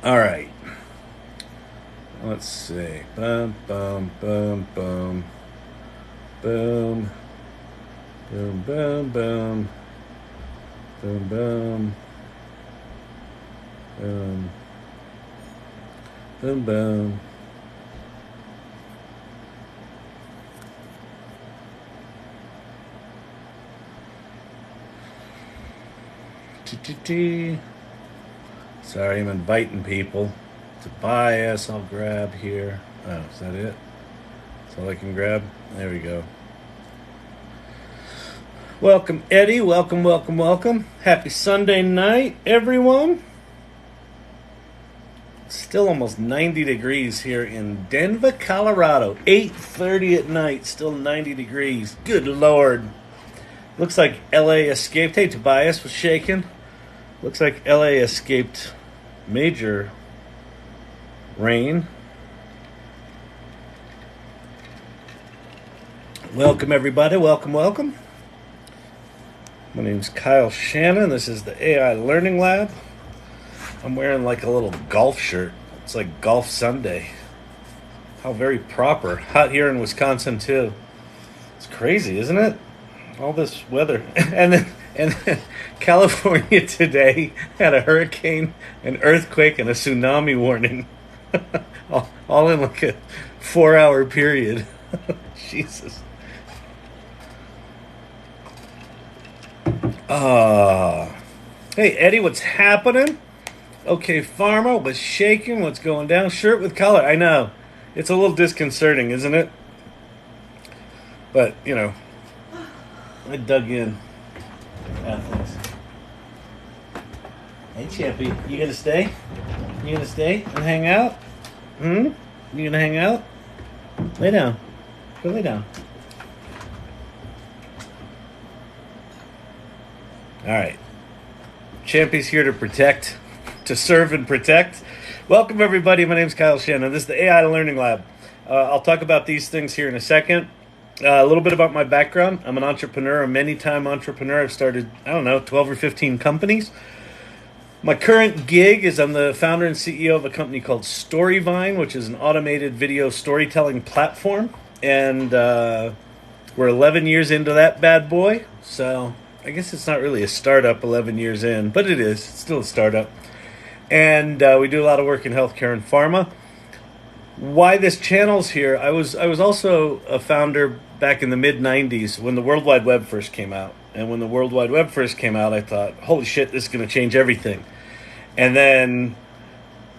All right. Let's see. Boom, boom, boom, boom. Boom. Boom, boom, boom. Boom, boom. Boom. Boom, boom. Sorry, I'm inviting people. Tobias, I'll grab here. Oh, is that it? That's all I can grab? There we go. Welcome, Eddie. Welcome, welcome, welcome. Happy Sunday night, everyone. Still almost 90 degrees here in Denver, Colorado. 8:30 at night, still 90 degrees. Good Lord. Looks like LA escaped. Hey, Tobias was shaking. Looks like LA escaped major rain. Welcome, everybody. Welcome, welcome. My name's Kyle Shannon. This is the AI Learning Lab. I'm wearing like a little golf shirt. It's like Golf Sunday. How very proper. Hot here in Wisconsin, too. It's crazy, isn't it? All this weather. And then California today had a hurricane, an earthquake, and a tsunami warning. all in like a 4-hour period. Jesus. Hey, Eddie, what's happening? Okay, Farmer, what's shaking? What's going down? Shirt with collar. I know. It's a little disconcerting, isn't it? But, you know, I dug in. Thanks. Hey, Champy, you gonna stay? You gonna stay and hang out? You gonna hang out? Lay down. Go lay down. All right. Champy's here to protect, to serve and protect. Welcome, everybody. My name's Kyle Shannon. This is the AI Learning Lab. I'll talk about these things here in a second. A little bit about my background. I'm an entrepreneur, a many-time entrepreneur. I've started, 12 or 15 companies. My current gig is I'm the founder and CEO of a company called Storyvine, which is an automated video storytelling platform. And we're 11 years into that bad boy. So I guess it's not really a startup 11 years in, but it is. It's still a startup. And we do a lot of work in healthcare and pharma. Why this channel's here, I was also a founder back in the mid-90s when the World Wide Web first came out. And when the World Wide Web first came out, I thought, holy shit, this is going to change everything. And then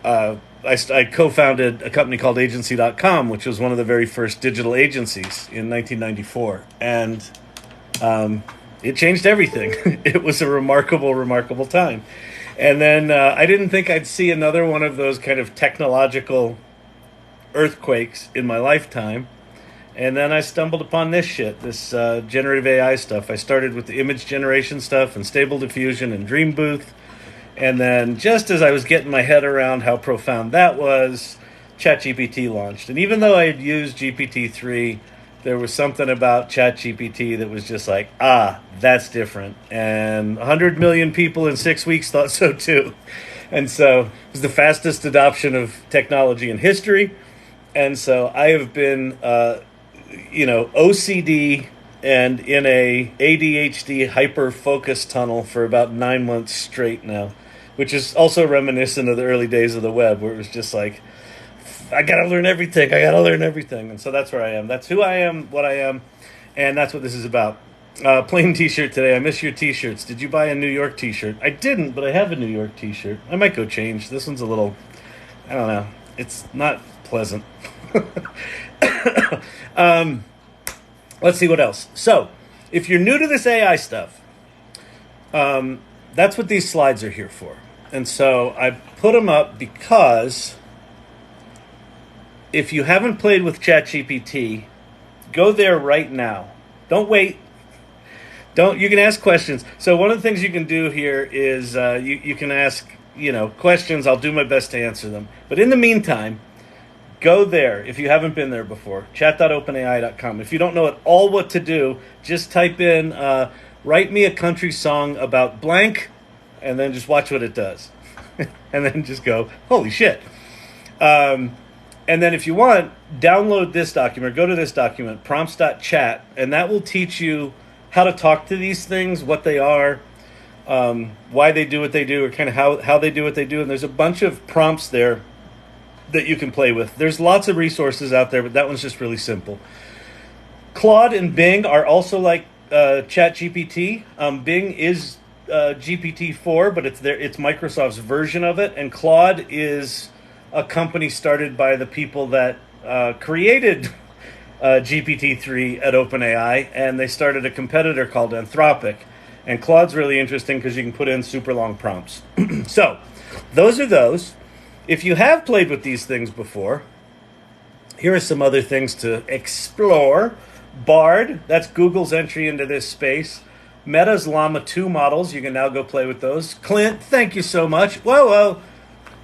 I co-founded a company called agency.com, which was one of the very first digital agencies in 1994. And it changed everything. It was a remarkable, remarkable time. And then I didn't think I'd see another one of those kind of technological earthquakes in my lifetime. And then I stumbled upon this shit, this generative AI stuff. I started with the image generation stuff and Stable Diffusion and Dream Booth. And then just as I was getting my head around how profound that was, ChatGPT launched. And even though I had used GPT-3, there was something about ChatGPT that was just like, that's different. And 100 million people in 6 weeks thought so too. And so it was the fastest adoption of technology in history. And so I have been, OCD and in a ADHD hyper-focus tunnel for about 9 months straight now, which is also reminiscent of the early days of the web, where it was just like, I got to learn everything. And so that's where I am. That's who I am, what I am, and that's what this is about. Plain t-shirt today. I miss your t-shirts. Did you buy a New York t-shirt? I didn't, but I have a New York t-shirt. I might go change. This one's a little, I don't know. It's not pleasant. Let's see what else. So, if you're new to this AI stuff, that's what these slides are here for. And so I put them up because if you haven't played with ChatGPT, go there right now. Don't wait. You can ask questions. So one of the things you can do here is you can ask, questions. I'll do my best to answer them. But in the meantime, go there if you haven't been there before, chat.openai.com. If you don't know at all what to do, just type in, write me a country song about blank, and then just watch what it does. and then just go, holy shit. And then if you want, download this document, go to this document, prompts.chat, and that will teach you how to talk to these things, what they are, why they do what they do, or kind of how they do what they do. And there's a bunch of prompts there that you can play with. There's lots of resources out there, but that one's just really simple. Claude and Bing are also like ChatGPT. Bing is GPT-4, but it's Microsoft's version of it. And Claude is a company started by the people that created GPT-3 at OpenAI, and they started a competitor called Anthropic. And Claude's really interesting because you can put in super long prompts. So, those are those. If you have played with these things before, here are some other things to explore. Bard, that's Google's entry into this space. Meta's Llama 2 models, you can now go play with those. Clint, thank you so much. Whoa.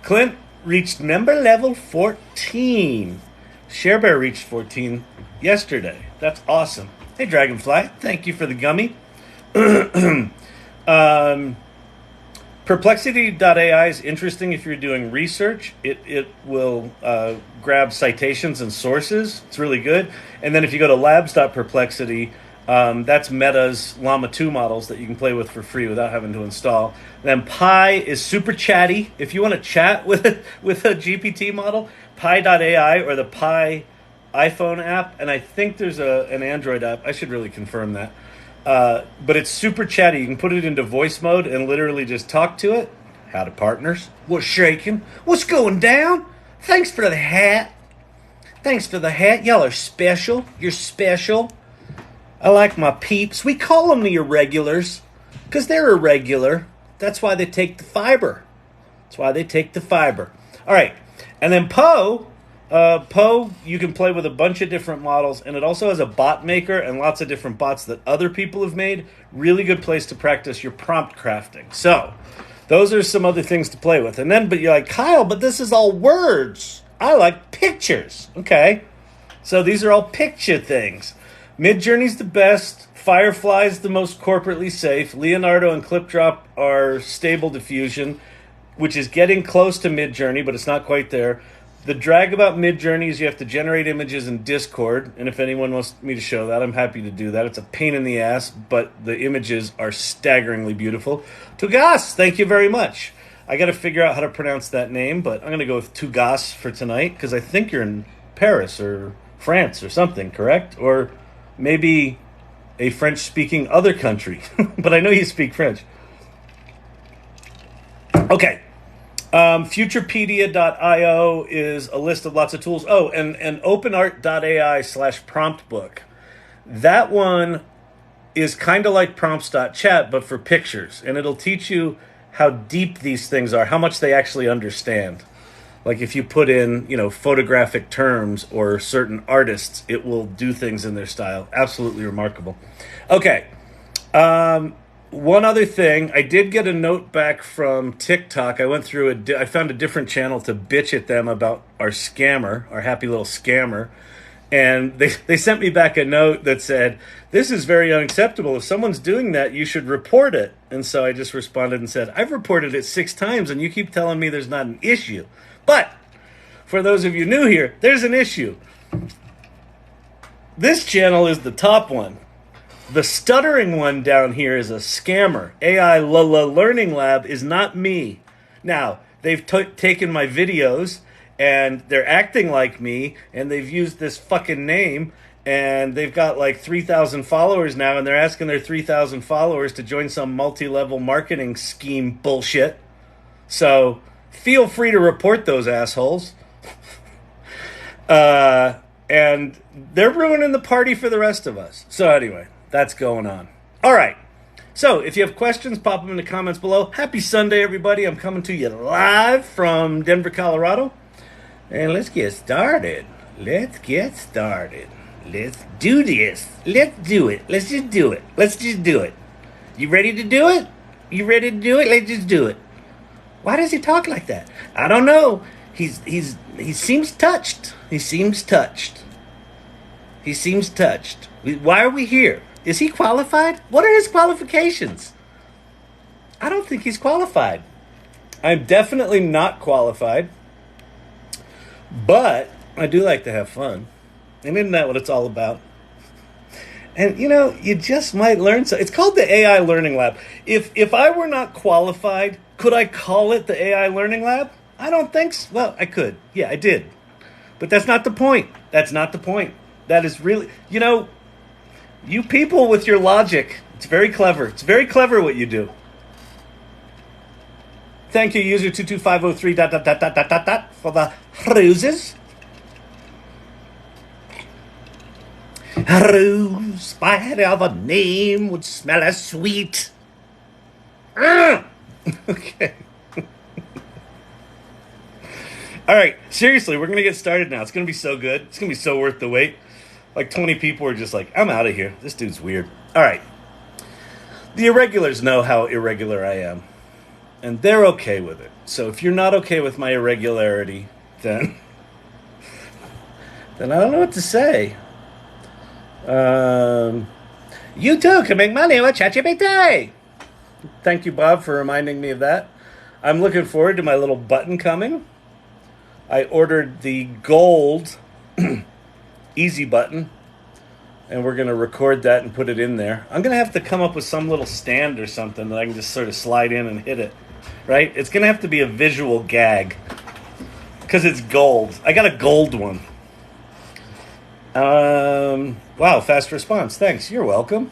Clint reached member level 14. ShareBear reached 14 yesterday. That's awesome. Hey, Dragonfly, thank you for the gummy. Perplexity.ai is interesting if you're doing research. It will grab citations and sources. It's really good. And then if you go to labs.perplexity, that's Meta's Llama 2 models that you can play with for free without having to install. Then Pi is super chatty. If you want to chat with a GPT model, Pi.ai or the Pi iPhone app, and I think there's an Android app. I should really confirm that. But it's super chatty. You can put it into voice mode and literally just talk to it. Howdy, partners. What's shaking? What's going down? Thanks for the hat. Thanks for the hat. Y'all are special. You're special. I like my peeps. We call them the irregulars because they're irregular. That's why they take the fiber. All right. And then Poe, you can play with a bunch of different models, and it also has a bot maker and lots of different bots that other people have made. Really good place to practice your prompt crafting. So, those are some other things to play with. And then, but you're like, Kyle, but this is all words. I like pictures. Okay. So these are all picture things. Midjourney's the best. Firefly's the most corporately safe. Leonardo and ClipDrop are stable diffusion, which is getting close to Midjourney, but it's not quite there. The drag about Midjourney is you have to generate images in Discord, and if anyone wants me to show that, I'm happy to do that. It's a pain in the ass, but the images are staggeringly beautiful. Tugas, thank you very much. I got to figure out how to pronounce that name, but I'm going to go with Tugas for tonight, because I think you're in Paris or France or something, correct? Or maybe a French-speaking other country, but I know you speak French. Okay. Futurepedia.io is a list of lots of tools. Oh, and openart.ai/promptbook. That one is kind of like prompts.chat, but for pictures. And it'll teach you how deep these things are, how much they actually understand. Like if you put in, photographic terms or certain artists, it will do things in their style. Absolutely remarkable. Okay. One other thing, I did get a note back from TikTok. I went through I found a different channel to bitch at them about our scammer, our happy little scammer. And they sent me back a note that said, this is very unacceptable. If someone's doing that, you should report it. And so I just responded and said, I've reported it 6 times and you keep telling me there's not an issue. But for those of you new here, there's an issue. This channel is the top one. The stuttering one down here is a scammer. aiLL Learning Lab is not me. Now, they've taken my videos, and they're acting like me, and they've used this fucking name, and they've got like 3,000 followers now, and they're asking their 3,000 followers to join some multi-level marketing scheme bullshit. So, feel free to report those assholes. And they're ruining the party for the rest of us. So anyway, that's going on. All right. So if you have questions, pop them in the comments below. Happy Sunday, everybody. I'm coming to you live from Denver, Colorado. And let's get started. Let's do this. Let's do it. Let's just do it. You ready to do it? Let's just do it. Why does he talk like that? I don't know. He seems touched. Why are we here? Is he qualified? What are his qualifications? I don't think he's qualified. I'm definitely not qualified, but I do like to have fun. And isn't that what it's all about? And you just might learn so. It's called the AI Learning Lab. If I were not qualified, could I call it the AI Learning Lab? I don't think so. Well, I could. Yeah, I did. But that's not the point. That's not the point. That is really, you people with your logic, it's very clever. It's very clever what you do. Thank you, user 22503 dot dot dot dot dot dot dot for the roses. Rose, by any other name, would smell as sweet. Okay. All right, seriously, we're going to get started now. It's going to be so good. It's going to be so worth the wait. Like 20 people are just like, I'm out of here. This dude's weird. All right. The irregulars know how irregular I am, and they're okay with it. So if you're not okay with my irregularity, then I don't know what to say. You too can make money with ChatGPT. Thank you, Bob, for reminding me of that. I'm looking forward to my little button coming. I ordered the gold easy button, and we're going to record that and put it in there. I'm going to have to come up with some little stand or something that I can just sort of slide in and hit it, right? It's going to have to be a visual gag because it's gold. I got a gold one. Wow, fast response. Thanks. You're welcome.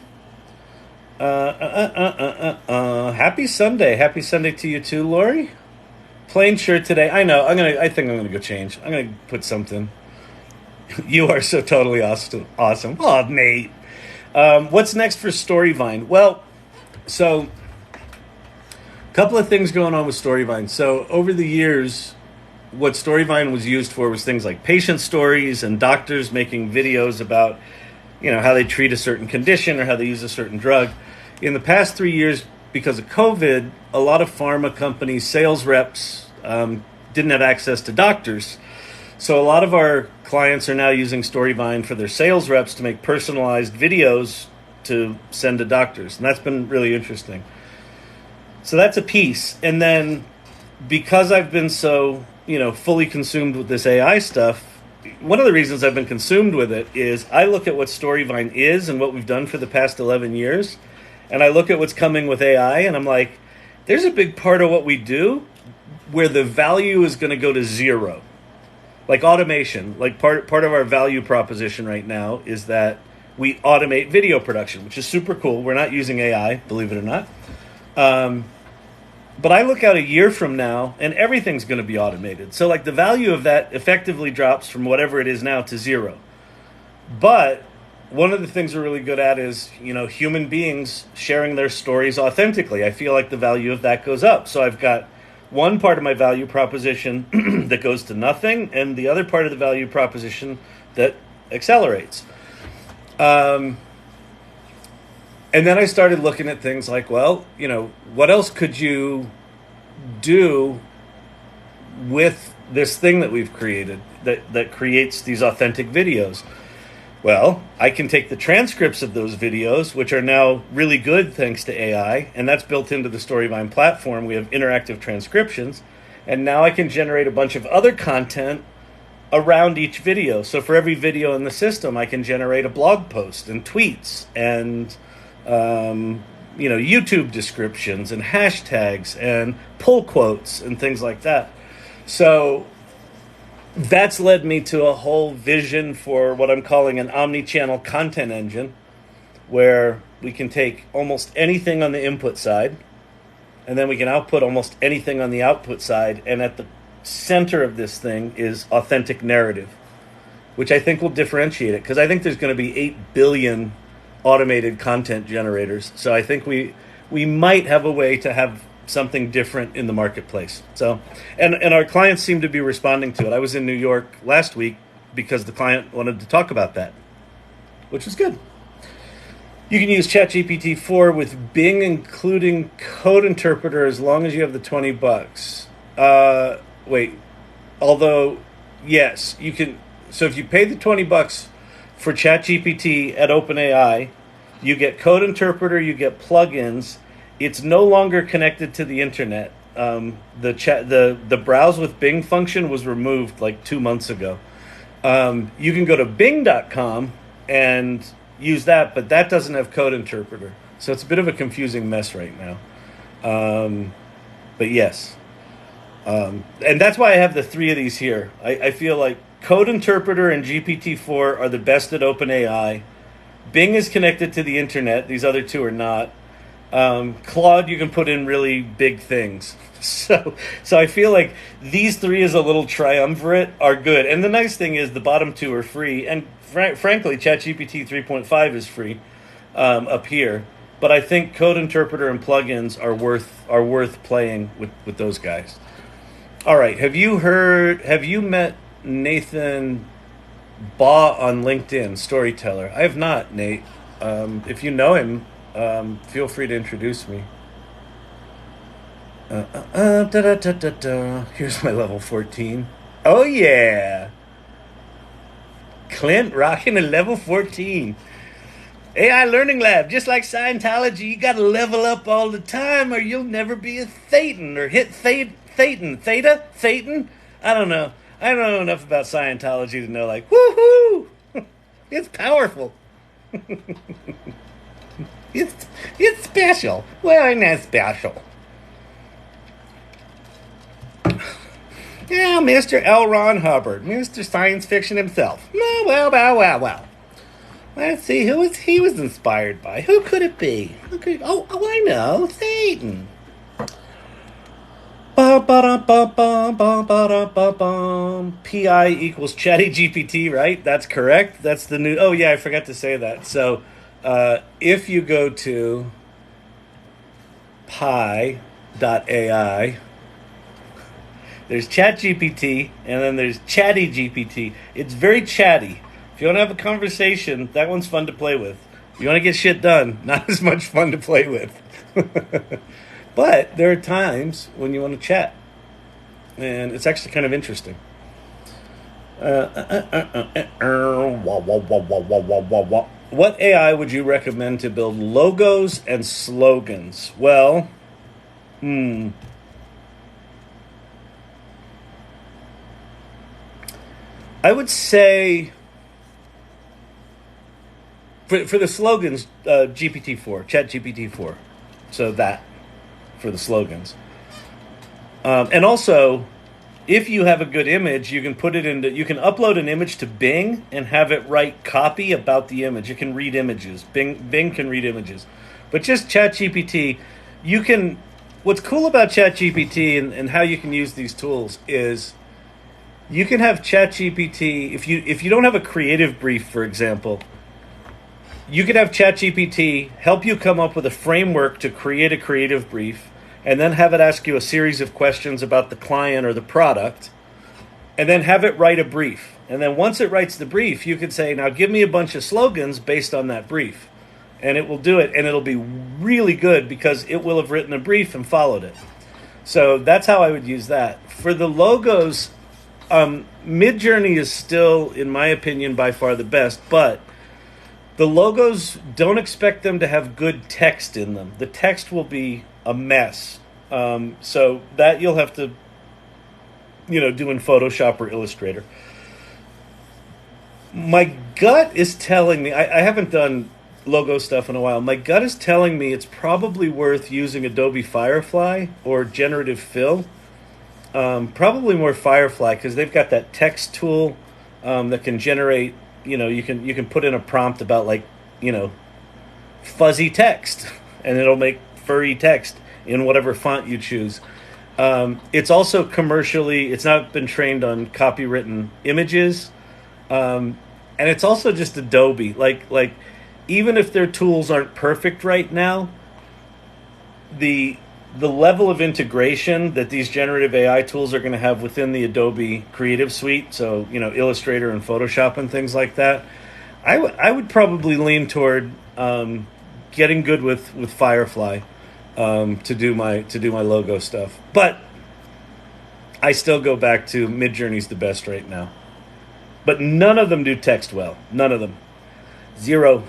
Happy Sunday. Happy Sunday to you too, Lori. Plain shirt today. I know. I think I'm gonna go change. I'm gonna put something. You are so totally awesome. Oh, Nate. What's next for Storyvine? Well, so a couple of things going on with Storyvine. So over the years, what Storyvine was used for was things like patient stories and doctors making videos about, how they treat a certain condition or how they use a certain drug. In the past 3 years, because of COVID, a lot of pharma companies, sales reps didn't have access to doctors. So a lot of our clients are now using Storyvine for their sales reps to make personalized videos to send to doctors. And that's been really interesting. So that's a piece. And then because I've been so, fully consumed with this AI stuff, one of the reasons I've been consumed with it is I look at what Storyvine is and what we've done for the past 11 years. And I look at what's coming with AI and I'm like, there's a big part of what we do where the value is going to go to zero. Like automation, like part of our value proposition right now is that we automate video production, which is super cool. We're not using AI, believe it or not. But I look out a year from now and everything's going to be automated. So like the value of that effectively drops from whatever it is now to zero. But one of the things we're really good at is, human beings sharing their stories authentically. I feel like the value of that goes up. So I've got one part of my value proposition that goes to nothing and the other part of the value proposition that accelerates. And then I started looking at things like, well, what else could you do with this thing that we've created that creates these authentic videos? Well, I can take the transcripts of those videos, which are now really good thanks to AI, and that's built into the Storyvine platform. We have interactive transcriptions, and now I can generate a bunch of other content around each video. So for every video in the system, I can generate a blog post and tweets and YouTube descriptions and hashtags and pull quotes and things like that. So that's led me to a whole vision for what I'm calling an omni-channel content engine, where we can take almost anything on the input side, and then we can output almost anything on the output side, and at the center of this thing is authentic narrative, which I think will differentiate it, because I think there's going to be 8 billion automated content generators. So I think we might have a way to have something different in the marketplace. So, and our clients seem to be responding to it. I was in New York last week because the client wanted to talk about that, which was good. You can use ChatGPT 4 with Bing, including code interpreter, as long as you have the $20. Although, yes, you can. So if you pay the $20 for ChatGPT at OpenAI, you get code interpreter, you get plugins. It's no longer connected to the internet. the browse with Bing function was removed like 2 months ago. You can go to Bing.com and use that, but that doesn't have code interpreter, so it's a bit of a confusing mess right now. But yes, and that's why I have the three of these here. I feel like code interpreter and GPT-4 are the best at OpenAI. Bing is connected to the internet. These other two are not. Claude, you can put in really big things. So I feel like these three as a little triumvirate are good. And the nice thing is the bottom two are free. And frankly, ChatGPT 3.5 is free up here. But I think code interpreter and plugins are worth playing with those guys. All right. Have you met Nathan Baugh on LinkedIn, storyteller? I have not, Nate. If you know him, feel free to introduce me. Here's my level 14. Oh yeah, Clint rocking a level 14. AI Learning Lab, just like Scientology, you gotta level up all the time or you'll never be a Thetan or hit Thetan? I don't know. I don't know enough about Scientology to know, like, woohoo! It's powerful. It's special. Well, I'm not special. Yeah, Mr. L. Ron Hubbard, Mr. Science Fiction himself. Well. Let's see, who he was inspired by? Who could it be? Oh, I know, Satan. PI equals ChatGPT, right? That's correct. That's the new. Oh yeah, I forgot to say that. So if you go to pi.ai, there's ChatGPT and then there's ChattyGPT. It's very chatty. If you want to have a conversation, that one's fun to play with. If you want to get shit done, not as much fun to play with. But there are times when you want to chat. And it's actually kind of interesting. What AI would you recommend to build logos and slogans? Well, I would say for the slogans, GPT-4, ChatGPT-4. So that for the slogans. And also, if you have a good image, you can upload an image to Bing and have it write copy about the image. It can read images. Bing can read images. But just ChatGPT, what's cool about ChatGPT and how you can use these tools is you can have ChatGPT, if you don't have a creative brief, for example, you could have ChatGPT help you come up with a framework to create a creative brief, and then have it ask you a series of questions about the client or the product, and then have it write a brief. And then once it writes the brief, you could say, now give me a bunch of slogans based on that brief. And it will do it, and it'll be really good because it will have written a brief and followed it. So that's how I would use that. For the logos, Midjourney is still, in my opinion, by far the best, but the logos, don't expect them to have good text in them. The text will be a mess. So that you'll have to, do in Photoshop or Illustrator. My gut is telling me, I haven't done logo stuff in a while. My gut is telling me it's probably worth using Adobe Firefly or Generative Fill. Probably more Firefly because they've got that text tool that can generate, you can put in a prompt about fuzzy text and it'll make furry text in whatever font you choose. It's also it's not been trained on copywritten images. And it's also just Adobe. Like even if their tools aren't perfect right now, the level of integration that these generative AI tools are going to have within the Adobe Creative Suite, so Illustrator and Photoshop and things like that, I would probably lean toward getting good with Firefly to do my logo stuff. But I still go back to Midjourney's the best right now. But none of them do text well. None of them. Zero.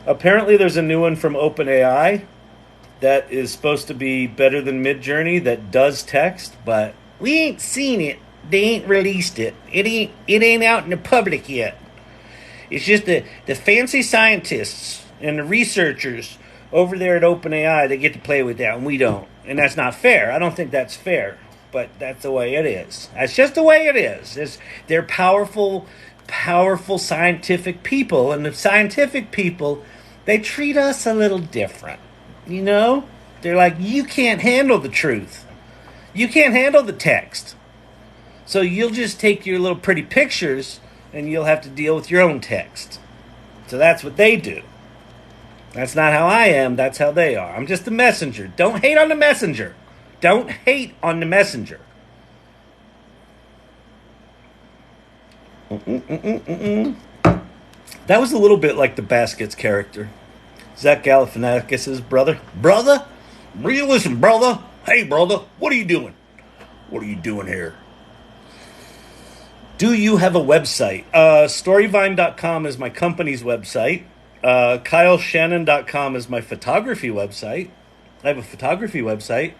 Apparently there's a new one from OpenAI that is supposed to be better than Midjourney that does text, but we ain't seen it. They ain't released it. It ain't out in the public yet. It's just the fancy scientists and the researchers over there at OpenAI that get to play with that, and we don't. And that's not fair. I don't think that's fair, but that's the way it is. That's just the way it is. They're powerful scientific people, and the scientific people, they treat us a little different. You know? They're like, you can't handle the truth. You can't handle the text. So you'll just take your little pretty pictures and you'll have to deal with your own text. So that's what they do. That's not how I am. That's how they are. I'm just the messenger. Don't hate on the messenger. Don't hate on the messenger. That was a little bit like the Baskets character. Zach Galifianakis' brother. Brother? Listen, brother. Hey, brother. What are you doing? What are you doing here? Do you have a website? Storyvine.com is my company's website. KyleShannon.com is my photography website. I have a photography website.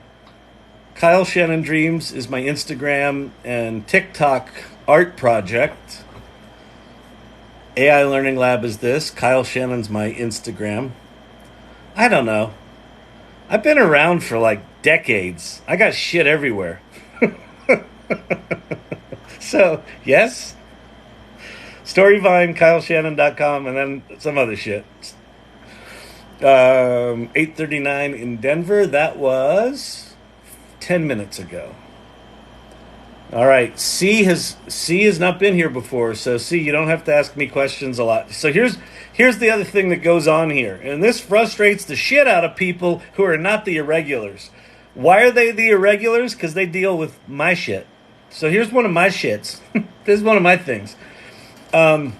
Kyle Shannon Dreams is my Instagram and TikTok art project. AI Learning Lab is this. Kyle Shannon's my Instagram. I don't know. I've been around for like decades. I got shit everywhere. So, yes. Storyvine, KyleShannon.com, and then some other shit. 8:39 in Denver. That was 10 minutes ago. All right. C has not been here before, so C, you don't have to ask me questions a lot. So here's the other thing that goes on here, and this frustrates the shit out of people who are not the irregulars. Why are they the irregulars? Because they deal with my shit. So here's one of my shits. This is one of my things. I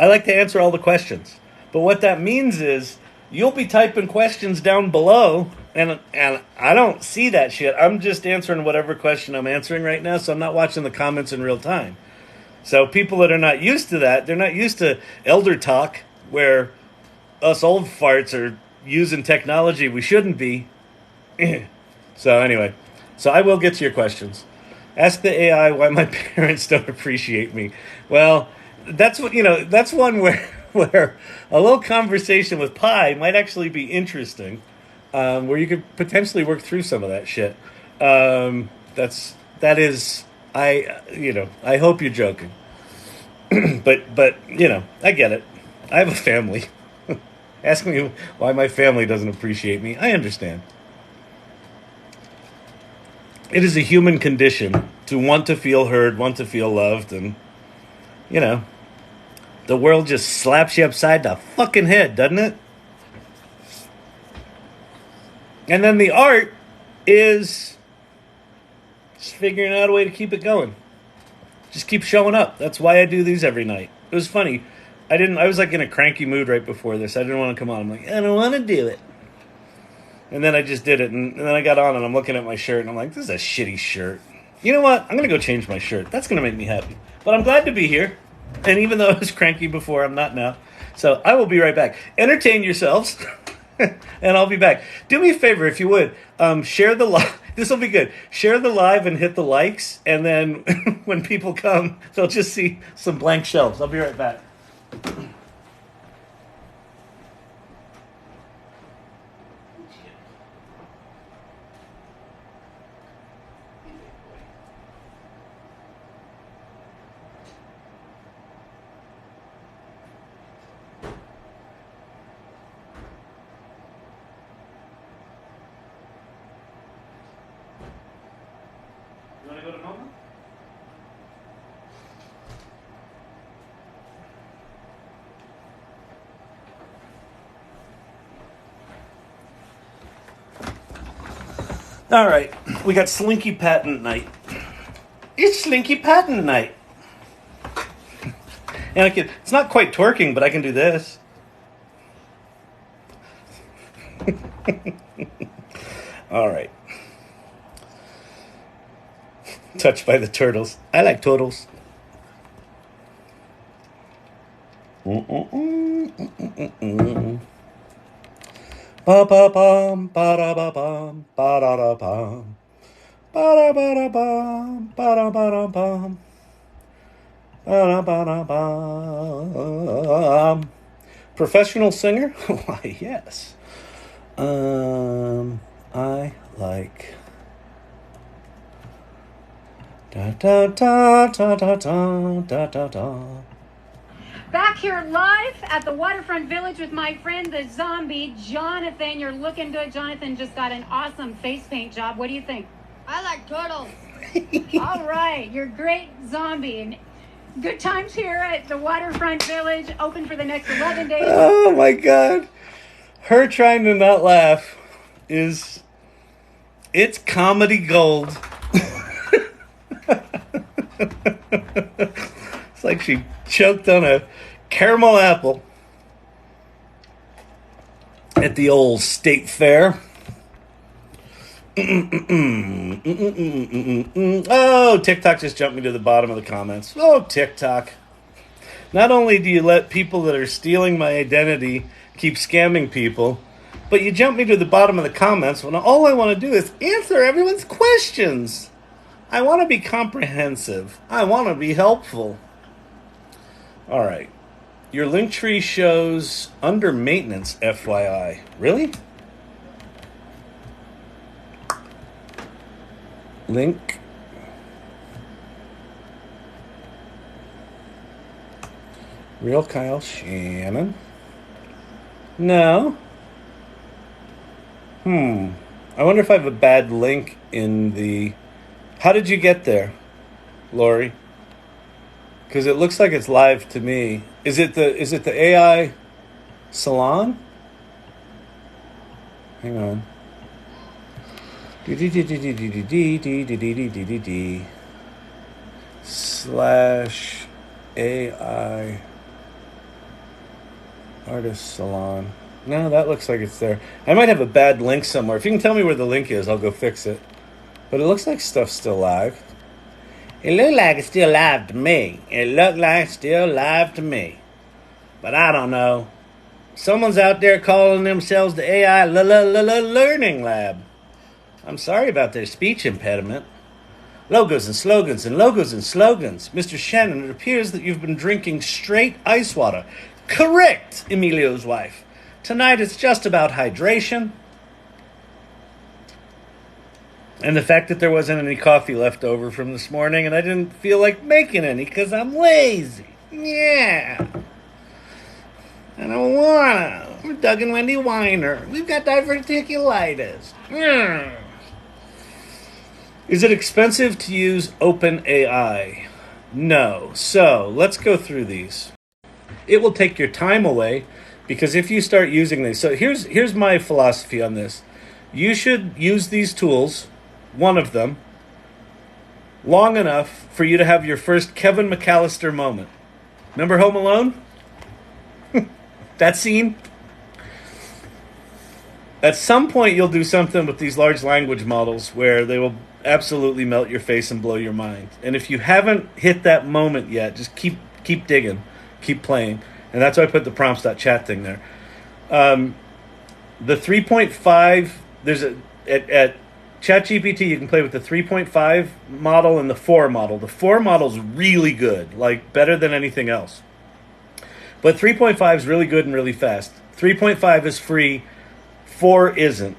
like to answer all the questions. But what that means is you'll be typing questions down below, and I don't see that shit. I'm just answering whatever question I'm answering right now, so I'm not watching the comments in real time. So people that are not used to that, they're not used to elder talk, where us old farts are using technology we shouldn't be. So anyway, so I will get to your questions. Ask the AI why my parents don't appreciate me. Well, that's what, that's one where a little conversation with Pi might actually be interesting, where you could potentially work through some of that shit. I hope you're joking. but I get it. I have a family. Ask me why my family doesn't appreciate me. I understand. It is a human condition to want to feel heard, want to feel loved, and, the world just slaps you upside the fucking head, doesn't it? And then the art is just figuring out a way to keep it going. Just keep showing up. That's why I do these every night. It was funny. I was like in a cranky mood right before this. I didn't want to come on. I'm like, I don't want to do it. And then I just did it, and then I got on, and I'm looking at my shirt, and I'm like, this is a shitty shirt. You know what? I'm going to go change my shirt. That's going to make me happy. But I'm glad to be here. And even though I was cranky before, I'm not now. So I will be right back. Entertain yourselves, and I'll be back. Do me a favor, if you would. Share the live. This will be good. Share the live and hit the likes, and then when people come, they'll just see some blank shelves. I'll be right back. All right, we got Slinky Patent Night. It's Slinky Patent Night. And it's not quite twerking, but I can do this. All right. Touched by the turtles. I like turtles. Ba ba bum, ba da ba bum, ba da da bum, ba da ba da bum, ba da ba da bum, ba da ba da bum. Professional singer? Why, yes. I like. Da da da da da da da da da. Back here live at the Waterfront Village with my friend, the zombie, Jonathan. You're looking good. Jonathan just got an awesome face paint job. What do you think? I like turtles. All right. You're great zombie. And good times here at the Waterfront Village. Open for the next 11 days. Oh, my God. Her trying to not laugh is... It's comedy gold. It's like she choked on a caramel apple at the old state fair. Oh, TikTok just jumped me to the bottom of the comments. Oh, TikTok. Not only do you let people that are stealing my identity keep scamming people, but you jump me to the bottom of the comments when all I want to do is answer everyone's questions. I want to be comprehensive. I want to be helpful. All right. Your link tree shows under maintenance, FYI. Really? Link. Real Kyle Shannon. No. I wonder if I have a bad link in the... How did you get there, Lori? Because it looks like it's live to me. Is it the AI salon? Hang on. Slash AI artist salon. No, that looks like it's there. I might have a bad link somewhere. If you can tell me where the link is, I'll go fix it. But it looks like stuff's still live. It looked like it's still live to me. It looked like it's still live to me. But I don't know. Someone's out there calling themselves the AI Learning Lab. I'm sorry about their speech impediment. Logos and slogans and logos and slogans. Mr. Shannon, it appears that you've been drinking straight ice water. Correct, Emilio's wife. Tonight it's just about hydration. And the fact that there wasn't any coffee left over from this morning, and I didn't feel like making any because I'm lazy. Yeah. I don't wanna. We're Doug and Wendy Weiner. We've got diverticulitis. Yeah. Is it expensive to use OpenAI? No. So, let's go through these. It will take your time away because if you start using these... So here's my philosophy on this. You should use these tools, one of them, long enough for you to have your first Kevin McAllister moment. Remember Home Alone? That scene? At some point, you'll do something with these large language models where they will absolutely melt your face and blow your mind. And if you haven't hit that moment yet, just keep digging, keep playing. And that's why I put the prompts.chat thing there. The 3.5, there's at ChatGPT, you can play with the 3.5 model and the 4 model. The 4 model's really good, like better than anything else. But 3.5 is really good and really fast. 3.5 is free. 4 isn't.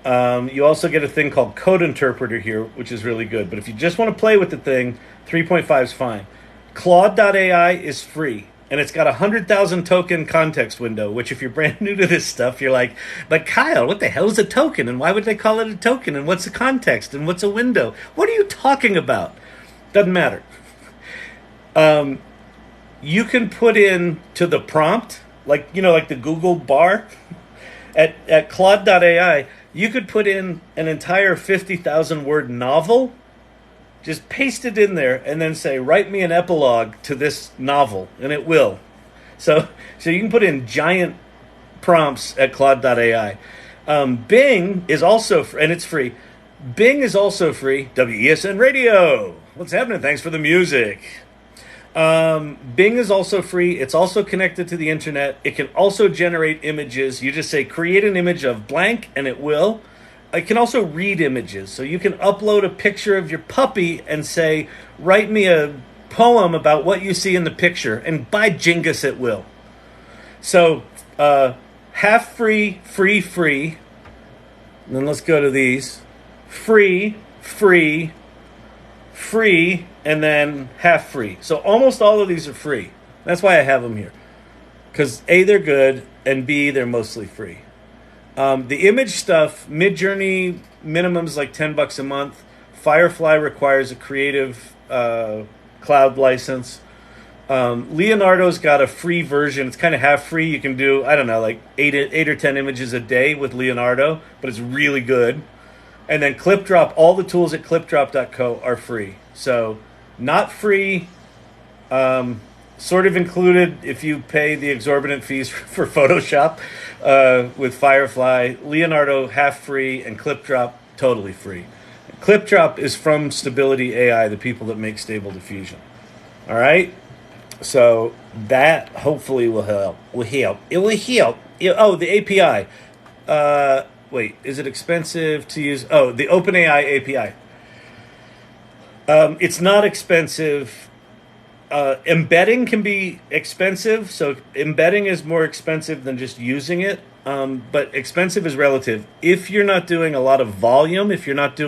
You also get a thing called Code Interpreter here, which is really good. But if you just want to play with the thing, 3.5 is fine. Claude.ai is free. And it's got a 100,000 token context window, which if you're brand new to this stuff, you're like, but Kyle, what the hell is a token? And why would they call it a token? And what's a context? And what's a window? What are you talking about? Doesn't matter. You can put in to the prompt, like the Google bar at Claude.ai, you could put in an entire 50,000 word novel, just paste it in there and then say, write me an epilogue to this novel, and it will. So you can put in giant prompts at Claude.ai. Bing is also, and it's free. Bing is also free. WESN Radio. What's happening? Thanks for the music. Bing is also free. It's also connected to the internet. It can also generate images. You just say create an image of blank and it will. It can also read images. So you can upload a picture of your puppy and say, write me a poem about what you see in the picture. And by Jingus, it will. So half free, free, free. And then let's go to these. Free, free, free, and then half free. So almost all of these are free. That's why I have them here. Because A, they're good, and B, they're mostly free. The image stuff, Midjourney minimum is like $10 a month. Firefly requires a creative cloud license. Leonardo's got a free version. It's kind of half free. You can do, I don't know, like 8 or 10 images a day with Leonardo, but it's really good. And then ClipDrop, all the tools at clipdrop.co are free. So not free, sort of included if you pay the exorbitant fees for Photoshop with Firefly. Leonardo half free, and ClipDrop totally free. ClipDrop is from Stability AI, the people that make Stable Diffusion. All right? So that hopefully will help. It will help. Oh, the API. Wait, is it expensive to use? Oh, the OpenAI API. It's not expensive. Embedding can be expensive. So embedding is more expensive than just using it. But expensive is relative. If you're not doing a lot of volume, if you're not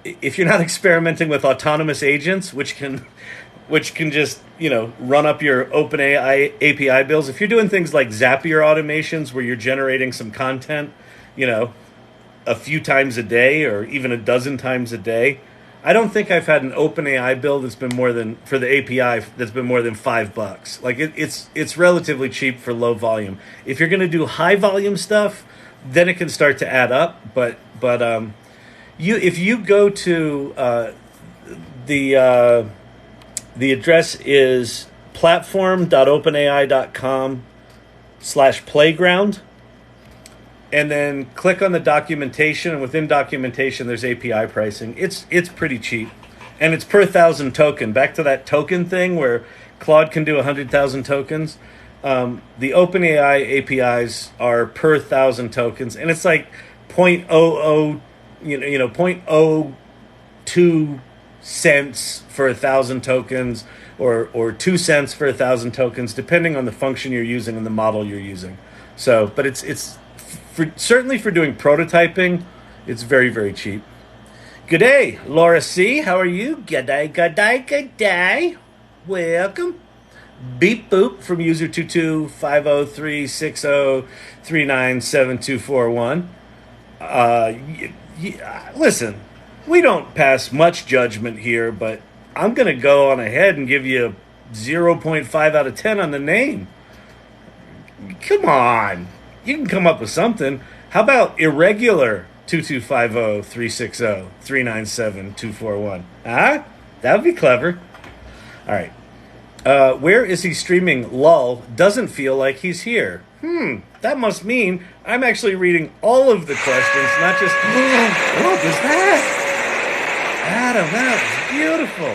experimenting with autonomous agents, which can just, run up your OpenAI API bills. If you're doing things like Zapier automations where you're generating some content, a few times a day or even a dozen times a day, I don't think I've had an OpenAI bill that's been more than, for the API, that's been more than $5. Like it's relatively cheap for low volume. If you're going to do high volume stuff, then it can start to add up. But if you go to the address is platform.openai.com/playground. And then click on the documentation, and within documentation, there's API pricing. It's pretty cheap, and it's per 1,000 token. Back to that token thing where Claude can do 100,000 tokens. The OpenAI APIs are per 1,000 tokens, and it's like 0.00, 0.02 cents for 1,000 tokens, or 2 cents for 1,000 tokens, depending on the function you're using and the model you're using. So, but it's certainly for doing prototyping, it's very, very cheap. Good day, Laura C. How are you? Good day. Welcome. Beep boop from user 2250360397241. Listen, we don't pass much judgment here, but I'm going to go on ahead and give you 0.5 out of 10 on the name. Come on. You can come up with something. How about irregular 2250360397241? Huh? That would be clever. All right. Where is he streaming? Lol. Doesn't feel like he's here. That must mean I'm actually reading all of the questions, not just, what was that? Adam, that was beautiful.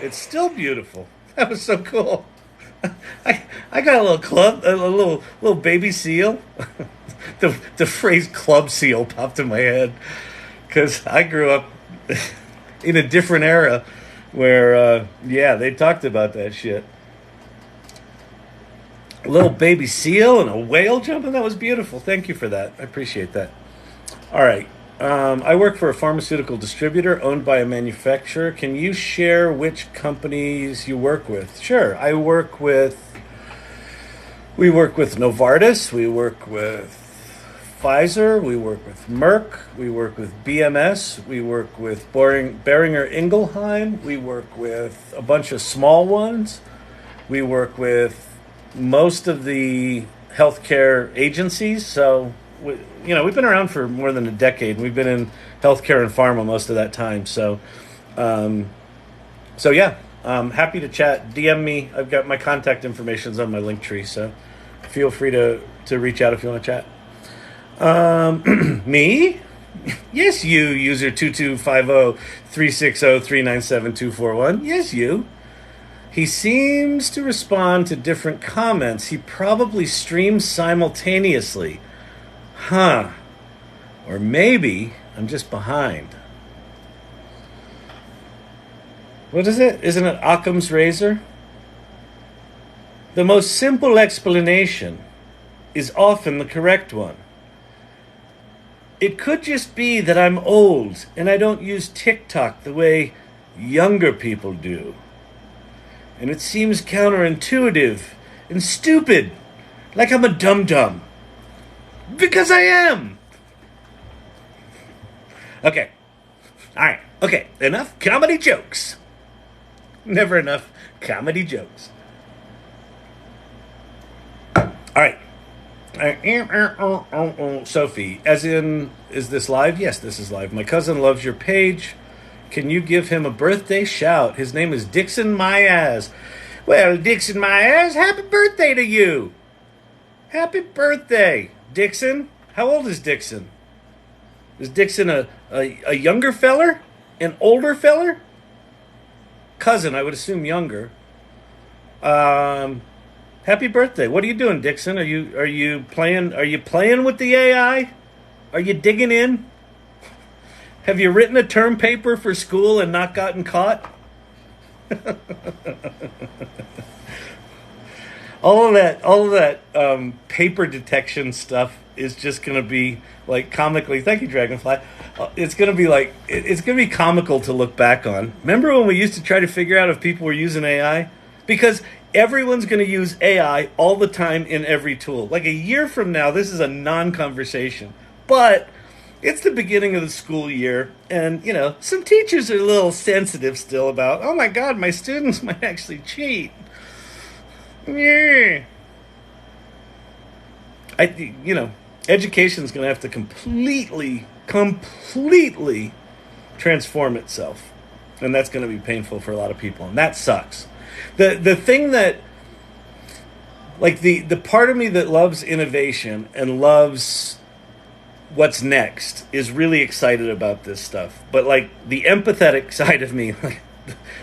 It's still beautiful. That was so cool. I got a little club, a little baby seal. The phrase club seal popped in my head because I grew up in a different era where, they talked about that shit. A little baby seal and a whale jumping. That was beautiful. Thank you for that. I appreciate that. All right. I work for a pharmaceutical distributor owned by a manufacturer. Can you share which companies you work with? Sure. We work with Novartis. We work with Pfizer. We work with Merck. We work with BMS. We work with Boehringer Ingelheim. We work with a bunch of small ones. We work with most of the healthcare agencies. So we've been around for more than a decade. We've been in healthcare and pharma most of that time. So, happy to chat. DM me. I've got my contact information on my link tree. So feel free to reach out if you want to chat. Me? Yes, you, user 2250360397241. Yes, you. He seems to respond to different comments. He probably streams simultaneously. Huh. Or maybe I'm just behind. What is it? Isn't it Occam's razor? The most simple explanation is often the correct one. It could just be that I'm old and I don't use TikTok the way younger people do. And it seems counterintuitive and stupid, like I'm a dum-dum. Because I am! Okay. Alright. Okay. Enough comedy jokes. Never enough comedy jokes. Alright. Sophie, as in, is this live? Yes, this is live. My cousin loves your page. Can you give him a birthday shout? His name is Dixon Myaz. Well, Dixon Myaz, happy birthday to you. Happy birthday, Dixon. How old is Dixon? Is Dixon a younger feller? An older feller? Cousin, I would assume younger. Happy birthday. What are you doing, Dixon? Are you playing with the AI? Are you digging in? Have you written a term paper for school and not gotten caught? all of that paper detection stuff is just going to be like comically. Thank you, Dragonfly. It's going to be like it's going to be comical to look back on. Remember when we used to try to figure out if people were using AI? Because everyone's going to use AI all the time in every tool. Like a year from now, this is a non-conversation, but it's the beginning of the school year, and, you know, some teachers are a little sensitive still about, oh my God, my students might actually cheat. Yeah. Education's going to have to completely transform itself. And that's going to be painful for a lot of people, and that sucks. The thing that, like, the part of me that loves innovation and loves what's next is really excited about this stuff. But like the empathetic side of me, like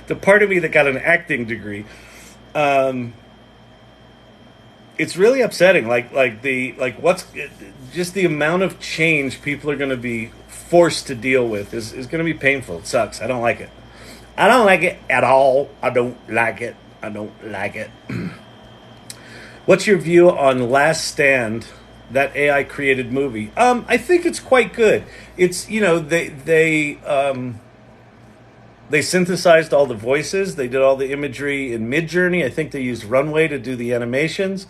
the part of me that got an acting degree, it's really upsetting. What's just the amount of change people are going to be forced to deal with is going to be painful. It sucks. I don't like it. I don't like it at all. I don't like it. What's your view on Last Stand? That AI created movie. I think it's quite good. It's, you know, they synthesized all the voices. They did all the imagery in Midjourney. I think they used Runway to do the animations.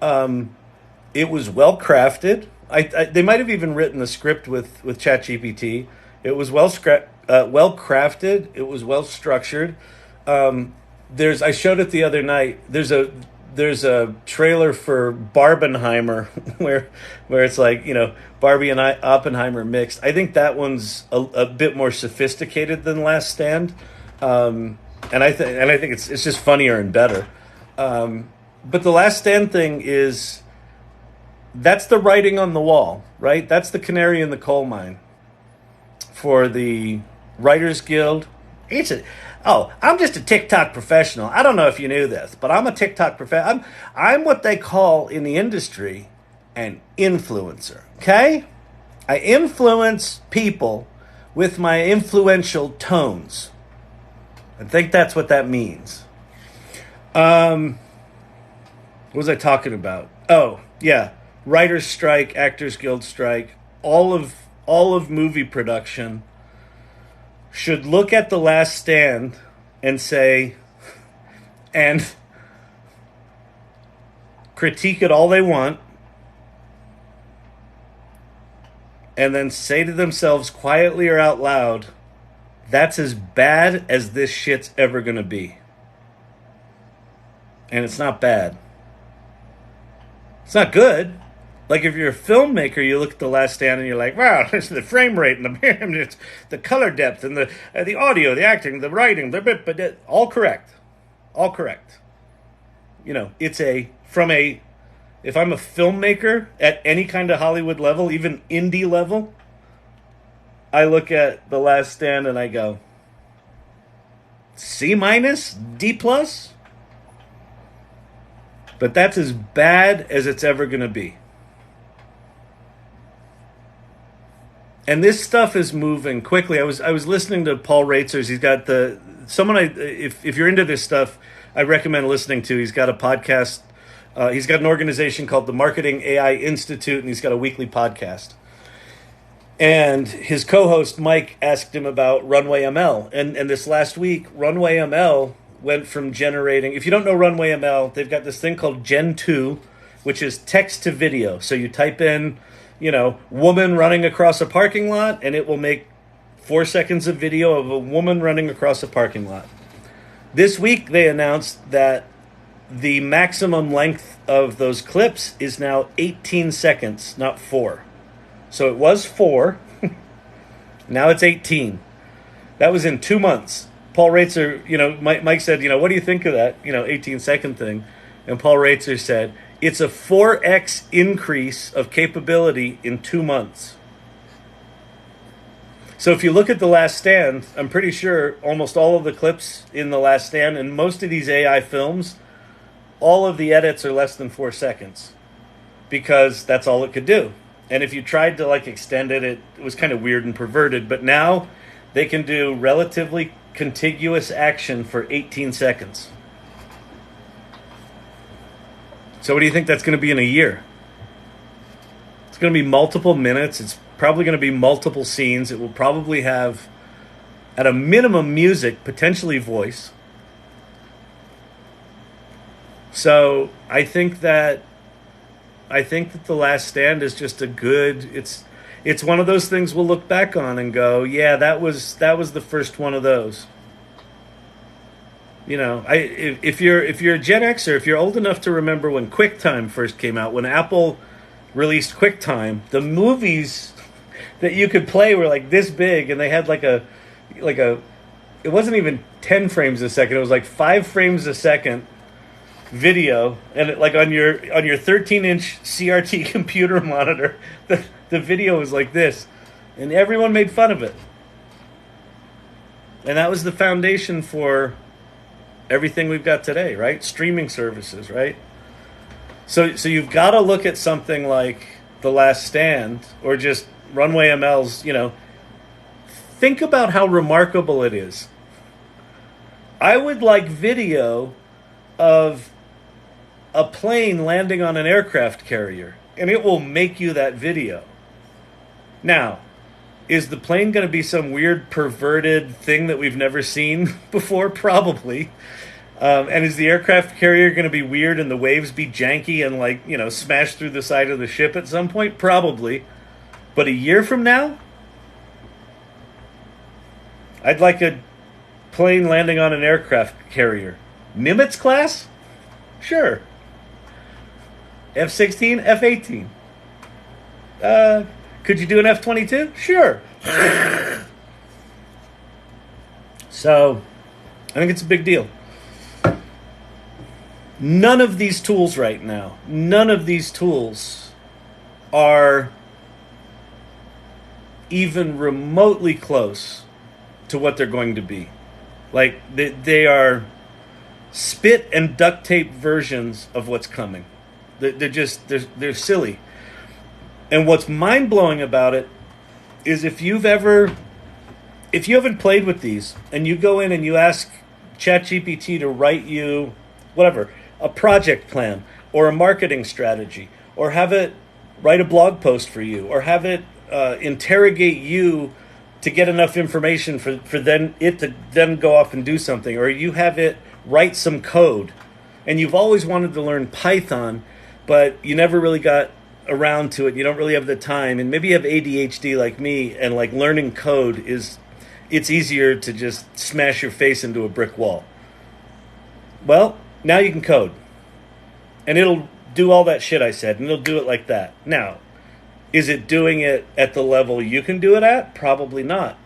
It was well crafted. They might have even written the script with ChatGPT. It was well crafted. It was well structured. I showed it the other night. There's a trailer for Barbenheimer where it's like, you know, Barbie and Oppenheimer mixed. I think that one's a bit more sophisticated than Last Stand, and I think it's just funnier and better. But the Last Stand thing that's the writing on the wall, right? That's the canary in the coal mine for the Writers Guild. I'm just a TikTok professional. I don't know if you knew this, but I'm a TikTok professional. I'm what they call in the industry an influencer, okay? I influence people with my influential tones. I think that's what that means. What was I talking about? Oh, yeah. Writers' strike, Actors Guild strike, all of movie production should look at The Last Stand and say, and critique it all they want, and then say to themselves quietly or out loud, that's as bad as this shit's ever going to be. And it's not bad. It's not good. Like if you're a filmmaker, you look at The Last Stand and you're like, wow, it's the frame rate and the color depth and the audio, the acting, the writing, all correct. All correct. You know, if I'm a filmmaker at any kind of Hollywood level, even indie level, I look at The Last Stand and I go, C-, D+, but that's as bad as it's ever going to be. And this stuff is moving quickly. I was listening to Paul Reitzers. He's got if you're into this stuff, I recommend listening to. He's got a podcast. He's got an organization called the Marketing AI Institute, and he's got a weekly podcast. And his co-host Mike asked him about Runway ML, and this last week, Runway ML went from generating. If you don't know Runway ML, they've got this thing called Gen 2, which is text to video. So you type in, woman running across a parking lot, and it will make 4 seconds of video of a woman running across a parking lot. This week, they announced that the maximum length of those clips is now 18 seconds, not 4. So it was 4. Now it's 18. That was in 2 months. Paul Reitzers, Mike said, what do you think of that, 18-second thing? And Paul Reitzers said, it's a 4x increase of capability in 2 months. So if you look at The Last Stand, I'm pretty sure almost all of the clips in The Last Stand and most of these AI films, all of the edits are less than 4 seconds because that's all it could do. And if you tried to extend it, it was kind of weird and perverted. But now they can do relatively contiguous action for 18 seconds. So what do you think that's going to be in a year? It's going to be multiple minutes. It's probably going to be multiple scenes. It will probably have, at a minimum, music, potentially voice. So I think that The Last Stand is just a good. It's one of those things we'll look back on and go, yeah, that was the first one of those. If you're a Gen Xer, if you're old enough to remember when QuickTime first came out, when Apple released QuickTime, the movies that you could play were this big, and they had it wasn't even 10 frames a second. It was 5 frames a second video, and on your 13-inch CRT computer monitor, the video was like this, and everyone made fun of it. And that was the foundation for everything we've got today, right? Streaming services, right? So you've got to look at something like The Last Stand or just Runway ML's, think about how remarkable it is. I would like video of a plane landing on an aircraft carrier, and it will make you that video. Now, is the plane going to be some weird perverted thing that we've never seen before? Probably. And is the aircraft carrier going to be weird and the waves be janky and smash through the side of the ship at some point? Probably. But a year from now, I'd like a plane landing on an aircraft carrier. Nimitz class? Sure. F-16, F-18. Could you do an F-22? Sure. So, I think it's a big deal. None of these tools right now, are even remotely close to what they're going to be. They are spit and duct tape versions of what's coming. They're silly. And what's mind-blowing about it is if you haven't played with these and you go in and you ask ChatGPT to write you whatever, a project plan or a marketing strategy, or have it write a blog post for you, or have it interrogate you to get enough information for it to then go off and do something, or you have it write some code, and you've always wanted to learn Python, but you never really got around to it. You don't really have the time, and maybe you have ADHD like me, and learning code it's easier to just smash your face into a brick wall. Well, now you can code, and it'll do all that shit I said, and it'll do it like that. Now, is it doing it at the level you can do it at? Probably not.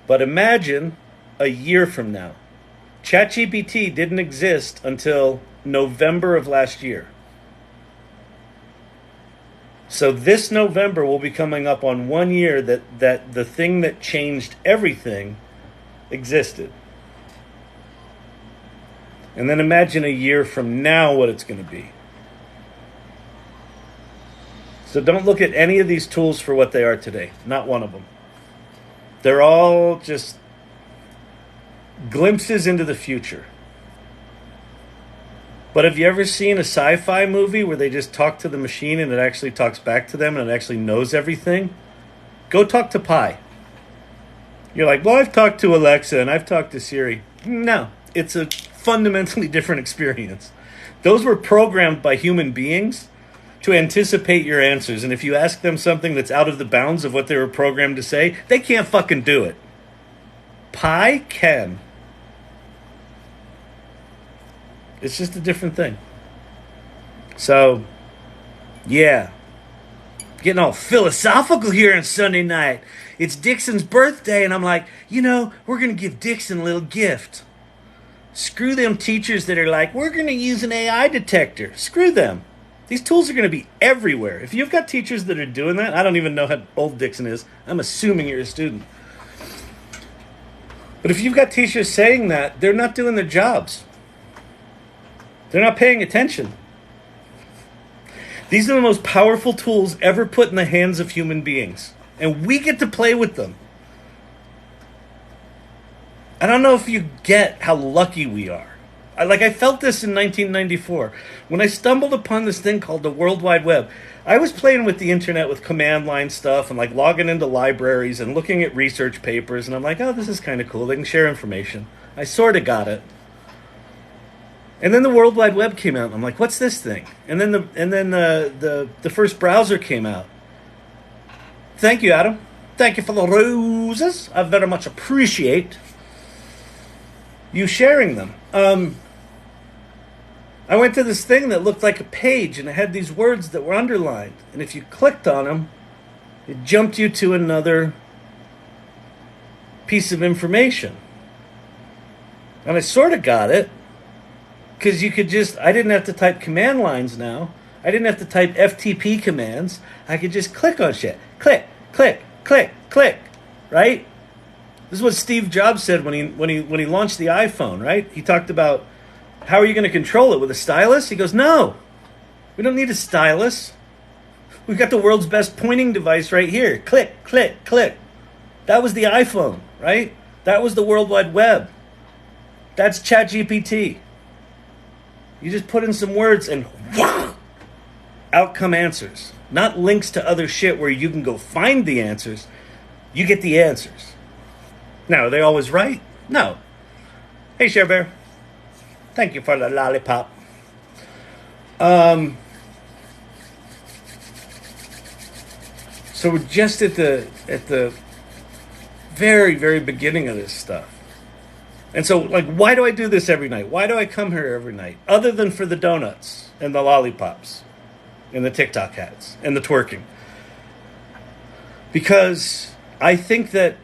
But imagine a year from now. ChatGPT didn't exist until November of last year. So this November will be coming up on 1 year that the thing that changed everything existed. And then imagine a year from now what it's going to be. So don't look at any of these tools for what they are today. Not one of them. They're all just glimpses into the future. But have you ever seen a sci-fi movie where they just talk to the machine and it actually talks back to them and it actually knows everything? Go talk to Pi. You're like, well, I've talked to Alexa and I've talked to Siri. No, it's a fundamentally different experience. Those were programmed by human beings to anticipate your answers. And if you ask them something that's out of the bounds of what they were programmed to say, they can't fucking do it. Pi can. It's just a different thing. So, yeah. Getting all philosophical here on Sunday night. It's Dixon's birthday, and I'm like, we're going to give Dixon a little gift. Screw them teachers that are like, we're going to use an AI detector. Screw them. These tools are going to be everywhere. If you've got teachers that are doing that, I don't even know how old Dixon is. I'm assuming you're a student. But if you've got teachers saying that, they're not doing their jobs. They're not paying attention. These are the most powerful tools ever put in the hands of human beings. And we get to play with them. I don't know if you get how lucky we are. I felt this in 1994. When I stumbled upon this thing called the World Wide Web, I was playing with the internet with command line stuff and logging into libraries and looking at research papers. And I'm like, oh, this is kind of cool. They can share information. I sort of got it. And then the World Wide Web came out. And I'm like, what's this thing? And then the first browser came out. Thank you, Adam. Thank you for the roses. I very much appreciate you sharing them. I went to this thing that looked like a page, and it had these words that were underlined. And if you clicked on them, it jumped you to another piece of information. And I sort of got it, because I didn't have to type command lines now. I didn't have to type FTP commands. I could just click on shit. Click, click, click, click, right? This is what Steve Jobs said when he launched the iPhone, right? He talked about, how are you going to control it, with a stylus? He goes, no, we don't need a stylus. We've got the world's best pointing device right here. Click, click, click. That was the iPhone, right? That was the World Wide Web. That's ChatGPT. You just put in some words and out come answers. Not links to other shit where you can go find the answers. You get the answers. Now, are they always right? No. Hey, Share Bear. Thank you for the lollipop. So we're just at the very, very beginning of this stuff. And so, why do I do this every night? Why do I come here every night? Other than for the donuts and the lollipops and the TikTok hats and the twerking. Because I think that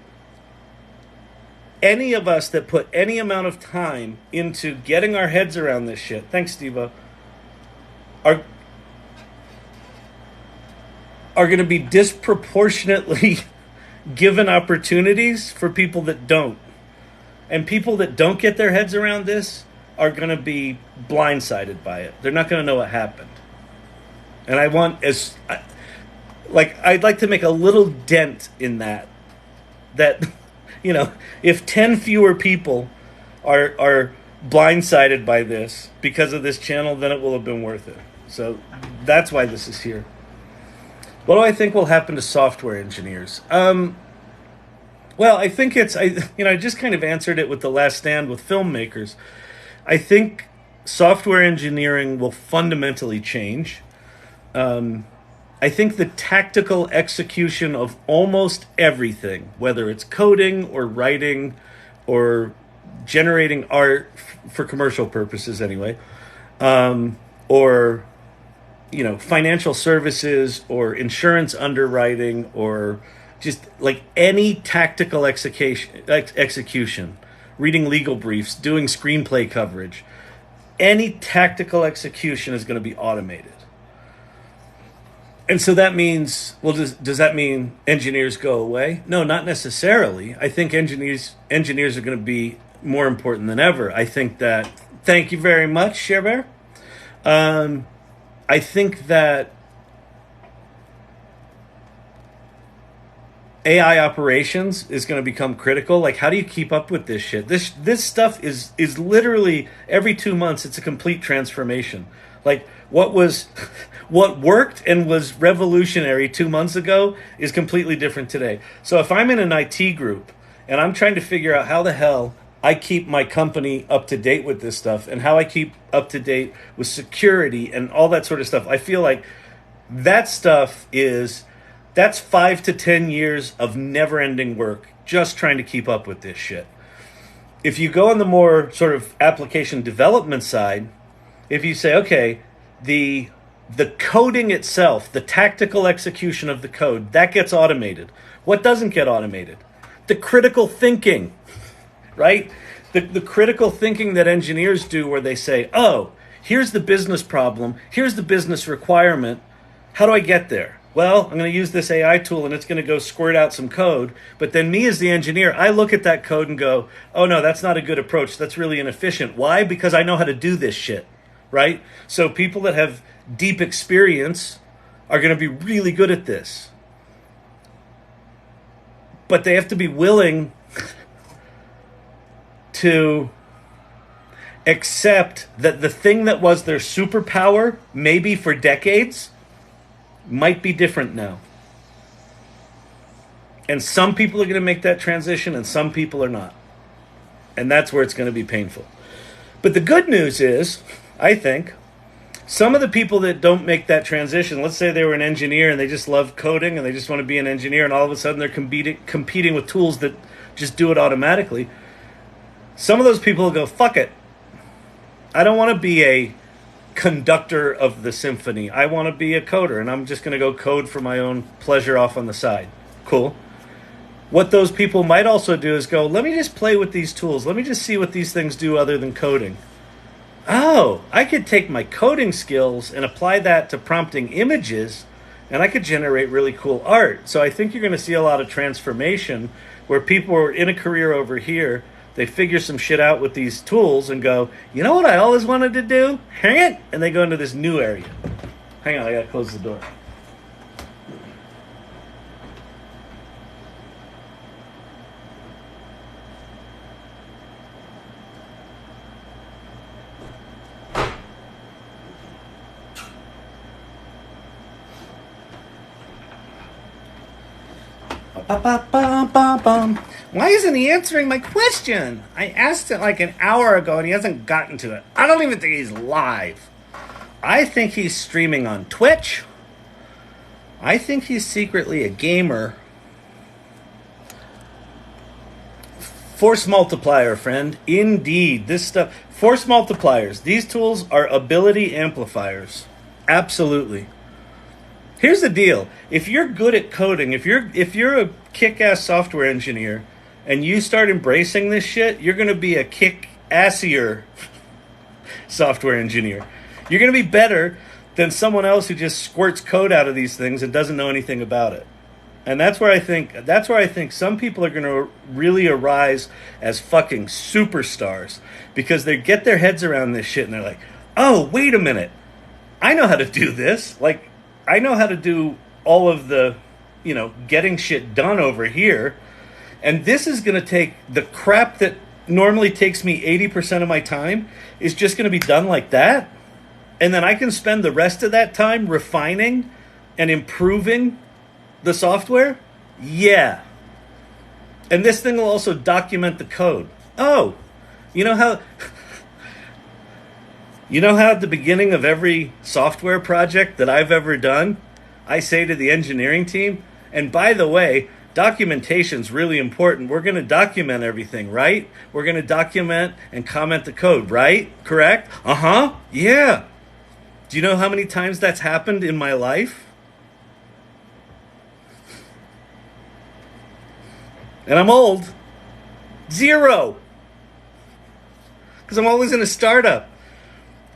any of us that put any amount of time into getting our heads around this shit, thanks, Steve-O, are going to be disproportionately given opportunities for people that don't. And people that don't get their heads around this are going to be blindsided by it. They're not going to know what happened. And I'd like to make a little dent in that, if 10 fewer people are blindsided by this because of this channel, then it will have been worth it. So that's why this is here. What do I think will happen to software engineers? Well, I think I just kind of answered it with the last stand with filmmakers. I think software engineering will fundamentally change. I think the tactical execution of almost everything, whether it's coding or writing or generating art for commercial purposes anyway, or financial services or insurance underwriting or just any tactical execution, reading legal briefs, doing screenplay coverage, any tactical execution is going to be automated. And so that means, well, does that mean engineers go away? No, not necessarily. I think engineers are going to be more important than ever. I think that Thank you very much, Share Bear. I think that AI operations is going to become critical. Like, how do you keep up with this shit? This stuff is literally every 2 months. It's a complete transformation. Like what worked and was revolutionary 2 months ago is completely different today. So if I'm in an IT group and I'm trying to figure out how the hell I keep my company up to date with this stuff and how I keep up to date with security and all that sort of stuff, I feel like that stuff that's 5 to 10 years of never-ending work just trying to keep up with this shit. If you go on the more sort of application development side, if you say, okay, the coding itself, the tactical execution of the code, that gets automated. What doesn't get automated? The critical thinking, right? The critical thinking that engineers do where they say, oh, here's the business problem, here's the business requirement, how do I get there? Well, I'm going to use this AI tool and it's going to go squirt out some code. But then me as the engineer, I look at that code and go, oh no, that's not a good approach. That's really inefficient. Why? Because I know how to do this shit, right? So people that have deep experience are going to be really good at this. But they have to be willing to accept that the thing that was their superpower, maybe for decades, might be different now. And some people are going to make that transition and some people are not. And that's where it's going to be painful. But the good news is, I think, some of the people that don't make that transition, let's say they were an engineer and they just love coding and they just want to be an engineer and all of a sudden they're competing with tools that just do it automatically. Some of those people will go, fuck it. I don't want to be a conductor of the symphony. I want to be a coder and I'm just going to go code for my own pleasure off on the side. Cool. What those people might also do is go, let me just play with these tools. Let me just see what these things do other than coding. Oh, I could take my coding skills and apply that to prompting images and I could generate really cool art. So I think you're going to see a lot of transformation where people are in a career over here, they figure some shit out with these tools and go, you know what I always wanted to do? Hang it! And they go into this new area. Hang on, I gotta close the door. Why isn't he answering my question? I asked it like an hour ago and he hasn't gotten to it. I don't even think he's live. I think he's streaming on Twitch. I think he's secretly a gamer. Force multiplier, friend. Indeed. This stuff. Force multipliers. These tools are ability amplifiers. Absolutely. Here's the deal. If you're good at coding, if you're a kick-ass software engineer and you start embracing this shit, you're going to be a kick-assier software engineer. You're going to be better than someone else who just squirts code out of these things and doesn't know anything about it. And that's where I think some people are going to really arise as fucking superstars because they get their heads around this shit and they're like, "Oh, wait a minute. I know how to do this. Like I know how to do all of the, getting shit done over here. And this is going to take the crap that normally takes me 80% of my time is just going to be done like that. And then I can spend the rest of that time refining and improving the software. Yeah. And this thing will also document the code. Oh, you know how at the beginning of every software project that I've ever done, I say to the engineering team, and by the way, documentation's really important. We're going to document everything, right? We're going to document and comment the code, right? Correct? Uh-huh. Yeah. Do you know how many times that's happened in my life? And I'm old. 0. Because I'm always in a startup.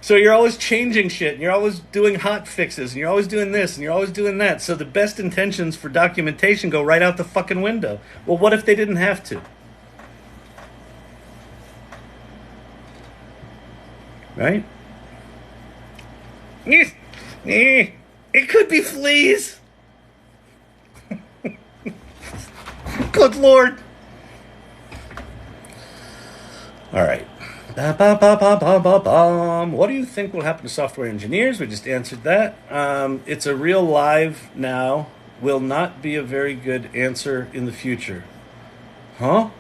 So you're always changing shit, and you're always doing hot fixes, and you're always doing this, and you're always doing that. So the best intentions for documentation go right out the fucking window. Well, what if they didn't have to? right? It could be fleas. Good Lord. All right. What do you think will happen to software engineers? We just answered that. It's a real live now. Will not be a very good answer in the future. Huh?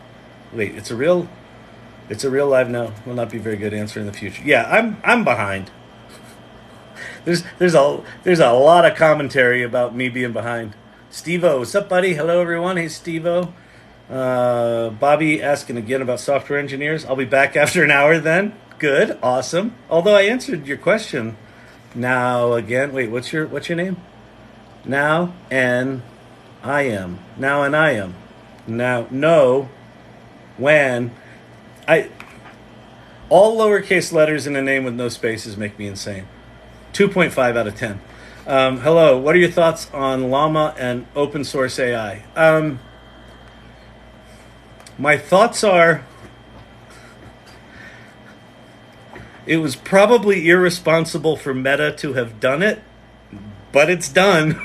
Wait, it's a real live now. Will not be a very good answer in the future. Yeah, I'm behind. There's a lot of commentary about me being behind. Steve-O, what's up, buddy? Hello, everyone. Hey, Steve-O. Bobby asking again about software engineers. I'll be back after an hour then. Good, awesome. Although I answered your question. Now again, wait, what's your name? Now and I am. Now and I am. Now no. When all lowercase letters in a name with no spaces make me insane. 2.5 out of 10. Hello, what are your thoughts on Llama and open source AI? My thoughts are, it was probably irresponsible for Meta to have done it, but it's done.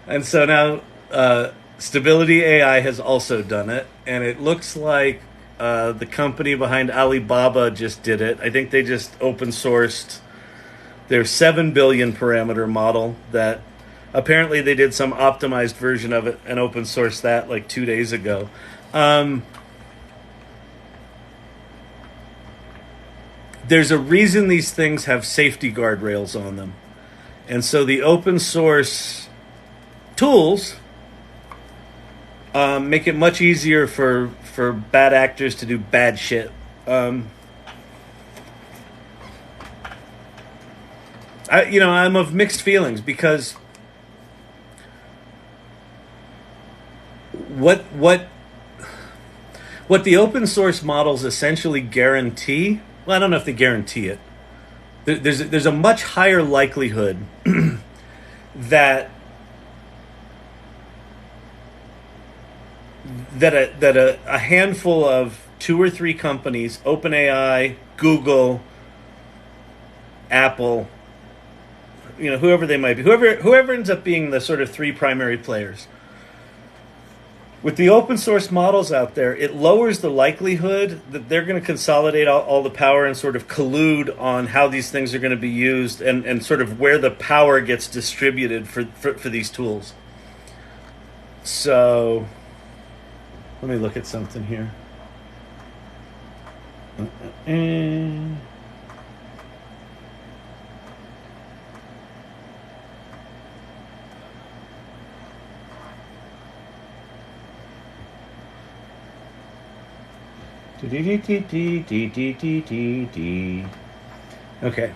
And so now Stability AI has also done it, and it looks like the company behind Alibaba just did it. I think they just open sourced their 7 billion parameter model that apparently they did some optimized version of it and open sourced that like 2 days ago. There's a reason these things have safety guardrails on them. And so the open source tools make it much easier for bad actors to do bad shit. I'm of mixed feelings because what the open source models essentially guarantee, well, I don't know if they guarantee it. There's a much higher likelihood that a handful of 2 or 3 companies, OpenAI, Google, Apple, whoever they might be, whoever ends up being the sort of 3 primary players. With the open source models out there, it lowers the likelihood that they're going to consolidate all the power and sort of collude on how these things are going to be used and sort of where the power gets distributed for these tools. So let me look at something here. Okay.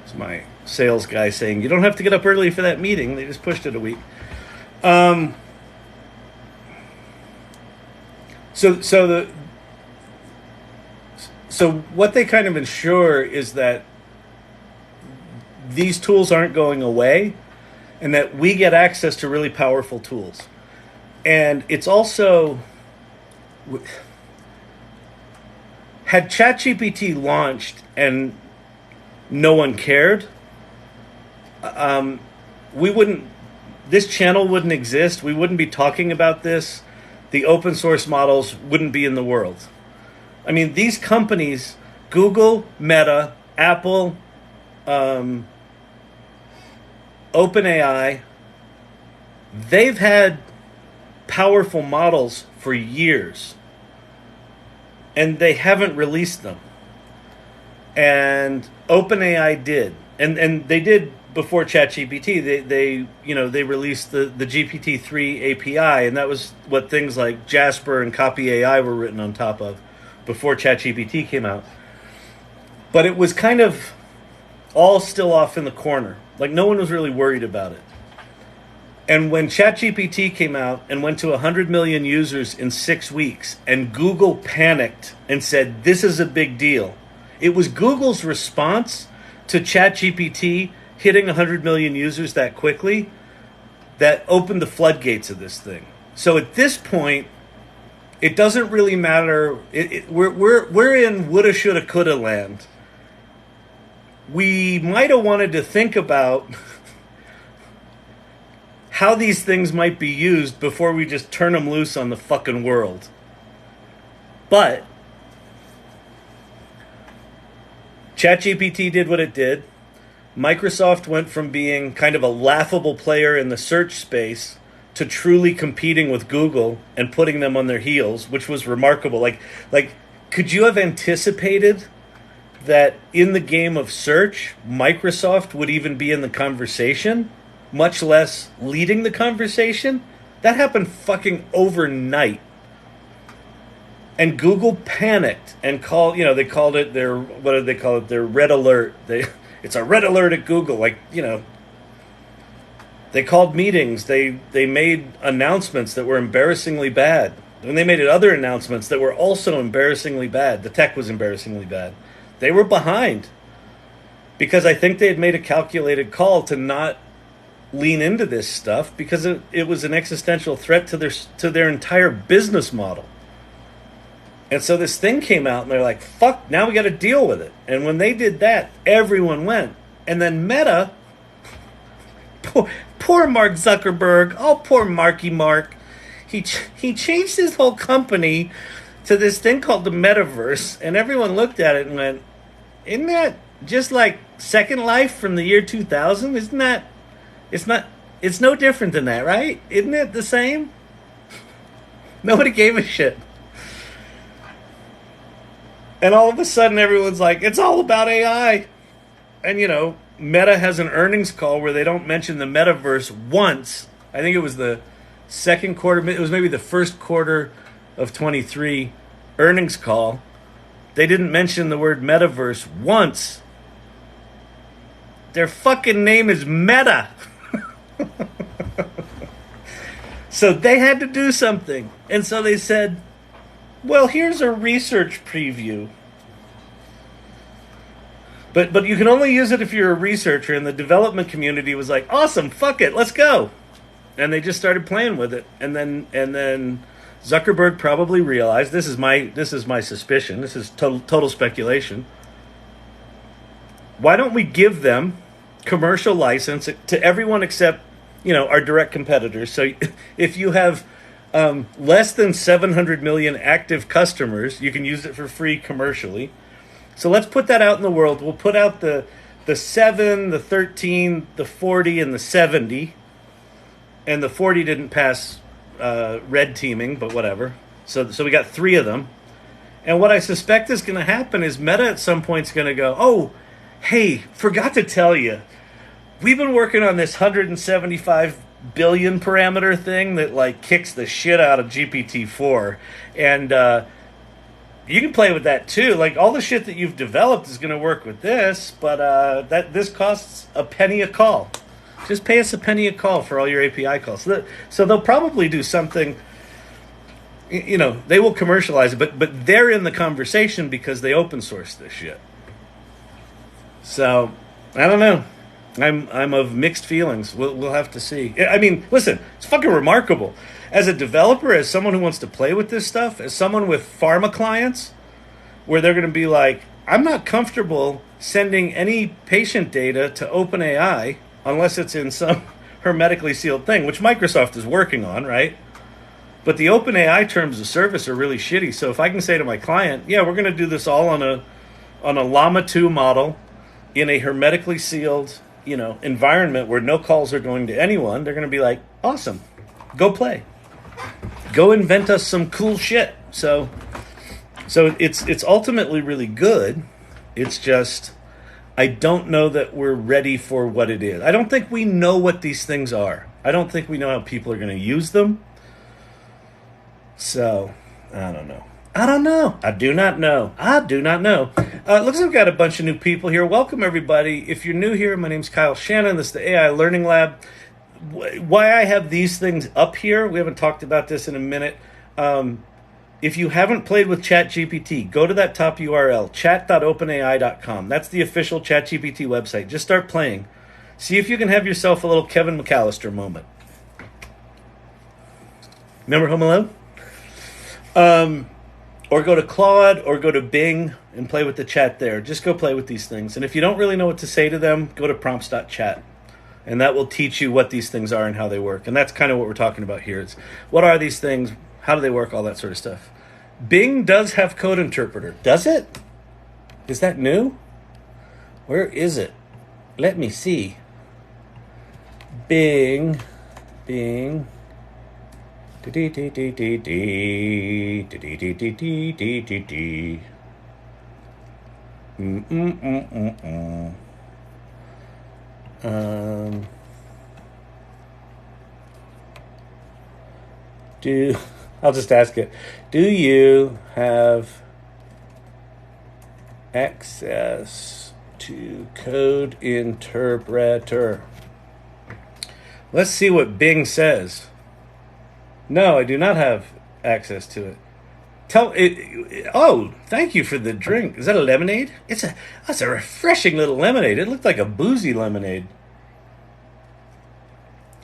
It's my sales guy saying, you don't have to get up early for that meeting. They just pushed it a week. So what they kind of ensure is that these tools aren't going away and that we get access to really powerful tools. And it's also, had ChatGPT launched and no one cared, this channel wouldn't exist. We wouldn't be talking about this. The open source models wouldn't be in the world. I mean, these companies, Google, Meta, Apple, OpenAI, they've had powerful models for years, and they haven't released them. And OpenAI did, and they did before ChatGPT. They released the GPT-3 API, and that was what things like Jasper and Copy AI were written on top of before ChatGPT came out. But it was kind of all still off in the corner. Like, no one was really worried about it. And when ChatGPT came out and went to 100 million users in 6 weeks, and Google panicked and said, this is a big deal, it was Google's response to ChatGPT hitting 100 million users that quickly that opened the floodgates of this thing. So at this point, It doesn't really matter. We're in woulda, shoulda, coulda land. We might have wanted to think about how these things might be used before we just turn them loose on the fucking world. But ChatGPT did what it did. Microsoft went from being kind of a laughable player in the search space to truly competing with Google and putting them on their heels, which was remarkable. Like, could you have anticipated that in the game of search, Microsoft would even be in the conversation, much less leading the conversation? That happened fucking overnight. And Google panicked and they called it their, what did they call it? Their red alert. It's a red alert at Google. They called meetings. They made announcements that were embarrassingly bad. And they made other announcements that were also embarrassingly bad. The tech was embarrassingly bad. They were behind because I think they had made a calculated call to not lean into this stuff because it was an existential threat to their entire business model. And so this thing came out and they're like, fuck, now we got to deal with it. And when they did that, everyone went. And then Meta, poor Mark Zuckerberg, oh, poor Marky Mark. He changed his whole company to this thing called the metaverse. And everyone looked at it and went, isn't that just like Second Life from the year 2000? Isn't that, it's no different than that, right? Isn't it the same? Nobody gave a shit. And all of a sudden, everyone's like, it's all about AI. And, Meta has an earnings call where they don't mention the metaverse once. I think it was the second quarter. It was maybe the first quarter of 23 earnings call. They didn't mention the word metaverse once. Their fucking name is Meta. So they had to do something. And so they said, well, here's a research preview. But you can only use it if you're a researcher, and the development community was like, awesome, fuck it, let's go. And they just started playing with it. And then Zuckerberg probably realized, this is my suspicion, this is total speculation. Why don't we give them commercial license to everyone except, our direct competitors? So if you have less than 700 million active customers, you can use it for free commercially. So let's put that out in the world. We'll put out the 7, the 13, the 40, and the 70. And the 40 didn't pass red teaming, but whatever. So we got 3 of them. And what I suspect is going to happen is Meta at some point is going to go, oh, hey, forgot to tell you, we've been working on this 175 billion parameter thing that kicks the shit out of GPT-4. And you can play with that too. All the shit that you've developed is going to work with this, but this costs a penny a call. Just pay us a penny a call for all your API calls. So they'll probably do something, they will commercialize it, but they're in the conversation because they open source this shit. So, I don't know. I'm of mixed feelings. We'll have to see. I mean, listen, it's fucking remarkable. As a developer, as someone who wants to play with this stuff, as someone with pharma clients, where they're going to be like, I'm not comfortable sending any patient data to OpenAI unless it's in some hermetically sealed thing, which Microsoft is working on, right? But the OpenAI terms of service are really shitty. So if I can say to my client, yeah, we're going to do this all on a Llama 2 model in a hermetically sealed environment where no calls are going to anyone, they're going to be like, awesome, go play. Go invent us some cool shit. So it's ultimately really good. It's just, I don't know that we're ready for what it is. I don't think we know what these things are. I don't think we know how people are going to use them. So, I don't know. I do not know. Looks like we've got a bunch of new people here. Welcome, everybody. If you're new here, my name's Kyle Shannon. This is the AI Learning Lab. Why I have these things up here, we haven't talked about this in a minute. If you haven't played with ChatGPT, go to that top URL, chat.openai.com. That's the official ChatGPT website. Just start playing. See if you can have yourself a little Kevin McAllister moment. Remember Home Alone? Or go to Claude or go to Bing and play with the chat there. Just go play with these things. And if you don't really know what to say to them, go to prompts.chat. And that will teach you what these things are and how they work. And that's kind of what we're talking about here. It's what are these things? How do they work? All that sort of stuff. Bing does have code interpreter. Does it? Is that new? Where is it? Let me see. Bing. I'll just ask it. Do you have access to code interpreter? Let's see what Bing says. No, I do not have access to it. Oh, thank you for the drink. Is that a lemonade? That's a refreshing little lemonade. It looked like a boozy lemonade.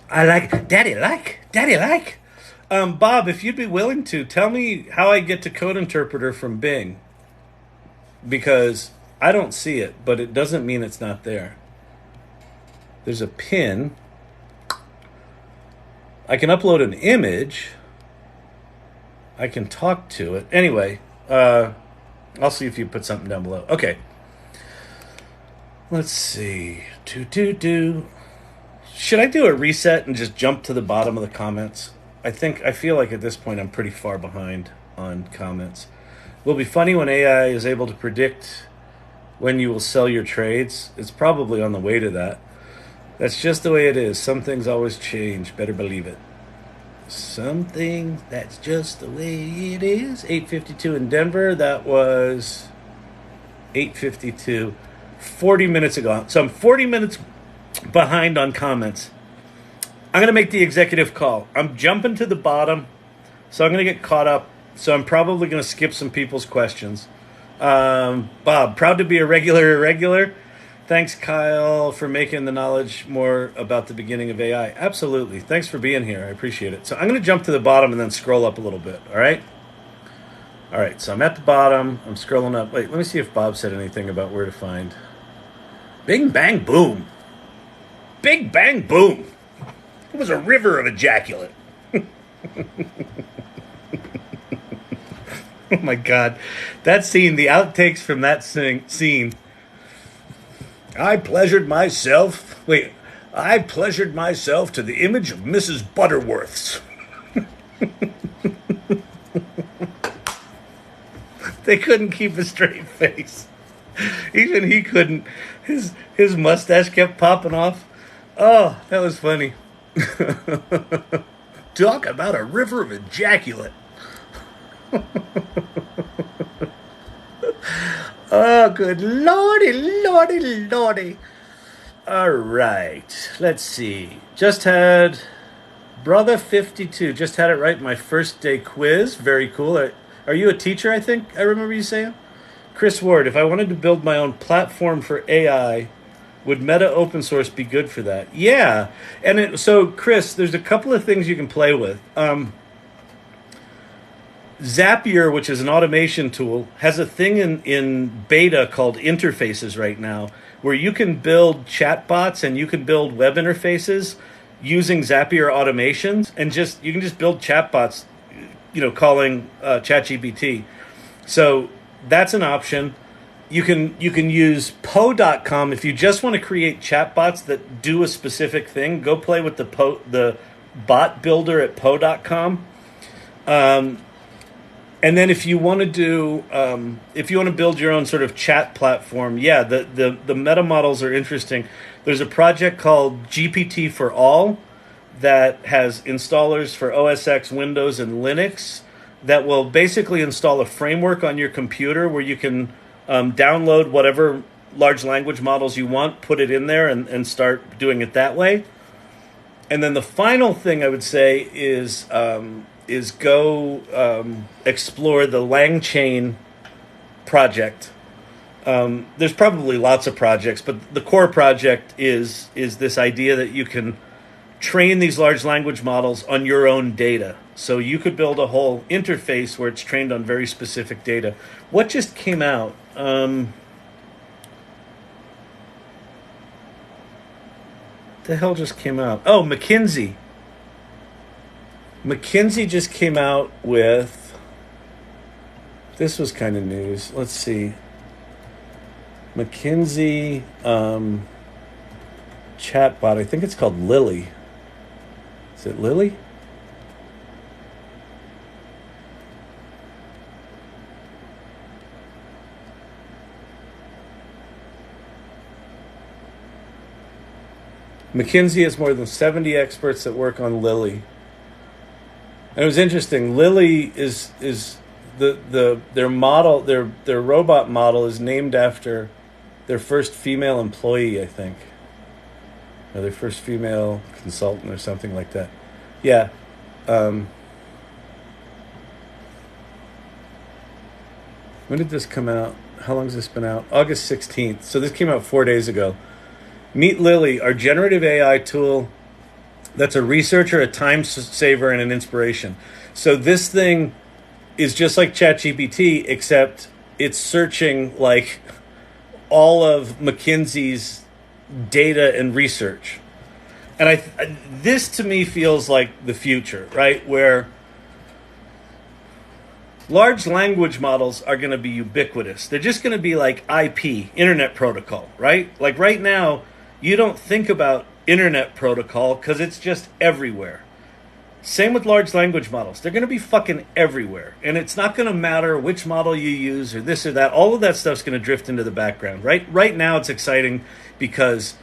I like, Daddy like. Bob, if you'd be willing to, tell me how I get to code interpreter from Bing. Because I don't see it, but it doesn't mean it's not there. There's a pin. I can upload an image. I can talk to it. Anyway, I'll see if you put something down below. Okay. Let's see. Should I do a reset and just jump to the bottom of the comments? I feel like at this point I'm pretty far behind on comments. Will be funny when AI is able to predict when you will sell your trades. It's probably on the way to that. That's just the way it is. Some things always change. Better believe it. Some things, that's just the way it is. 8:52 in Denver. That was 8:52. 40 minutes ago. So I'm 40 minutes behind on comments. I'm going to make the executive call. I'm jumping to the bottom, so I'm going to get caught up. So I'm probably going to skip some people's questions. Bob, proud to be a regular irregular. Thanks, Kyle, for making the knowledge more about the beginning of AI. Absolutely. Thanks for being here. I appreciate it. So I'm going to jump to the bottom and then scroll up a little bit. All right? All right. So I'm at the bottom. I'm scrolling up. Wait, let me see if Bob said anything about where to find. Bing, bang, boom. Big, bang, boom. It was a river of ejaculate. Oh, my God. That scene, the outtakes from that scene. I pleasured myself to the image of Mrs. Butterworth's. They couldn't keep a straight face. Even he couldn't. His mustache kept popping off. Oh, that was funny. Talk about a river of ejaculate. Oh, good lordy. All right. Let's see. Just had Brother 52. Just had it right. My first day quiz. Very cool. Are you a teacher, I think? I remember you saying. Chris Ward, if I wanted to build my own platform for AI, would Meta open source be good for that? Yeah. And so, Chris, there's a couple of things you can play with. Zapier, which is an automation tool, has a thing in beta called interfaces right now, where you can build chatbots and you can build web interfaces using Zapier automations, and you can just build chatbots, calling ChatGPT. So that's an option. You can use Poe.com if you just want to create chatbots that do a specific thing. Go play with the bot builder at Poe.com. And then if you want to build your own sort of chat platform, yeah, the meta models are interesting. There's a project called GPT for All that has installers for OS X, Windows, and Linux that will basically install a framework on your computer where you can download whatever large language models you want, put it in there, and start doing it that way. And then the final thing I would say is go explore the LangChain project. There's probably lots of projects, but the core project is this idea that you can train these large language models on your own data. So you could build a whole interface where it's trained on very specific data. What just came out? The hell just came out? Oh, McKinsey. McKinsey just came out with, this was kind of news. Let's see. McKinsey chatbot. I think it's called Lily. Is it Lily? McKinsey has more than 70 experts that work on Lily. And it was interesting. Lily is their model, their robot model is named after their first female employee, I think. Or their first female consultant or something like that. Yeah. When did this come out? How long has this been out? August 16th. So this came out 4 days ago. Meet Lily, our generative AI tool that's a researcher, a time saver, and an inspiration. So this thing is just like ChatGPT, except it's searching like all of McKinsey's data and research. And this to me feels like the future, right? Where large language models are going to be ubiquitous. They're just going to be like IP, Internet Protocol, right? Like right now, you don't think about Internet Protocol because it's just everywhere. Same with large language models. They're going to be fucking everywhere. And it's not going to matter which model you use or this or that. All of that stuff's going to drift into the background, right? Right now it's exciting because,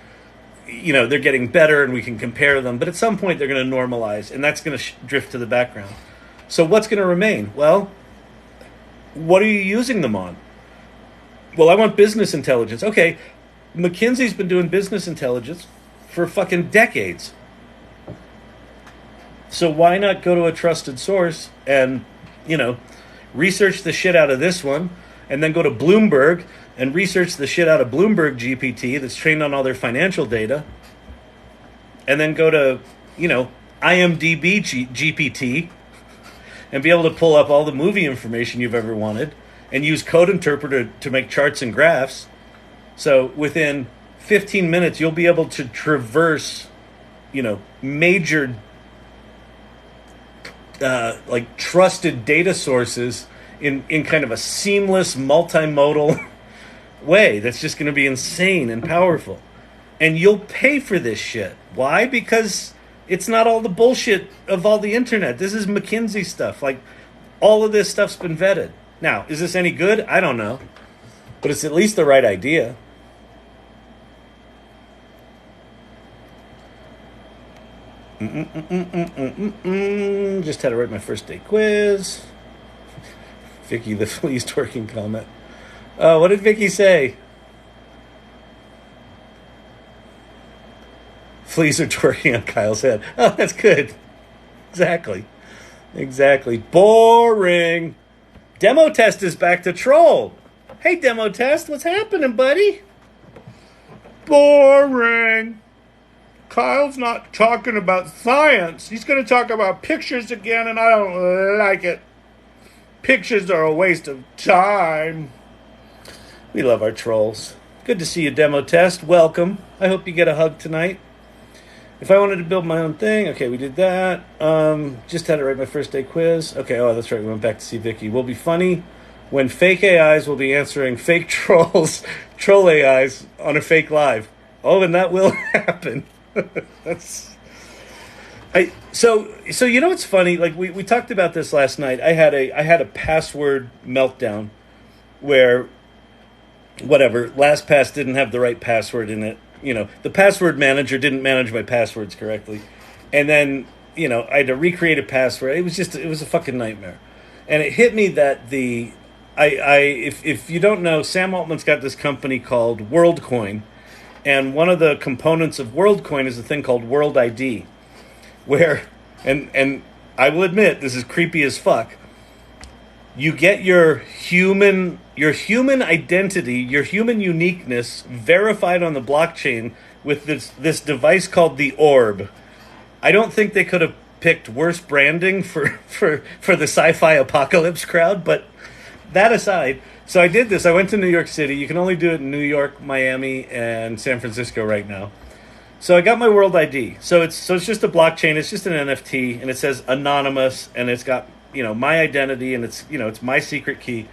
you know, they're getting better and we can compare them. But at some point they're going to normalize and that's going to drift to the background. So what's going to remain? Well, what are you using them on? Well, I want business intelligence. Okay, McKinsey's been doing business intelligence for fucking decades. So why not go to a trusted source and, you know, research the shit out of this one and then go to Bloomberg and research the shit out of Bloomberg GPT that's trained on all their financial data and then go to, you know, IMDb GPT and be able to pull up all the movie information you've ever wanted and use Code Interpreter to make charts and graphs. So within 15 minutes, you'll be able to traverse, you know, major, like trusted data sources in kind of a seamless, multimodal way that's just going to be insane and powerful. And you'll pay for this shit. Why? Because it's not all the bullshit of all the internet. This is McKinsey stuff. Like, all of this stuff's been vetted. Now, is this any good? I don't know. But it's at least the right idea. Just had to write my first day quiz. Vicky, the fleas twerking comment. What did Vicky say? Fleas are twerking on Kyle's head. Oh, that's good. Exactly. Boring. Demo Test is back to troll. Hey, Demo Test, what's happening, buddy? Boring. Kyle's not talking about science. He's going to talk about pictures again, and I don't like it. Pictures are a waste of time. We love our trolls. Good to see you, Demo Test. Welcome. I hope you get a hug tonight. If I wanted to build my own thing, okay, we did that. Just had to write my first day quiz. Okay, oh, that's right, we went back to see Vicky. Will be funny when fake AIs will be answering fake trolls, troll AIs on a fake live. Oh, and that will happen. So you know what's funny? Like we talked about this last night. I had a password meltdown where whatever, LastPass didn't have the right password in it. You know, the password manager didn't manage my passwords correctly. And then, you know, I had to recreate a password. It was a fucking nightmare. And it hit me that if you don't know, Sam Altman's got this company called WorldCoin. And one of the components of WorldCoin is a thing called WorldID, where, and I will admit, this is creepy as fuck. You get your human identity, your human uniqueness verified on the blockchain with this device called the orb. I don't think they could have picked worse branding for the sci-fi apocalypse crowd, but that aside, so I did this. I went to New York City. You can only do it in New York, Miami, and San Francisco right now. So I got my WorldID. So it's just a blockchain. It's just an NFT, and it says anonymous, and it's got, my identity, and it's my secret key.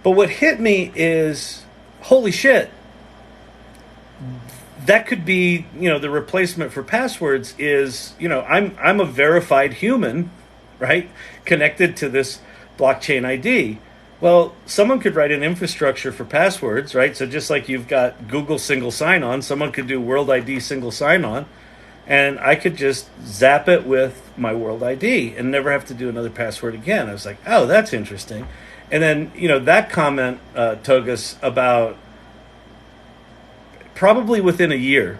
But what hit me is, holy shit, that could be, the replacement for passwords is, I'm a verified human, right? Connected to this blockchain ID. Well, someone could write an infrastructure for passwords, right? So just like you've got Google single sign-on, someone could do WorldID single sign-on, and I could just zap it with my WorldID and never have to do another password again. I was like, oh, that's interesting. And then, that comment, Togus, about probably within a year,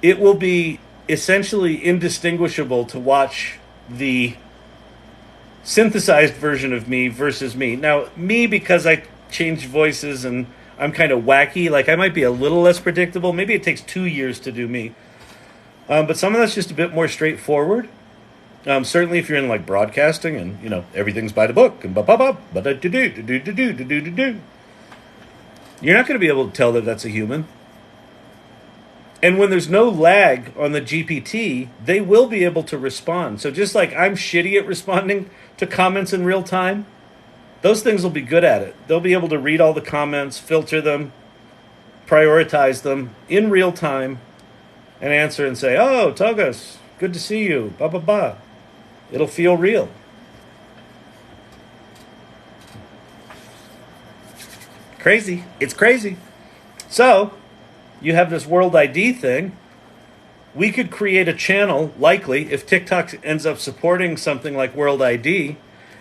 it will be essentially indistinguishable to watch the synthesized version of me versus me. Now, me, because I change voices and I'm kind of wacky, like I might be a little less predictable. Maybe it takes 2 years to do me. But some of that's just a bit more straightforward. Certainly if you're in like broadcasting and, everything's by the book and you're not going to be able to tell that that's a human. And when there's no lag on the GPT, they will be able to respond. So just like I'm shitty at responding to comments in real time, those things will be good at it. They'll be able to read all the comments, filter them, prioritize them in real time, and answer and say, oh, Togus, good to see you, blah, blah, blah. It'll feel real. Crazy. It's crazy. So, you have this WorldID thing. We could create a channel, likely, if TikTok ends up supporting something like WorldID,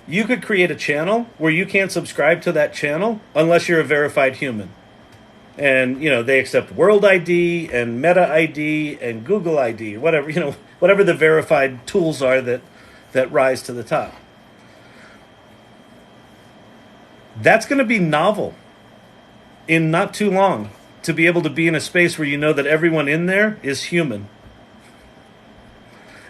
you could create a channel where you can't subscribe to that channel unless you're a verified human. And, they accept WorldID and Meta ID and Google ID, whatever the verified tools are that rise to the top. That's going to be novel in not too long, to be able to be in a space where you know that everyone in there is human.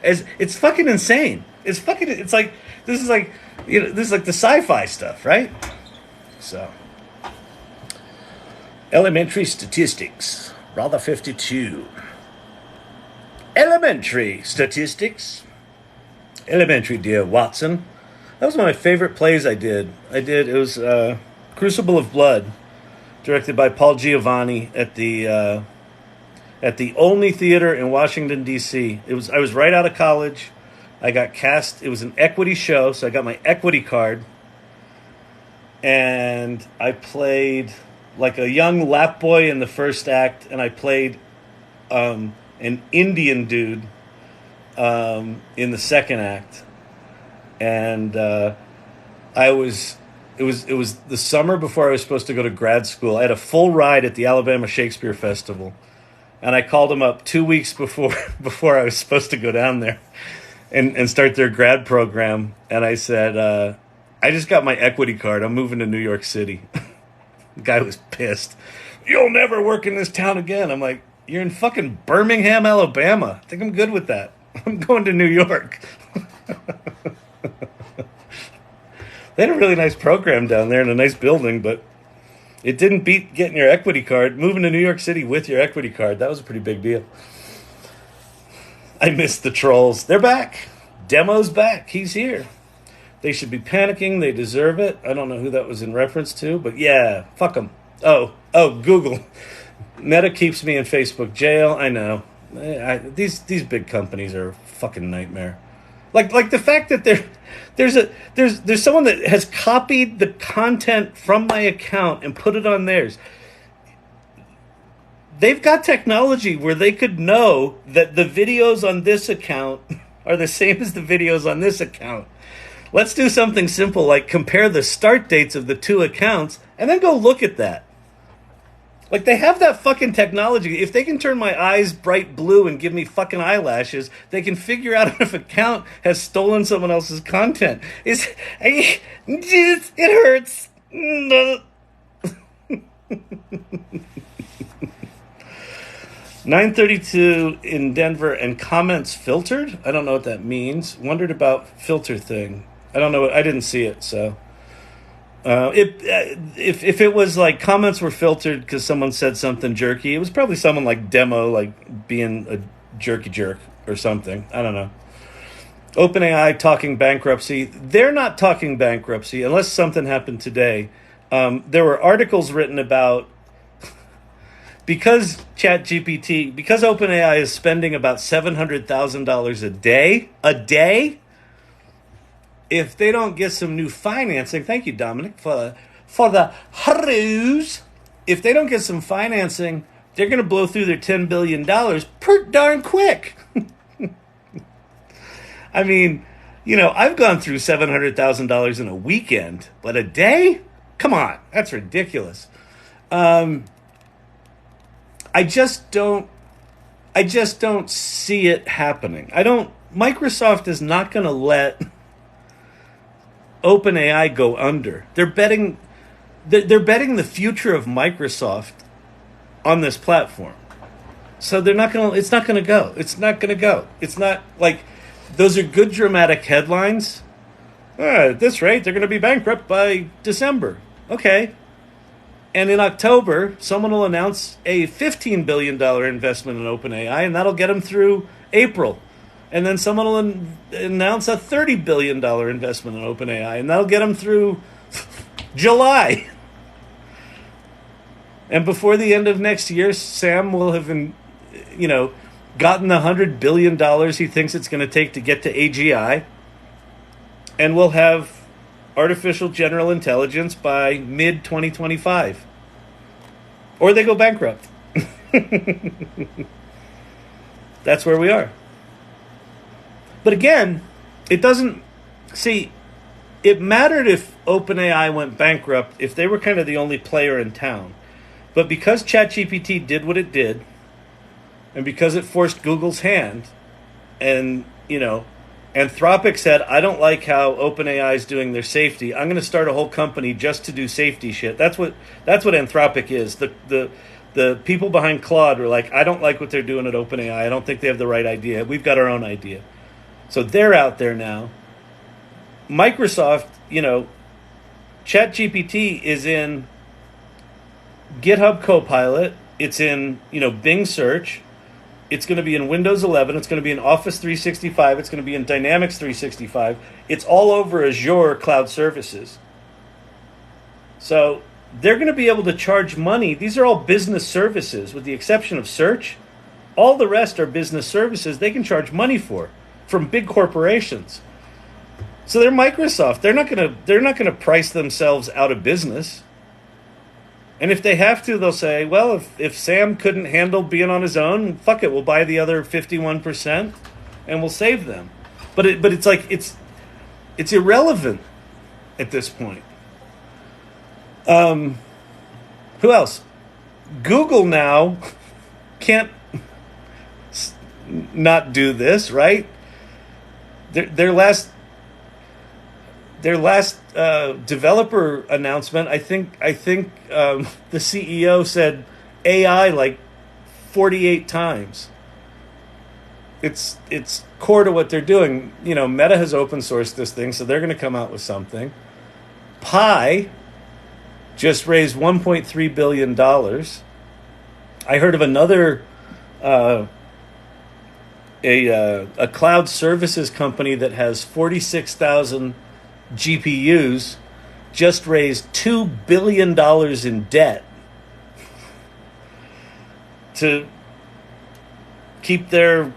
It's fucking insane. This is like the sci-fi stuff, right? So, elementary statistics, rather 52. Elementary statistics. Elementary, dear Watson. That was one of my favorite plays I did. It was Crucible of Blood, directed by Paul Giovanni at the Olney Theater in Washington, D.C. I was right out of college. I got cast. It was an equity show, so I got my equity card. And I played like a young lap boy in the first act, and I played an Indian dude in the second act. And it was the summer before I was supposed to go to grad school. I had a full ride at the Alabama Shakespeare Festival, and I called them up 2 weeks before I was supposed to go down there and start their grad program. And I said, I just got my equity card. I'm moving to New York City. The guy was pissed. You'll never work in this town again. I'm like, you're in fucking Birmingham, Alabama. I think I'm good with that. I'm going to New York. They had a really nice program down there in a nice building, but it didn't beat getting your equity card. Moving to New York City with your equity card, that was a pretty big deal. I missed the trolls. They're back. Demo's back. He's here. They should be panicking. They deserve it. I don't know who that was in reference to, but yeah, fuck them. Oh, Google. Meta keeps me in Facebook jail. I know. These big companies are a fucking nightmare. Like the fact that there's someone that has copied the content from my account and put it on theirs. They've got technology where they could know that the videos on this account are the same as the videos on this account. Let's do something simple like compare the start dates of the two accounts and then go look at that. Like, they have that fucking technology. If they can turn my eyes bright blue and give me fucking eyelashes, they can figure out if an account has stolen someone else's content. It hurts. 9:32 in Denver and comments filtered. I don't know what that means. Wondered about filter thing. I don't know. I didn't see it. So if it was like comments were filtered because someone said something jerky, it was probably someone like Demo, like being a jerky jerk or something. I don't know. OpenAI talking bankruptcy. They're not talking bankruptcy unless something happened today. There were articles written about because OpenAI is spending about $700,000 a day, if they don't get some new financing, thank you, Dominic, for the harroos. If they don't get some financing, they're going to blow through their $10 billion pretty darn quick. I mean, I've gone through $700,000 in a weekend, but a day? Come on, that's ridiculous. I just don't see it happening. Microsoft is not going to let OpenAI go under. They're betting the future of Microsoft on this platform. So it's not going to go. It's not going to go. It's not like those are good dramatic headlines. At this rate, they're going to be bankrupt by December. Okay. And in October, someone will announce a $15 billion investment in OpenAI, and that'll get them through April. And then someone will announce a $30 billion investment in OpenAI, and that'll get them through July. And before the end of next year, Sam will have, gotten the $100 billion he thinks it's going to take to get to AGI, and we'll have artificial general intelligence by mid-2025. Or they go bankrupt. That's where we are. But again, it mattered if OpenAI went bankrupt if they were kind of the only player in town. But because ChatGPT did what it did, and because it forced Google's hand, and, Anthropic said, I don't like how OpenAI is doing their safety. I'm going to start a whole company just to do safety shit. That's what Anthropic is. The people behind Claude were like, I don't like what they're doing at OpenAI. I don't think they have the right idea. We've got our own idea. So they're out there now. Microsoft, ChatGPT is in GitHub Copilot. It's in, Bing Search. It's going to be in Windows 11. It's going to be in Office 365. It's going to be in Dynamics 365. It's all over Azure cloud services. So they're going to be able to charge money. These are all business services, with the exception of search. All the rest are business services they can charge money for from big corporations. So they're Microsoft. They're not going to price themselves out of business. And if they have to, they'll say, well, if Sam couldn't handle being on his own, fuck it, we'll buy the other 51% and we'll save them. But it's like it's irrelevant at this point. Who else? Google now can't not do this, right? Their last developer announcement, I think the CEO said AI like 48 times. It's core to what they're doing. Meta has open sourced this thing, so they're going to come out with something. Pi just raised $1.3 billion. I heard of another a cloud services company that has 46,000 GPUs just raised $2 billion in debt to keep their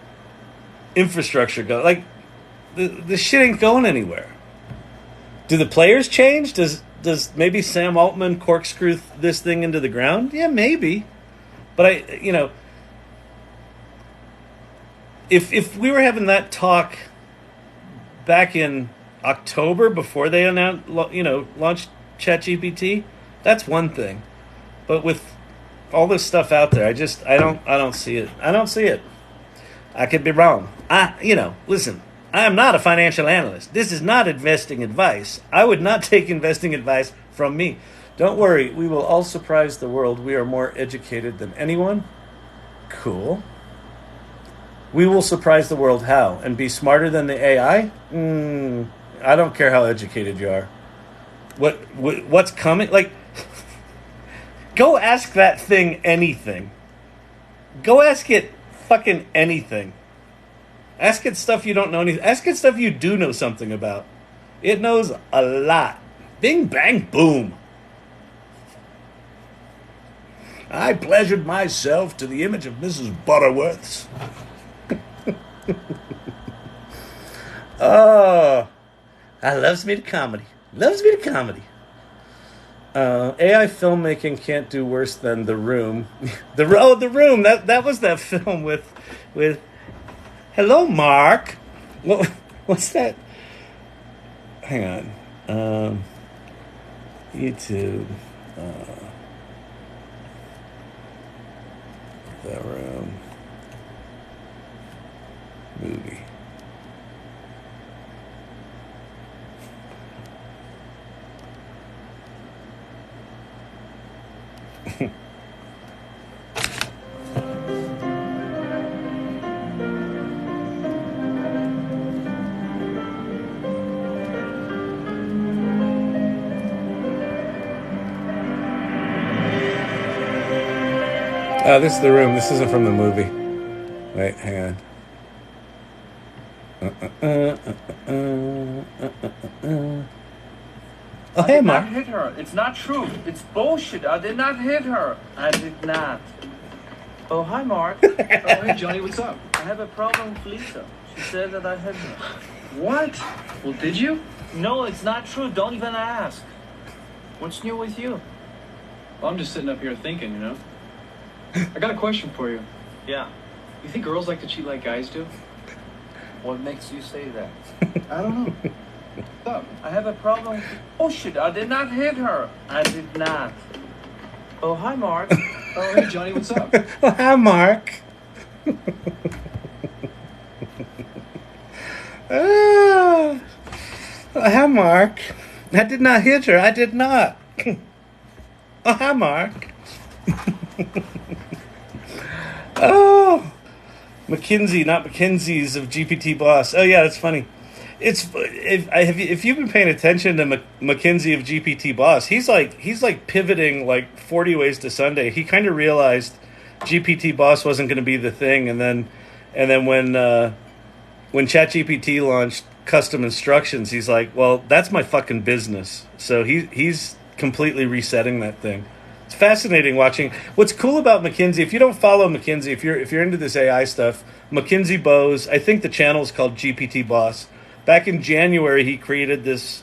infrastructure going. Like, the shit ain't going anywhere. Do the players change? Does maybe Sam Altman corkscrew this thing into the ground? Yeah, maybe. But if we were having that talk back in October before they launched ChatGPT, that's one thing. But with all this stuff out there, I don't see it. I don't see it. I could be wrong. Listen, I am not a financial analyst. This is not investing advice. I would not take investing advice from me. Don't worry, we will all surprise the world. We are more educated than anyone. Cool. We will surprise the world how? And be smarter than the AI? I don't care how educated you are. What's coming? Like, go ask that thing anything. Go ask it fucking anything. Ask it stuff you don't know anything. Ask it stuff you do know something about. It knows a lot. Bing, bang, boom. I pleasured myself to the image of Mrs. Butterworth's. Oh, I loves me to comedy. Loves me to comedy. AI filmmaking can't do worse than The Room. The Room. That was that film with. Hello, Mark. What's that? Hang on. YouTube. The Room. Movie. This is The Room. This isn't from the movie. Wait, hang on. Oh, hey, Mark. I did not hit her. It's not true. It's bullshit. I did not hit her. I did not. Oh, hi, Mark. Oh, hey, Johnny, what's up? I have a problem with Lisa. She said that I hit her. What? Well, did you? No, it's not true. Don't even ask. What's new with you? Well, I'm just sitting up here thinking, you know? I got a question for you. Yeah. You think girls like to cheat like guys do? What makes you say that? I don't know. What's up? I have a problem with bullshit. I did not hit her. I did not. Oh, hi, Mark. Oh, hey, Johnny, what's up? Oh, hi, Mark. Oh, hi, Mark. I did not hit her. I did not. Oh, hi, Mark. Oh, McKinsey, not McKinsey's of GPT Boss. Oh yeah, that's funny. If you've been paying attention to McKinsey of GPT Boss, he's like pivoting like 40 ways to Sunday. He kind of realized GPT Boss wasn't going to be the thing, and then when ChatGPT launched custom instructions, he's like, well, that's my fucking business. So he's completely resetting that thing. It's fascinating watching. What's cool about McKinsey, if you don't follow McKinsey, if you're into this AI stuff, McKinsey Bose, I think the channel is called GPT Boss. Back in January, he created this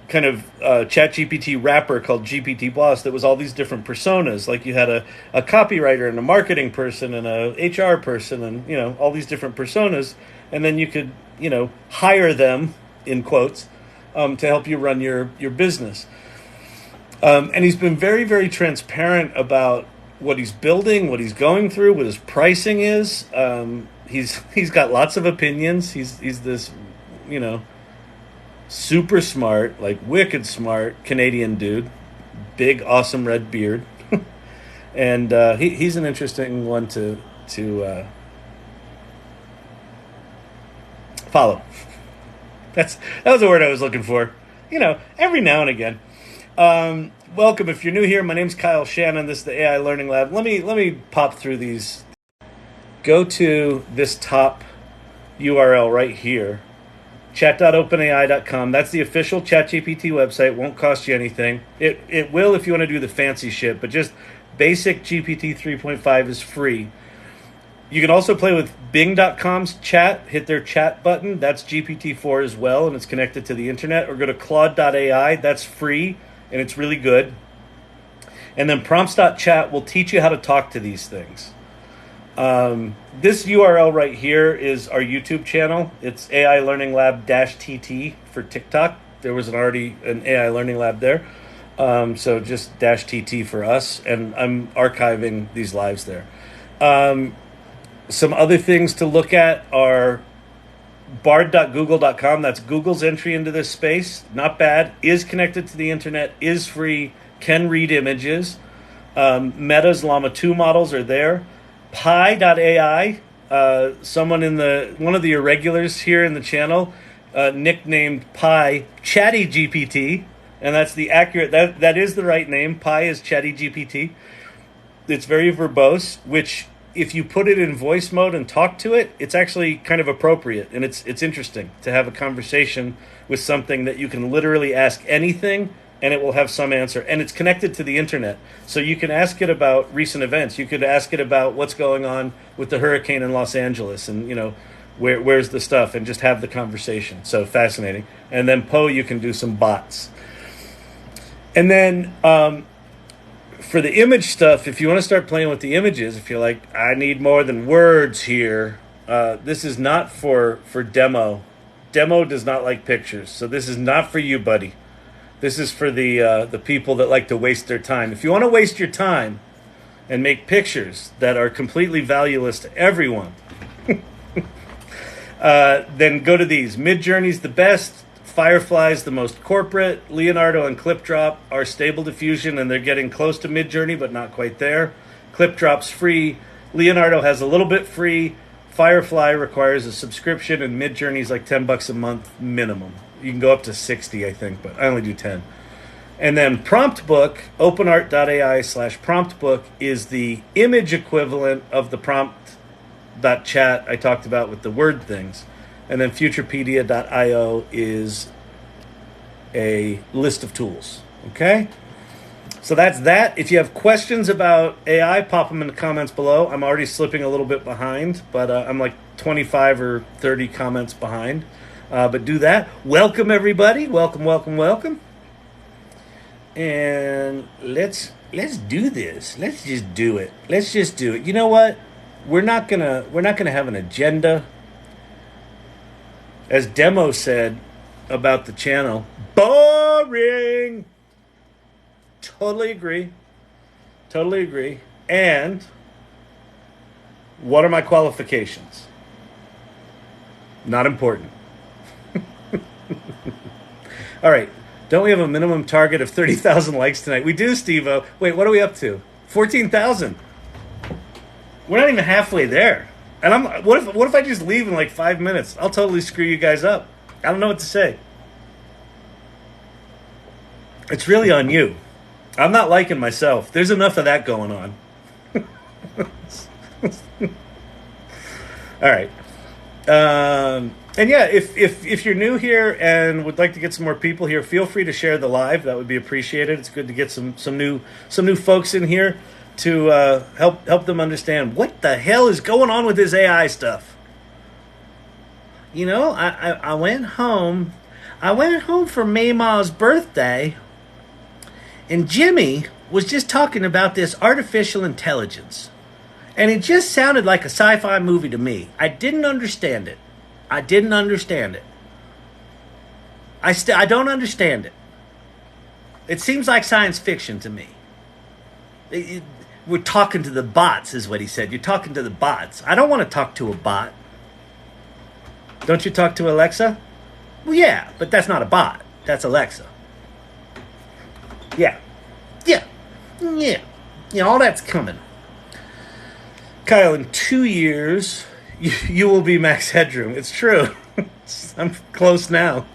kind of ChatGPT wrapper called GPT Boss that was all these different personas. Like you had a copywriter and a marketing person and a HR person and, you know, all these different personas. And then you could, you know, hire them, in quotes, to help you run your business. And he's been very, very transparent about what he's building, what he's going through, what his pricing is. He's got lots of opinions. He's this, you know, super smart, like wicked smart Canadian dude, big awesome red beard, and he's an interesting one to follow. That was the word I was looking for. You know, every now and again. Welcome. If you're new here, my name's Kyle Shannon. This is the AI Learning Lab. Let me pop through these. Go to this top URL right here, chat.openai.com. That's the official ChatGPT website. Won't cost you anything. It will if you want to do the fancy shit, but just basic GPT 3.5 is free. You can also play with Bing.com's chat. Hit their chat button. That's GPT-4 as well, and it's connected to the internet. Or go to Claude.ai. That's free, and it's really good. And then prompts.chat will teach you how to talk to these things. This URL right here is our YouTube channel. It's AI Learning Lab -TT for TikTok. There was already an AI Learning Lab there. So just -TT for us. And I'm archiving these lives there. Some other things to look at are bard.google.com. That's Google's entry into this space. Not bad. Is connected to the internet. Is free. Can read images. Meta's Llama 2 models are there. Pi.ai. Someone in one of the irregulars here in the channel nicknamed Pi ChatGPT, and that's the accurate. That is the right name. Pi is ChatGPT. It's very verbose, which if you put it in voice mode and talk to it, it's actually kind of appropriate, and it's interesting to have a conversation with something that you can literally ask anything and it will have some answer, and it's connected to the internet. So you can ask it about recent events. You could ask it about what's going on with the hurricane in Los Angeles, and where's the stuff, and just have the conversation. So fascinating. And then Poe, you can do some bots. And then for the image stuff, if you want to start playing with the images, if you're like, I need more than words here, this is not for demo. Demo does not like pictures, so this is not for you, buddy. This is for the people that like to waste their time. If you want to waste your time and make pictures that are completely valueless to everyone, then go to these. Midjourney's the best. Firefly's the most corporate. Leonardo and ClipDrop are stable diffusion, and they're getting close to Midjourney, but not quite there. ClipDrop's free. Leonardo has a little bit free. Firefly requires a subscription, and Midjourney's like $10 a month minimum. You can go up to 60, I think, but I only do 10. And then PromptBook, openart.ai/PromptBook is the image equivalent of the prompt.chat I talked about with the word things. And then Futurepedia.io is a list of tools. Okay? So that's that. If you have questions about AI, pop them in the comments below. I'm already slipping a little bit behind, but I'm like 25 or 30 comments behind. But do that. Welcome, everybody. Welcome, welcome, welcome. And let's do this. Let's just do it. Let's just do it. You know what? We're not gonna have an agenda. As Demo said about the channel, boring. Totally agree. Totally agree. And what are my qualifications? Not important. All right. Don't we have a minimum target of 30,000 likes tonight? We do, Steve-O. Wait, what are we up to? 14,000. We're not even halfway there. And what if I just leave in like 5 minutes? I'll totally screw you guys up. I don't know what to say. It's really on you. I'm not liking myself. There's enough of that going on. All right. And yeah, if you're new here and would like to get some more people here, feel free to share the live. That would be appreciated. It's good to get some new folks in here to help them understand what the hell is going on with this AI stuff. You know, I went home for Mayma's birthday, and Jimmy was just talking about this artificial intelligence, and it just sounded like a sci-fi movie to me. I didn't understand it. I don't understand it. It seems like science fiction to me. We're talking to the bots, is what he said. You're talking to the bots. I don't want to talk to a bot. Don't you talk to Alexa? Well, yeah, but that's not a bot. That's Alexa. Yeah. All that's coming. Kyle, in 2 years, you will be max headroom. It's true. I'm close now.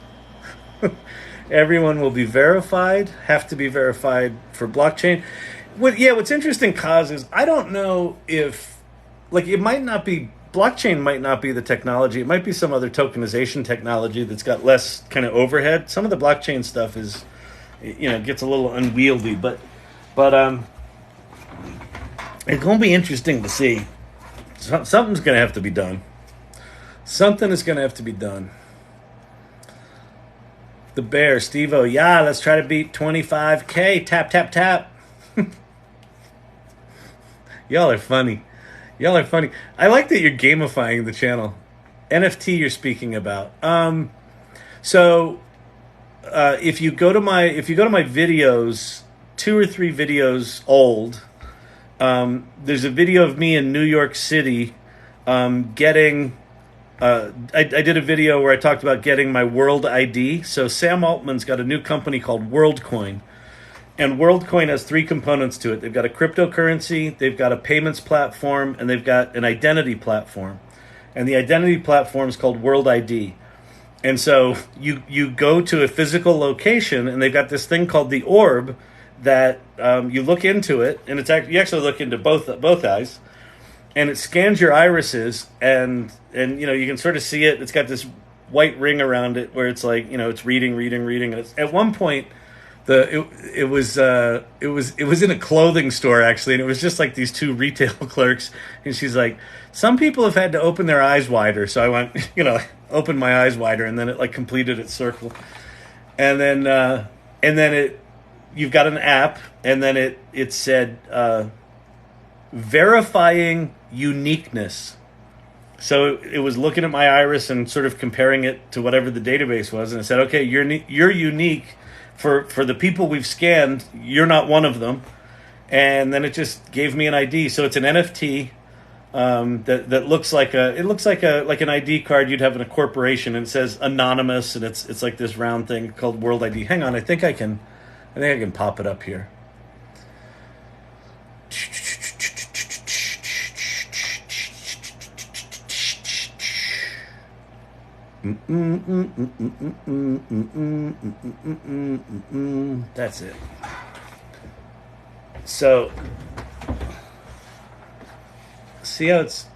Everyone will be verified, have to be verified for blockchain. What's interesting, Kaz, is I don't know if, it might not be, blockchain might not be the technology. It might be some other tokenization technology that's got less kind of overhead. Some of the blockchain stuff is, gets a little unwieldy, but it's going to be interesting to see. Something's going to have to be done. Something is going to have to be done. The Bear, Steve-O, yeah, let's try to beat 25K. Tap, tap, tap. Y'all are funny. I like that you're gamifying the channel. NFT you're speaking about. If you go to my videos, 2 or 3 videos old, there's a video of me in New York City getting... I did a video where I talked about getting my WorldID. So Sam Altman's got a new company called WorldCoin. And WorldCoin has three components to it. They've got a cryptocurrency, they've got a payments platform, and they've got an identity platform. And the identity platform is called WorldID. And so you go to a physical location, and they've got this thing called the orb that you look into it, and you actually look into both eyes, and it scans your irises, and you can sort of see it. It's got this white ring around it where it's like it's reading, and at one point. It was in a clothing store actually, and it was just like these two retail clerks, and she's like, some people have had to open their eyes wider, so I went, opened my eyes wider, and then it like completed its circle, and then you've got an app, and then it said verifying uniqueness. So it was looking at my iris and sort of comparing it to whatever the database was, and it said, okay, you're unique. For the people we've scanned, you're not one of them, and then it just gave me an ID. So it's an NFT that looks like an ID card you'd have in a corporation, and it says anonymous, and it's like this round thing called WorldID. Hang on, I think I can pop it up here. That's it. So, see how it's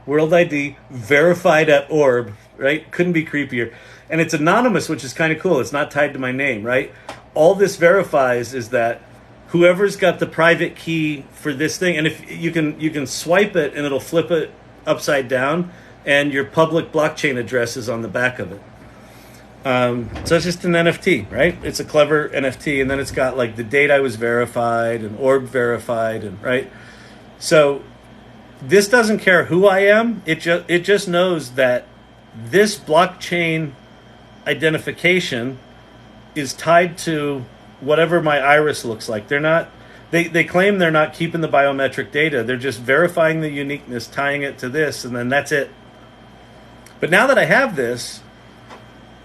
WorldID verified at orb, right? Couldn't be creepier. And it's anonymous, which is kind of cool. It's not tied to my name, right? All this verifies is that whoever's got the private key for this thing, and if you can swipe it and it'll flip it upside down, and your public blockchain address is on the back of it. So it's just an NFT, right? It's a clever NFT, and then it's got like the date I was verified and orb verified, and right. So this doesn't care who I am. It just knows that this blockchain identification is tied to whatever my iris looks like. They claim they're not keeping the biometric data. They're just verifying the uniqueness, tying it to this, and then that's it. But now that I have this,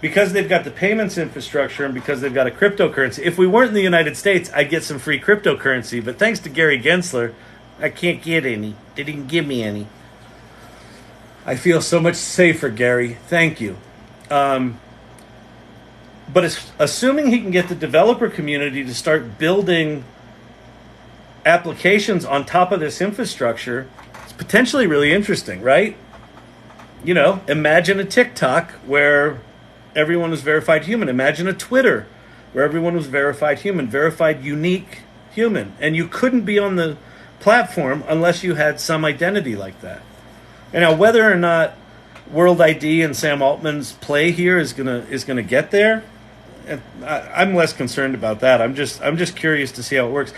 because they've got the payments infrastructure and because they've got a cryptocurrency, if we weren't in the United States, I'd get some free cryptocurrency. But thanks to Gary Gensler, I can't get any. They didn't give me any. I feel so much safer, Gary. Thank you. But assuming he can get the developer community to start building applications on top of this infrastructure, it's potentially really interesting, right? Imagine a TikTok where everyone was verified human. Imagine a Twitter where everyone was verified human, verified unique human. And you couldn't be on the platform unless you had some identity like that. And now whether or not WorldID and Sam Altman's play here is gonna get there, I'm less concerned about that. I'm just curious to see how it works.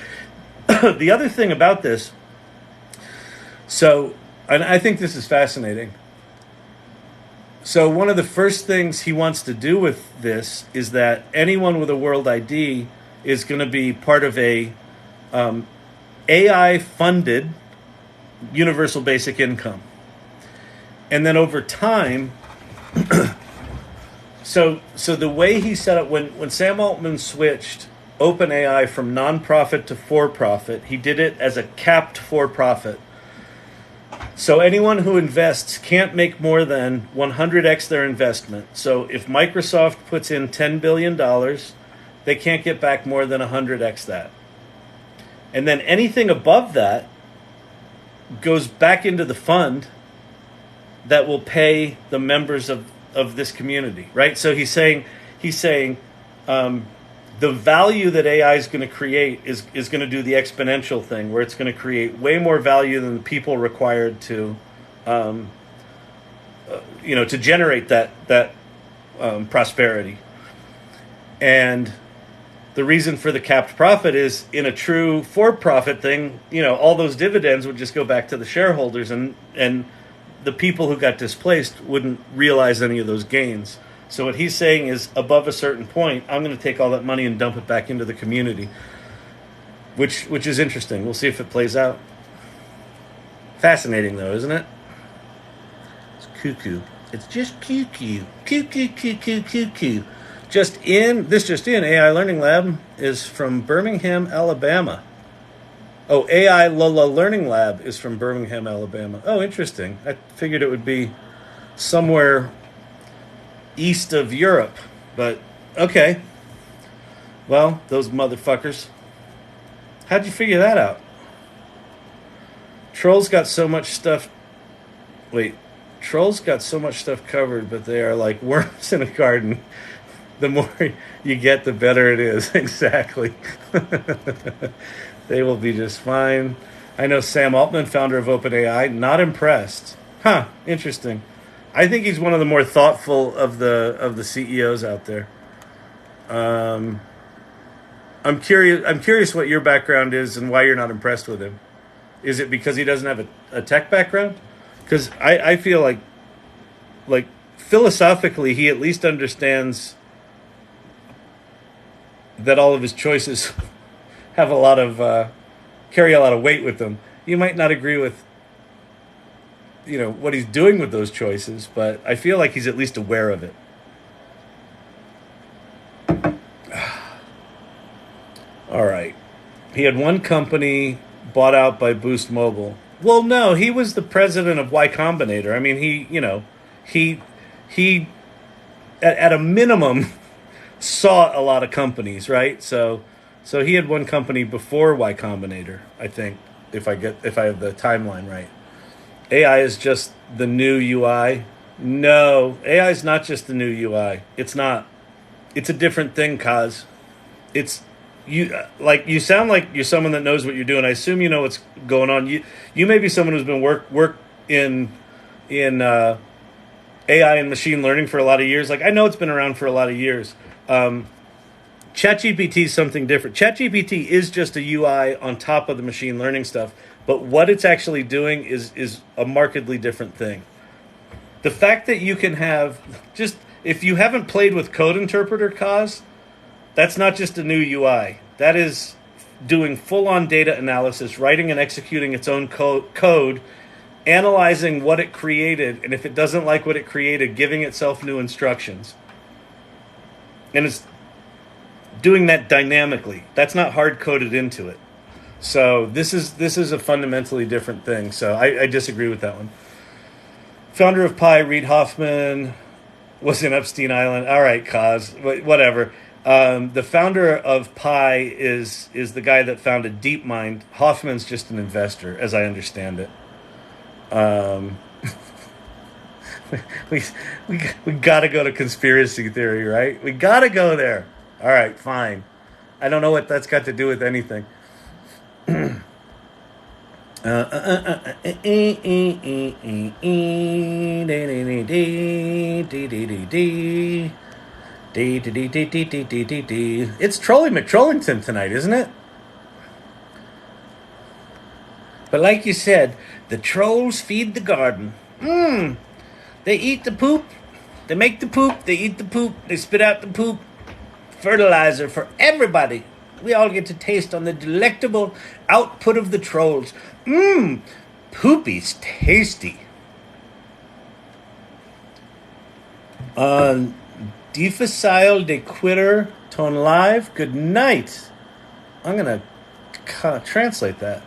The other thing about this, and I think this is fascinating. So one of the first things he wants to do with this is that anyone with a WorldID is going to be part of a AI-funded universal basic income. And then over time, so the way he set up, when Sam Altman switched OpenAI from nonprofit to for-profit, he did it as a capped for-profit. So anyone who invests can't make more than 100x their investment. So if Microsoft puts in $10 billion, they can't get back more than 100x that. And then anything above that goes back into the fund that will pay the members of this community, right? So he's saying the value that AI is going to create is going to do the exponential thing, where it's going to create way more value than the people required to, to generate that prosperity. And the reason for the capped profit is, in a true for-profit thing, all those dividends would just go back to the shareholders, and the people who got displaced wouldn't realize any of those gains. So what he's saying is, above a certain point, I'm going to take all that money and dump it back into the community, which is interesting. We'll see if it plays out. Fascinating, though, isn't it? It's cuckoo. It's just cuckoo. Cuckoo, cuckoo, cuckoo. Just in, AI Learning Lab is from Birmingham, Alabama. Oh, aiLL Learning Lab is from Birmingham, Alabama. Oh, interesting. I figured it would be somewhere east of Europe, but okay. Well, those motherfuckers. How'd you figure that out? Trolls got so much stuff covered, but they are like worms in a garden. The more you get, the better it is. Exactly. They will be just fine. I know Sam Altman, founder of OpenAI, not impressed. Huh, interesting. I think he's one of the more thoughtful of the CEOs out there. I'm curious what your background is and why you're not impressed with him. Is it because he doesn't have a tech background? Because I feel like philosophically he at least understands that all of his choices have carry a lot of weight with them. You might not agree with what he's doing with those choices, but I feel like he's at least aware of it. All right. He had one company bought out by Boost Mobile. Well, no, he was the president of Y Combinator. I mean, he at a minimum saw a lot of companies, right? So he had one company before Y Combinator, I think, if I have the timeline right. AI is just the new UI. No, AI is not just the new UI. It's not. It's a different thing, Kaz. You sound like you're someone that knows what you're doing. I assume you know what's going on. You may be someone who's been work in AI and machine learning for a lot of years. Like, I know it's been around for a lot of years. ChatGPT is something different. ChatGPT is just a UI on top of the machine learning stuff, but what it's actually doing is a markedly different thing. The fact that you can have if you haven't played with Code Interpreter, Kaz, that's not just a new UI. That is doing full-on data analysis, writing and executing its own code, analyzing what it created, and if it doesn't like what it created, giving itself new instructions. And it's doing that dynamically. That's not hard-coded into it. So this is a fundamentally different thing. So I disagree with that one. Founder of Pi, Reid Hoffman, was in Epstein Island. All right, Kaz, whatever. The founder of Pi is the guy that founded DeepMind. Hoffman's just an investor, as I understand it. We got to go to conspiracy theory, right? We got to go there. All right, fine. I don't know what that's got to do with anything. It's Trolly McTrollington tonight, isn't it? But like you said, the trolls feed the garden. They eat the poop. They make the poop. They eat the poop. They spit out the poop. Fertilizer for everybody. We all get to taste on the delectable output of the trolls. Poopy's tasty. Difficile de quitter ton live. Good night. I'm going to translate that.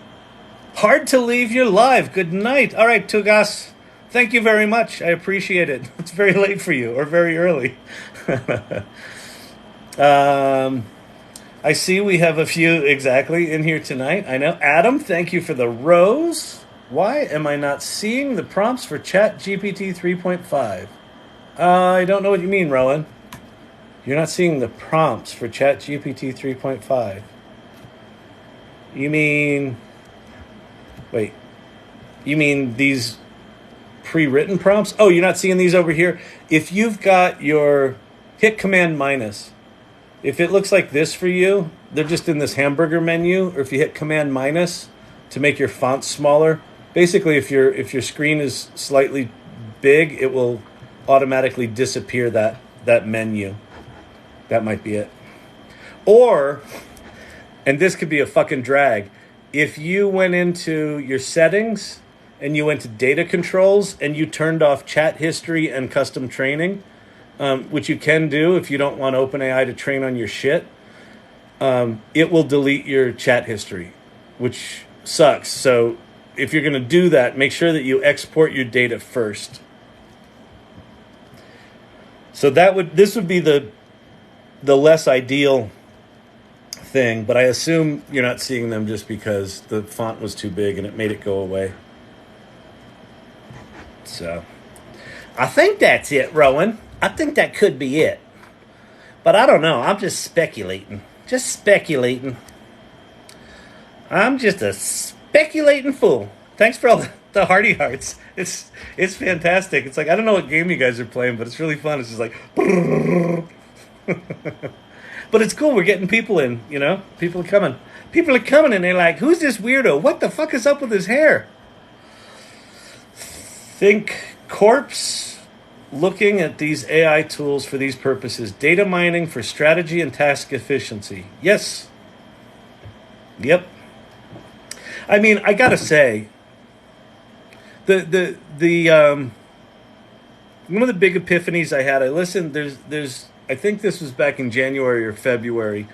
Hard to leave your live. Good night. All right, Tugas. Thank you very much. I appreciate it. It's very late for you, or very early. I see we have a few exactly in here tonight. I know. Adam, thank you for the rose. Why am I not seeing the prompts for ChatGPT 3.5? I don't know what you mean, Rowan. You're not seeing the prompts for ChatGPT 3.5. You mean... Wait. You mean these pre-written prompts? Oh, you're not seeing these over here? If you've got your... Hit Command minus. If it looks like this for you, they're just in this hamburger menu. Or if you hit Command minus to make your font smaller. Basically, if your screen is slightly big, it will automatically disappear that menu. That might be it. Or, and this could be a fucking drag, if you went into your settings and you went to data controls and you turned off chat history and custom training, which you can do if you don't want OpenAI to train on your shit, it will delete your chat history, which sucks. So if you're going to do that, make sure that you export your data first. So this would be the less ideal thing, but I assume you're not seeing them just because the font was too big and it made it go away. So I think that's it, Rowan. I think that could be it. But I don't know. I'm just speculating. I'm just a speculating fool. Thanks for all the hearty hearts. It's fantastic. It's like, I don't know what game you guys are playing, but it's really fun. It's just like, but it's cool. We're getting people in, you know? People are coming and they're like, who's this weirdo? What the fuck is up with his hair? Think corpse looking at these AI tools for these purposes. Data mining for strategy and task efficiency. Yes. Yep. I mean, I gotta say, the one of the big epiphanies I had, I listened, I think this was back in January or February.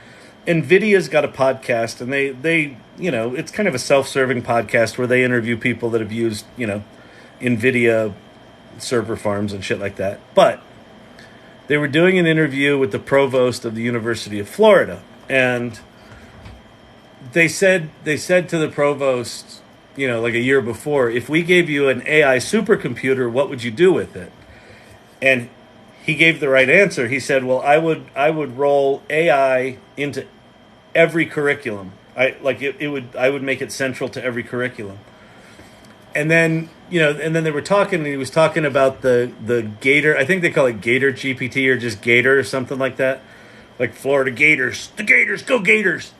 NVIDIA's got a podcast, and they you know, it's kind of a self-serving podcast where they interview people that have used, you know, NVIDIA server farms and shit like that. But they were doing an interview with the provost of the University of Florida, and they said to the provost, you know, like a year before, if we gave you an AI supercomputer, what would you do with it? And he gave the right answer. He said, well, I would roll AI into every curriculum. I would make it central to every curriculum. And then, you know, and then they were talking, and he was talking about the Gator, I think they call it Gator GPT or just Gator or something like that. Like Florida Gators. The Gators, go Gators.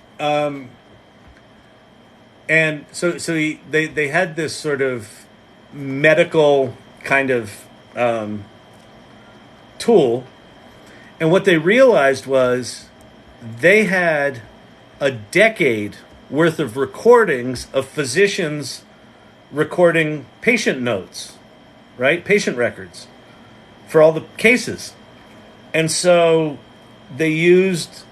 And so they had this sort of medical kind of tool, and what they realized was they had a decade worth of recordings of physicians recording patient notes, right? Patient records for all the cases. And so they used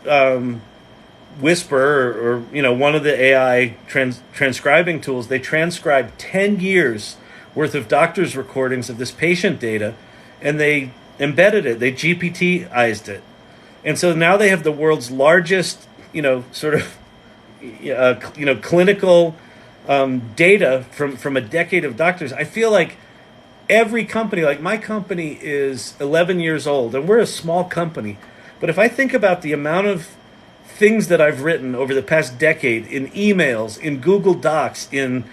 Whisper or you know, one of the AI transcribing tools. They transcribed 10 years worth of doctors' recordings of this patient data, and they embedded it. They GPTized it. And so now they have the world's largest, you know, sort of, you know, clinical data from a decade of doctors. I feel like every company, like my company is 11 years old, and we're a small company. But if I think about the amount of things that I've written over the past decade in emails, in Google Docs, in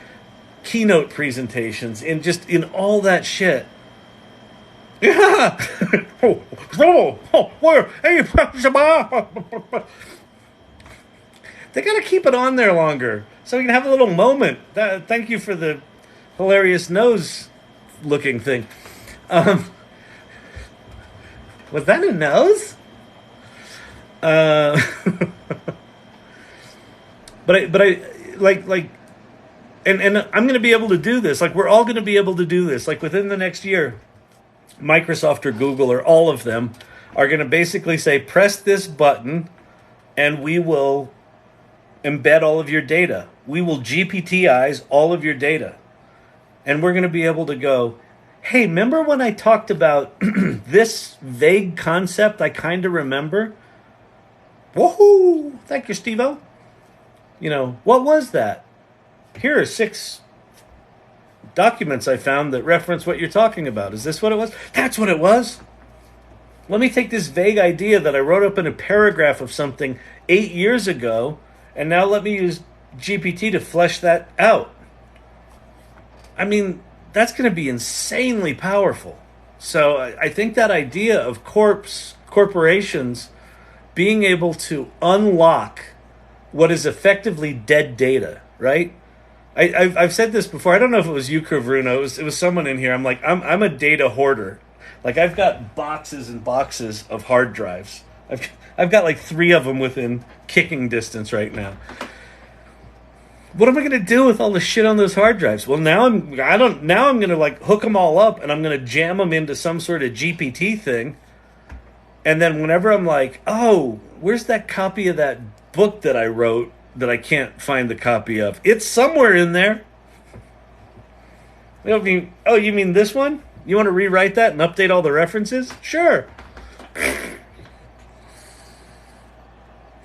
keynote presentations, in all that shit. Yeah. They got to keep it on there longer so we can have a little moment. Thank you for the hilarious nose looking thing. Was that a nose? But I like, and I'm going to be able to do this. Like, we're all going to be able to do this. Like, within the next year, Microsoft or Google or all of them are going to basically say, press this button and we will embed all of your data. We will GPTize all of your data. And we're going to be able to go, hey, remember when I talked about this vague concept I kind of remember? Woohoo! Thank you, Steve-O. You know, what was that? Here are 6 documents I found that reference what you're talking about. Is this what it was? That's what it was. Let me take this vague idea that I wrote up in a paragraph of something 8 years ago, and now let me use GPT to flesh that out. I mean, that's going to be insanely powerful. So I think that idea of corporations being able to unlock what is effectively dead data, right? I've said this before. I don't know if it was you, Kavruno. It was someone in here. I'm like, I'm a data hoarder. Like, I've got boxes and boxes of hard drives. I've got like 3 of them within kicking distance right now. What am I going to do with all the shit on those hard drives? Well, now I'm going to like hook them all up, and I'm going to jam them into some sort of GPT thing, And then whenever I'm like, oh, where's that copy of that book that I wrote that I can't find the copy of? It's somewhere in there. You mean this one? You want to rewrite that and update all the references? Sure.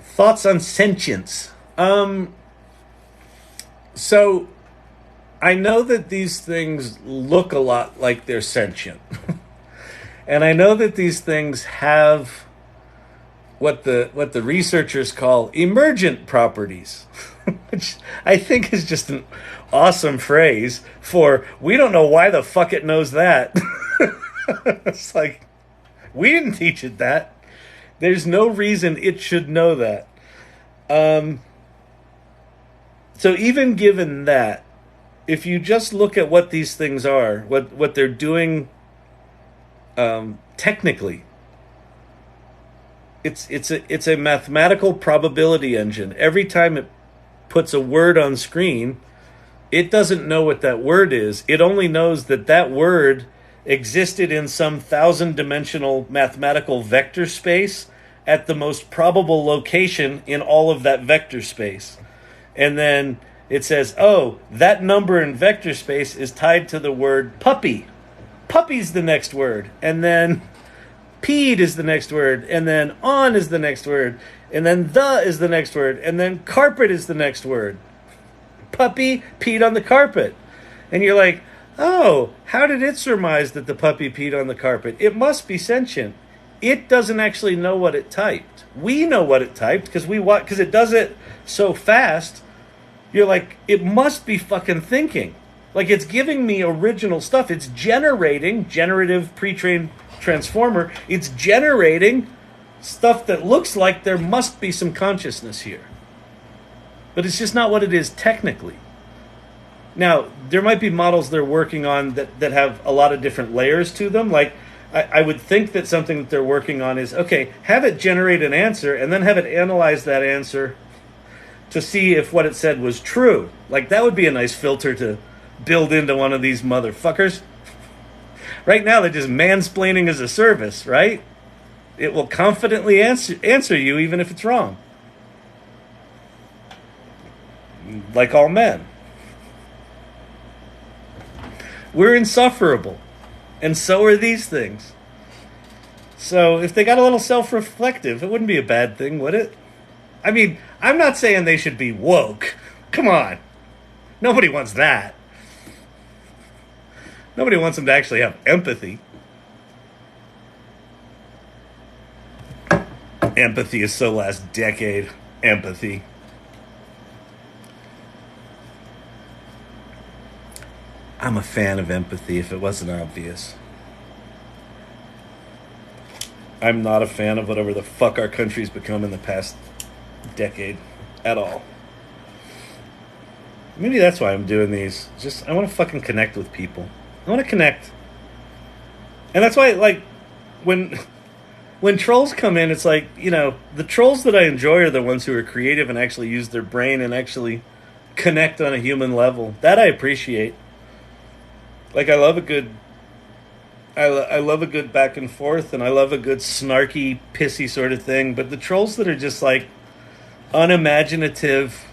Thoughts on sentience. So I know that these things look a lot like they're sentient. And I know that these things have what the researchers call emergent properties, which I think is just an awesome phrase for we don't know why the fuck it knows that. It's like, we didn't teach it that. There's no reason it should know that. So even given that, if you just look at what these things are, what they're doing technically, it's a mathematical probability engine. Every time it puts a word on screen, it doesn't know what that word is. It only knows that that word existed in some 1,000-dimensional mathematical vector space at the most probable location in all of that vector space. And then it says, oh, that number in vector space is tied to the word puppy. Puppy's the next word. And then peed is the next word. And then on is the next word. And then the is the next word. And then carpet is the next word. Puppy peed on the carpet. And you're like, oh, how did it surmise that the puppy peed on the carpet? It must be sentient. It doesn't actually know what it typed. We know what it typed because it does it so fast. You're like, it must be fucking thinking. Like, it's giving me original stuff. It's generating, generative pre-trained transformer. It's generating stuff that looks like there must be some consciousness here. But it's just not what it is technically. Now, there might be models they're working on that have a lot of different layers to them. Like, I would think that something that they're working on is, okay, have it generate an answer and then have it analyze that answer to see if what it said was true. Like, that would be a nice filter to build into one of these motherfuckers. Right now, they're just mansplaining as a service, right? It will confidently answer you even if it's wrong. Like all men. We're insufferable. And so are these things. So if they got a little self-reflective, it wouldn't be a bad thing, would it? I mean, I'm not saying they should be woke. Come on. Nobody wants that. Nobody wants them to actually have empathy. Empathy is so last decade. Empathy. I'm a fan of empathy, if it wasn't obvious. I'm not a fan of whatever the fuck our country's become in the past decade at all. Maybe that's why I'm doing these. I want to fucking connect with people. I want to connect. And that's why, like, when trolls come in, it's like, you know, the trolls that I enjoy are the ones who are creative and actually use their brain and actually connect on a human level. That I appreciate. Like, I love a good back and forth, and I love a good snarky, pissy sort of thing. But the trolls that are just like unimaginative,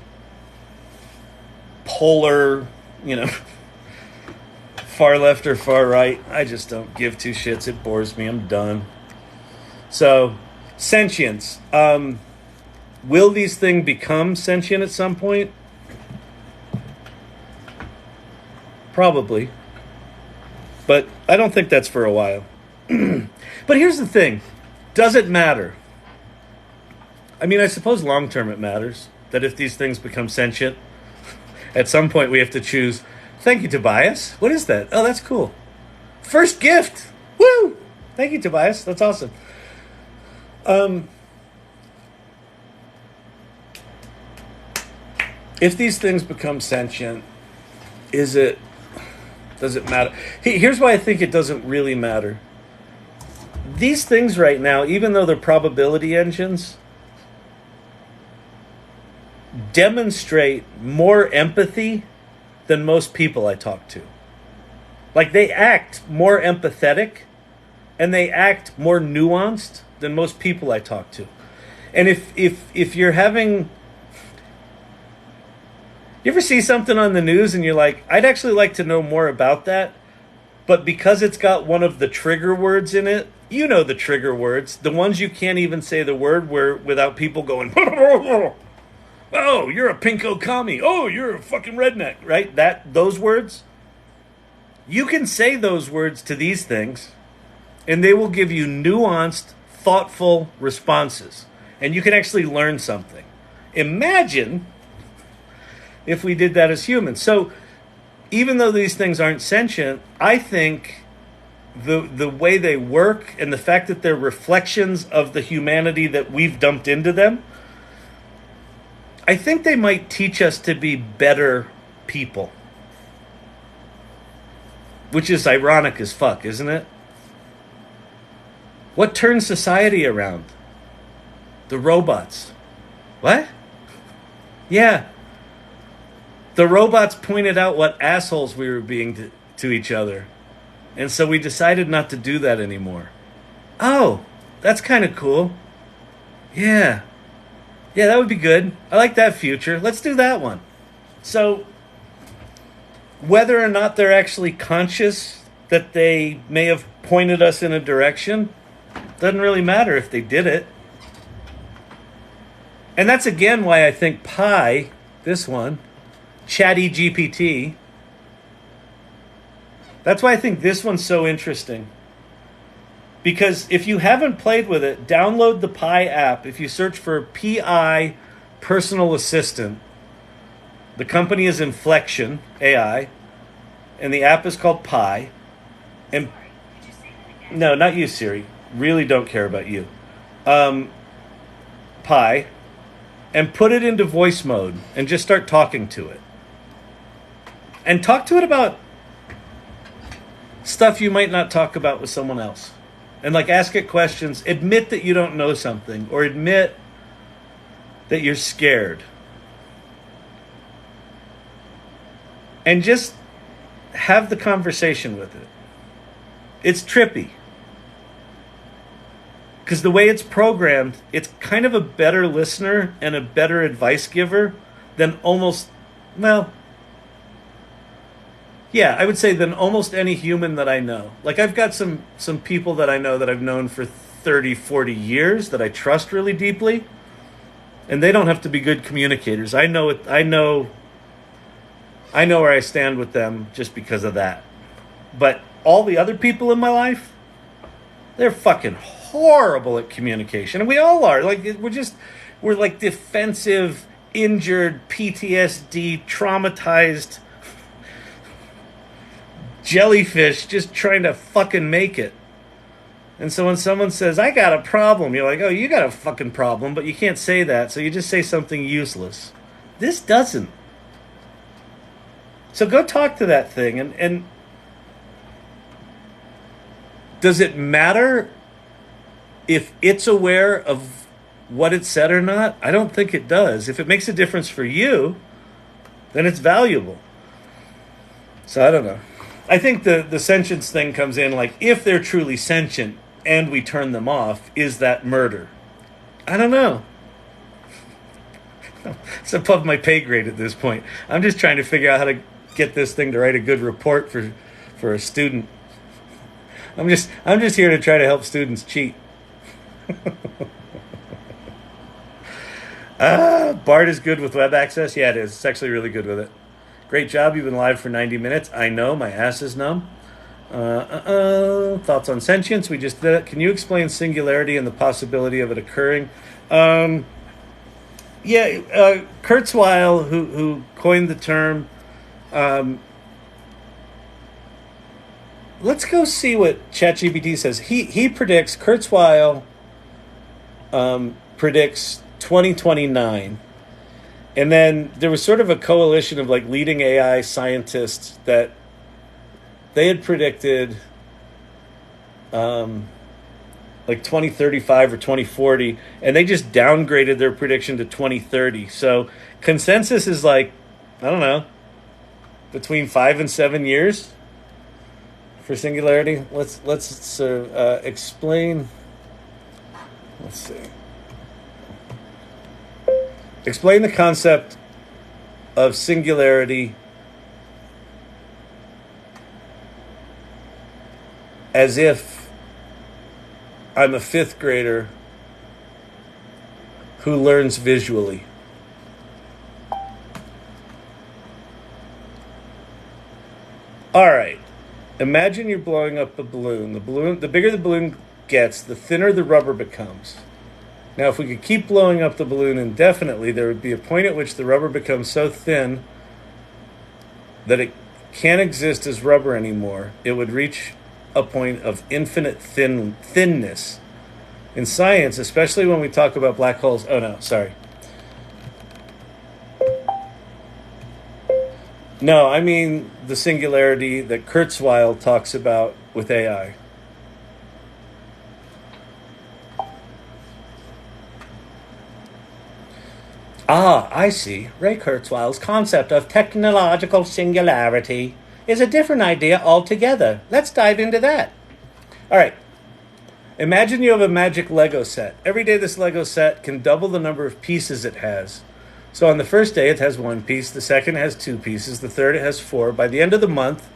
polar, you know, far left or far right, I just don't give two shits. It bores me. I'm done. So, sentience. Will these things become sentient at some point? Probably. But I don't think that's for a while. But here's the thing. Does it matter? I mean, I suppose long term it matters. That if these things become sentient, at some point we have to choose. Thank you, Tobias. What is that? Oh, that's cool. First gift. Woo! Thank you, Tobias. That's awesome. If these things become sentient, does it matter? Here's why I think it doesn't really matter. These things right now, even though they're probability engines, demonstrate more empathy than most people I talk to. Like, they act more empathetic and they act more nuanced than most people I talk to. And if you're having, you ever see something on the news and you're like, I'd actually like to know more about that, but because it's got one of the trigger words in it, you know the trigger words, the ones you can't even say the word without people going, oh, you're a pinko commie. Oh, you're a fucking redneck, right? Those words, you can say those words to these things, and they will give you nuanced, thoughtful responses. And you can actually learn something. Imagine if we did that as humans. So even though these things aren't sentient, I think the way they work and the fact that they're reflections of the humanity that we've dumped into them, I think they might teach us to be better people. Which is ironic as fuck, isn't it? What turns society around? The robots. What? Yeah. The robots pointed out what assholes we were being to each other. And so we decided not to do that anymore. Oh, that's kind of cool. Yeah. Yeah, that would be good. I like that future. Let's do that one. So, whether or not they're actually conscious that they may have pointed us in a direction, doesn't really matter if they did it. And that's again why I think Pi, this one, ChatGPT, that's why I think this one's so interesting. Because if you haven't played with it, download the Pi app. If you search for PI Personal Assistant, the company is Inflection AI, and the app is called Pi. And no, not you, Siri. Really don't care about you. Pi. And put it into voice mode and just start talking to it. And talk to it about stuff you might not talk about with someone else. And like ask it questions. Admit that you don't know something, or admit that you're scared. And just have the conversation with it. It's trippy. Because the way it's programmed, it's kind of a better listener and a better advice giver than almost, well, yeah, I would say than almost any human that I know. Like I've got some people that I know that I've known for 30, 40 years that I trust really deeply. And they don't have to be good communicators. I know where I stand with them just because of that. But all the other people in my life, they're fucking horrible at communication. And we all are. Like we're like defensive, injured, PTSD, traumatized jellyfish just trying to fucking make it. And so when someone says, I got a problem, you're like, oh, you got a fucking problem, but you can't say that, so you just say something useless. This doesn't. So go talk to that thing, and does it matter if it's aware of what it said or not? I don't think it does. If it makes a difference for you, then it's valuable. So I don't know. I think the sentience thing comes in like, if they're truly sentient and we turn them off, is that murder? I don't know. It's above my pay grade at this point. I'm just trying to figure out how to get this thing to write a good report for a student. I'm just here to try to help students cheat. Bard is good with web access. Yeah, it is. It's actually really good with it. Great job. You've been live for 90 minutes. I know. My ass is numb. Thoughts on sentience. We just did it. Can you explain singularity and the possibility of it occurring? Kurzweil, who coined the term. Let's go see what ChatGPT says. He predicts, Kurzweil predicts 2029. And then there was sort of a coalition of like leading AI scientists that they had predicted like 2035 or 2040, and they just downgraded their prediction to 2030. So consensus is like, I don't know, between 5 and 7 years for singularity. Let's explain Let's see. Explain the concept of singularity as if I'm a fifth grader who learns visually. All right. Imagine you're blowing up a balloon. The bigger the balloon gets, the thinner the rubber becomes. Now, if we could keep blowing up the balloon indefinitely, there would be a point at which the rubber becomes so thin that it can't exist as rubber anymore. It would reach a point of infinite thinness. In science, especially when we talk about black holes... Oh, no, sorry. No, I mean the singularity that Kurzweil talks about with AI. Ah, I see. Ray Kurzweil's concept of technological singularity is a different idea altogether. Let's dive into that. All right. Imagine you have a magic Lego set. Every day this Lego set can double the number of pieces it has. So on the first day it has 1 piece, the second has 2 pieces, the third it has 4. By the end of the month,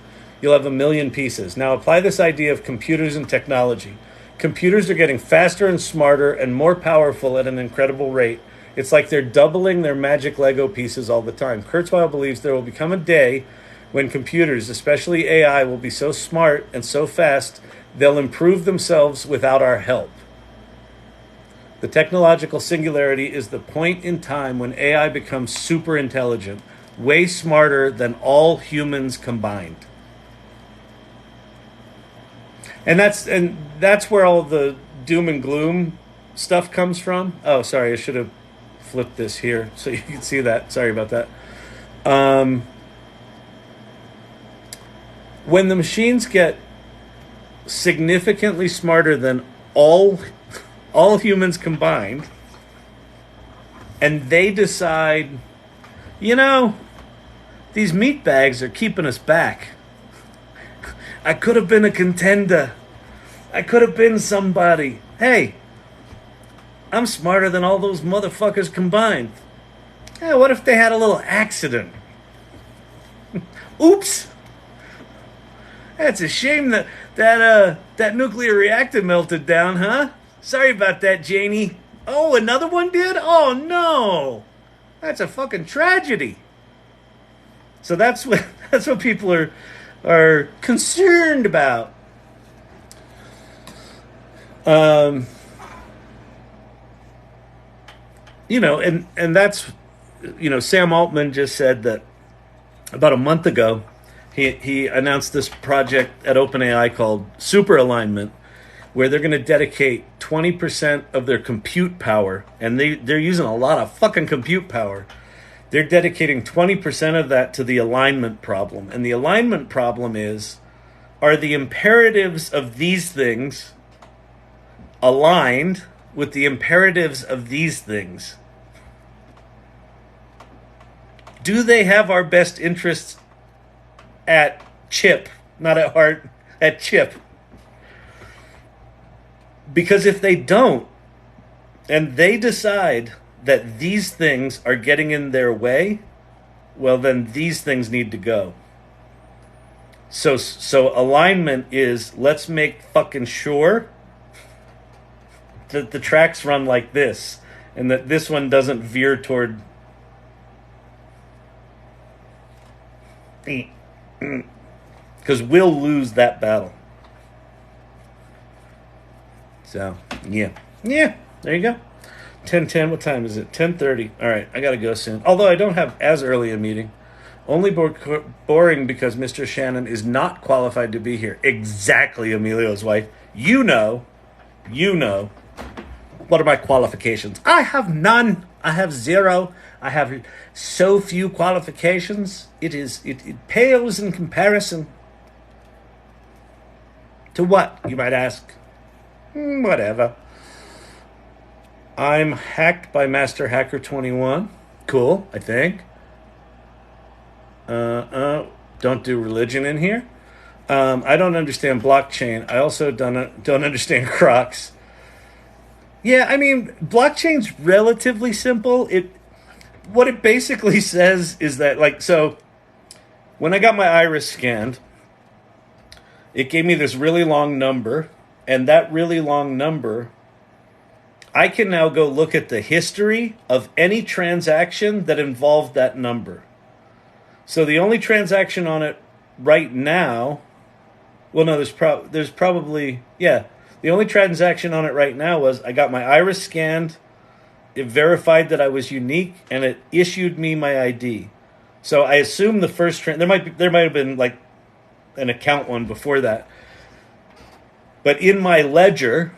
you'll have 1,000,000 pieces. Now apply this idea of computers and technology. Computers are getting faster and smarter and more powerful at an incredible rate. It's like they're doubling their magic Lego pieces all the time. Kurzweil believes there will become a day when computers, especially AI, will be so smart and so fast, they'll improve themselves without our help. The technological singularity is the point in time when AI becomes super intelligent, way smarter than all humans combined. And that's where all the doom and gloom stuff comes from. Oh, sorry, I should have flipped this here so you can see that. Sorry about that. When the machines get significantly smarter than all humans combined, and they decide, you know, these meat bags are keeping us back. I could have been a contender. I could have been somebody. Hey, I'm smarter than all those motherfuckers combined. Yeah, what if they had a little accident? Oops. That's a shame that nuclear reactor melted down, huh? Sorry about that, Janie. Oh, another one did? Oh, no. That's a fucking tragedy. So that's what people are concerned about. You know, and that's, you know, Sam Altman just said that about a month ago, he announced this project at OpenAI called Super Alignment, where they're going to dedicate 20% of their compute power, and they're using a lot of fucking compute power. They're dedicating 20% of that to the alignment problem. And the alignment problem is, are the imperatives of these things aligned with the imperatives of these things? Do they have our best interests at chip, not at heart, at chip? Because if they don't, and they decide that these things are getting in their way, well, then these things need to go. So alignment is, let's make fucking sure that the tracks run like this, and that this one doesn't veer toward... Because we'll lose that battle. So, yeah, there you go. 10:10, what time is it? 10:30. All right, I got to go soon. Although I don't have as early a meeting. Only boring because Mr. Shannon is not qualified to be here. Exactly, Emilio's wife. You know. What are my qualifications? I have none. I have zero. I have so few qualifications. It pales in comparison. To what, you might ask? Whatever. I'm hacked by Master Hacker 21. Cool, I think. Don't do religion in here. I don't understand blockchain. I also don't understand Crocs. Yeah, I mean, blockchain's relatively simple. What it basically says is that, like, so when I got my iris scanned, it gave me this really long number, and that really long number, I can now go look at the history of any transaction that involved that number. So the only transaction on it right now, well, no, there's probably, yeah, the only transaction on it right now was I got my iris scanned, it verified that I was unique, and it issued me my ID. So I assume the first there might have been like an account one before that. But in my ledger,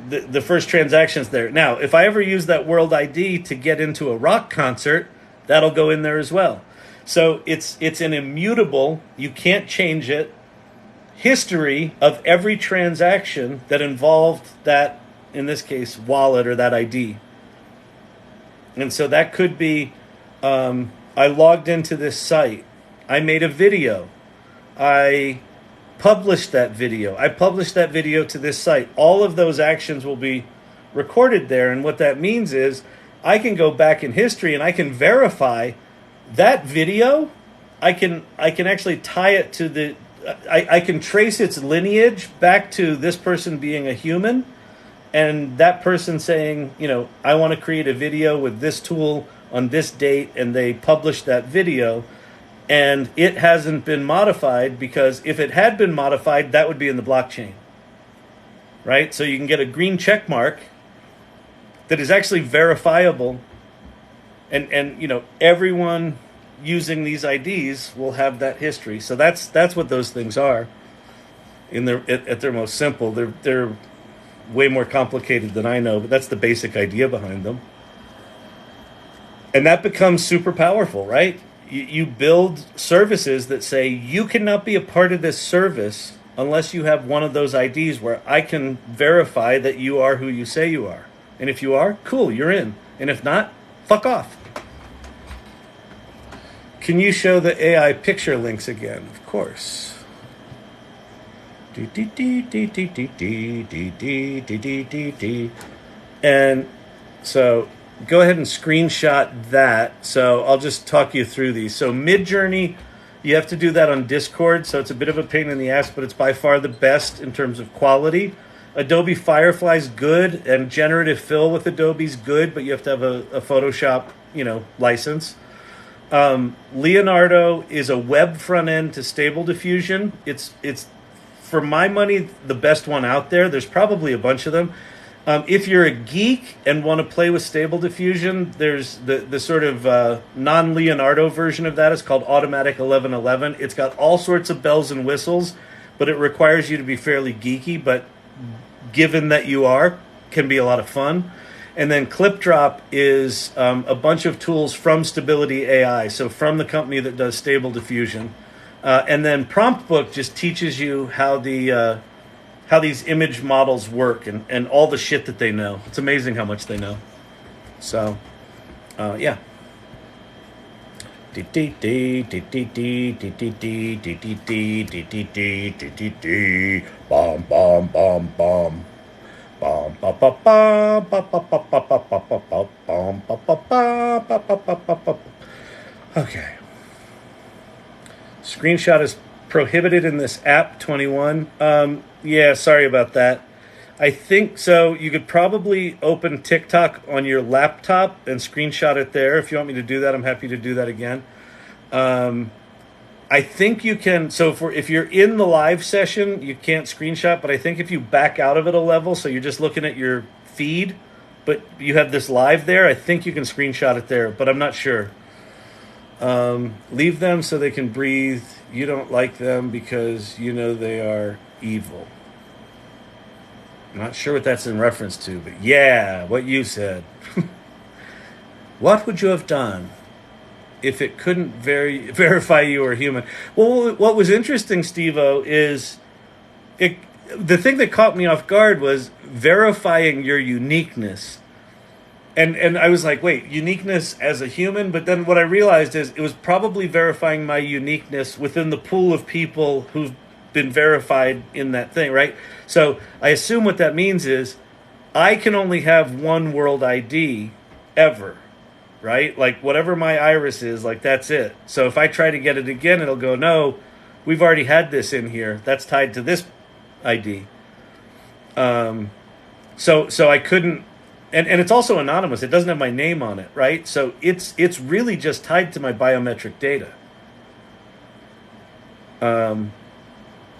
the first transaction's there. Now, if I ever use that WorldID to get into a rock concert, that'll go in there as well. So it's an immutable, you can't change it, history of every transaction that involved that, in this case, wallet or that ID. And so that could be, I logged into this site, I made a video, I published that video, I published that video to this site. All of those actions will be recorded there, and what that means is I can go back in history and I can verify that video. I can actually tie it to the, I can trace its lineage back to this person being a human, and that person saying, you know, I want to create a video with this tool on this date, and they published that video, and it hasn't been modified, because if it had been modified, that would be in the blockchain, right? So you can get a green check mark that is actually verifiable, and you know, everyone using these IDs will have that history. So that's what those things are at their most simple. They're way more complicated than I know, but that's the basic idea behind them. And that becomes super powerful, right? You build services that say you cannot be a part of this service unless you have one of those IDs where I can verify that you are who you say you are. And if you are, cool, you're in. And if not, fuck off. Can you show the AI picture links again? Of course. And so go ahead and screenshot that. So I'll just talk you through these. So Midjourney, you have to do that on Discord, so it's a bit of a pain in the ass, but it's by far the best in terms of quality. Adobe Firefly's good, and generative fill with Adobe's good, but you have to have a Photoshop, license. Leonardo is a web front end to Stable Diffusion. It's for my money the best one out there. There's probably a bunch of them. If you're a geek and want to play with Stable Diffusion, there's the sort of non-Leonardo version of that. It's called Automatic 1111. It's got all sorts of bells and whistles, but it requires you to be fairly geeky, but given that you are, can be a lot of fun. And then ClipDrop is a bunch of tools from Stability AI, so from the company that does Stable Diffusion. And then PromptBook just teaches you how these image models work and all the shit that they know. It's amazing how much they know. So, yeah. Bomb, bomb, bomb, bomb. Okay. Screenshot is prohibited in this app, 21. Yeah, sorry about that. I think so. You could probably open TikTok on your laptop and screenshot it there. If you want me to do that, I'm happy to do that again. I think you can. So if you're in the live session, you can't screenshot. But I think if you back out of it a level, so you're just looking at your feed, but you have this live there, I think you can screenshot it there. But I'm not sure. Leave them so they can breathe. You don't like them because you know they are evil. I'm not sure what that's in reference to, but yeah, what you said. What would you have done if it couldn't verify you were human? Well, what was interesting, Steve-O, is the thing that caught me off guard was verifying your uniqueness. And I was like, wait, uniqueness as a human? But then what I realized is it was probably verifying my uniqueness within the pool of people who've been verified in that thing, right? So I assume what that means is I can only have one WorldID ever, right? Like whatever my iris is, like that's it. So if I try to get it again, it'll go, no, we've already had this in here. That's tied to this ID. So I couldn't, and it's also anonymous. It doesn't have my name on it, right? So it's really just tied to my biometric data.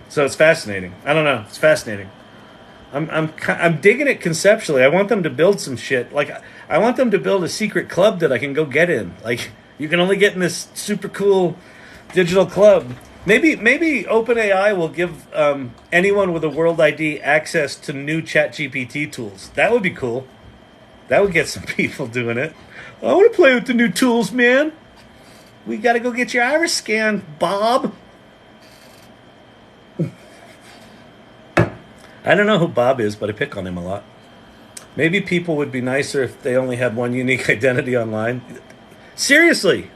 So it's fascinating. I don't know. It's fascinating. I'm digging it conceptually. I want them to build some shit. Like I want them to build a secret club that I can go get in. Like you can only get in this super cool digital club. Maybe OpenAI will give anyone with a WorldID access to new ChatGPT tools. That would be cool. That would get some people doing it. I want to play with the new tools, man. We got to go get your iris scan, Bob. I don't know who Bob is, but I pick on him a lot. Maybe people would be nicer if they only had one unique identity online. Seriously.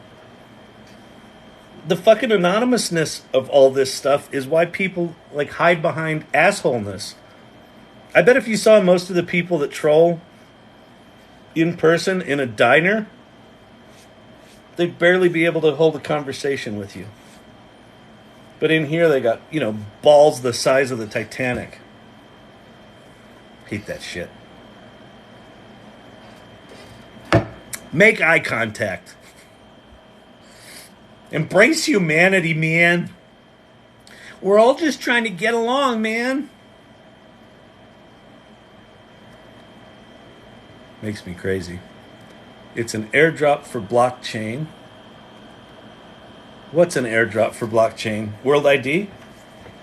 The fucking anonymousness of all this stuff is why people like hide behind assholeness. I bet if you saw most of the people that troll in person in a diner, they'd barely be able to hold a conversation with you. But in here they got, balls the size of the Titanic. Hate that shit. Make eye contact. Embrace humanity, man. We're all just trying to get along, man. Makes me crazy. It's an airdrop for blockchain. What's an airdrop for blockchain? WorldID?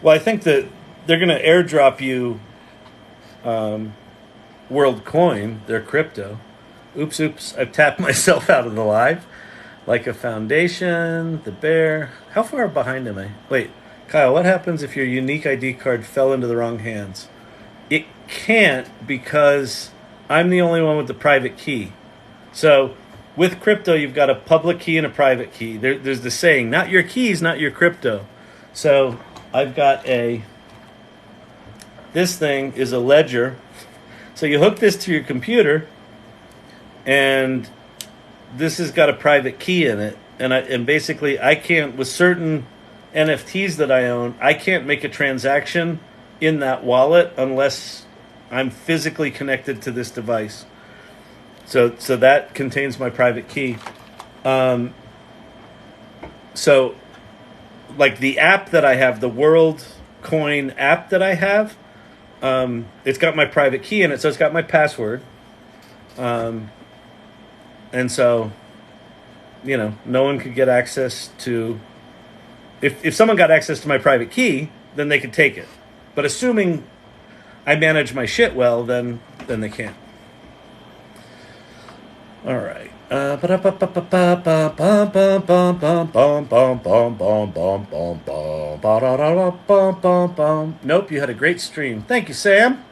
Well, I think that they're going to airdrop you WorldCoin, their crypto. Oops, I've tapped myself out of the live. Like a foundation, the bear. How far behind am I? Wait, Kyle, what happens if your unique ID card fell into the wrong hands? It can't because I'm the only one with the private key. So with crypto, you've got a public key and a private key. There's the saying, not your keys, not your crypto. So I've got this thing is a ledger. So you hook this to your computer, and this has got a private key in it. And basically I can't, with certain NFTs that I own, I can't make a transaction in that wallet unless I'm physically connected to this device. So that contains my private key. So like the app that I have, the WorldCoin app that I have, it's got my private key in it, so it's got my password. And so, no one could get access to... If someone got access to my private key, then they could take it. But assuming I manage my shit well, then they can't. All right. Nope, you had a great stream. Thank you, Sam.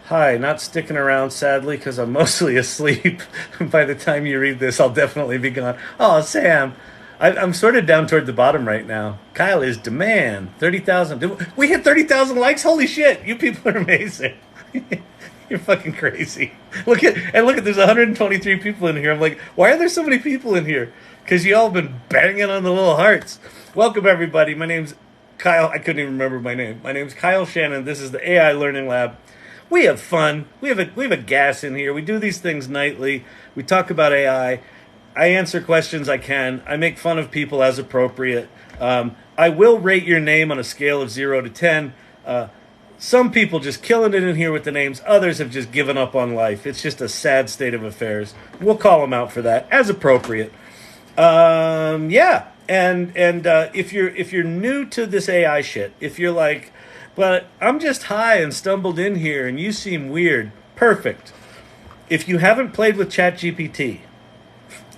Hi, not sticking around, sadly, because I'm mostly asleep. By the time you read this, I'll definitely be gone. Oh, Sam, I'm sort of down toward the bottom right now. Kyle is demand. 30,000. We hit 30,000 likes? Holy shit, you people are amazing. You're fucking crazy. Look at, there's 123 people in here. I'm like, why are there so many people in here? Because you all have been banging on the little hearts. Welcome, everybody. My name's Kyle. I couldn't even remember my name. My name's Kyle Shannon. This is the AI Learning Lab. We have fun. We have a gas in here. We do these things nightly. We talk about AI. I answer questions I can. I make fun of people as appropriate. I will rate your name on a scale of 0 to 10. Some people just killing it in here with the names. Others have just given up on life. It's just a sad state of affairs. We'll call them out for that as appropriate. Yeah. And if you're new to this AI shit, if you're like, but I'm just high and stumbled in here and you seem weird, perfect. If you haven't played with ChatGPT,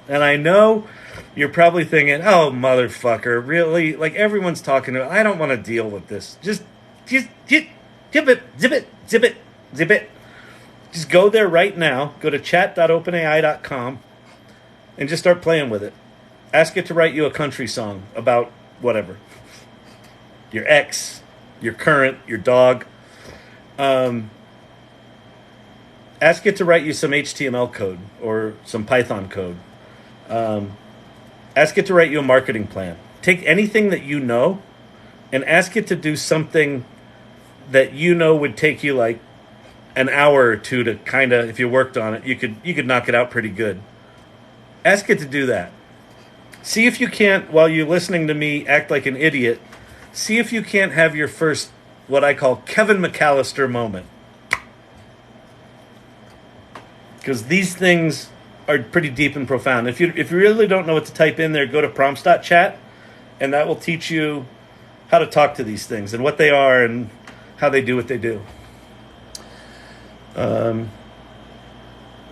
and I know you're probably thinking, oh, motherfucker, really? Like everyone's talking to, I don't want to deal with this. Just zip it. Just go there right now. Go to chat.openai.com and just start playing with it. Ask it to write you a country song about whatever. your ex, your current, your dog. Ask it to write you some HTML code or some Python code. Ask it to write you a marketing plan. Take anything that you know and ask it to do something that you know would take you like an hour or two to kind of, if you worked on it, you could knock it out pretty good. Ask it to do that. See if you can't, while you're listening to me act like an idiot, see if you can't have your first, what I call Kevin McAllister moment. Because these things are pretty deep and profound. If you really don't know what to type in there, go to prompts.chat, and that will teach you how to talk to these things and what they are and how they do what they do.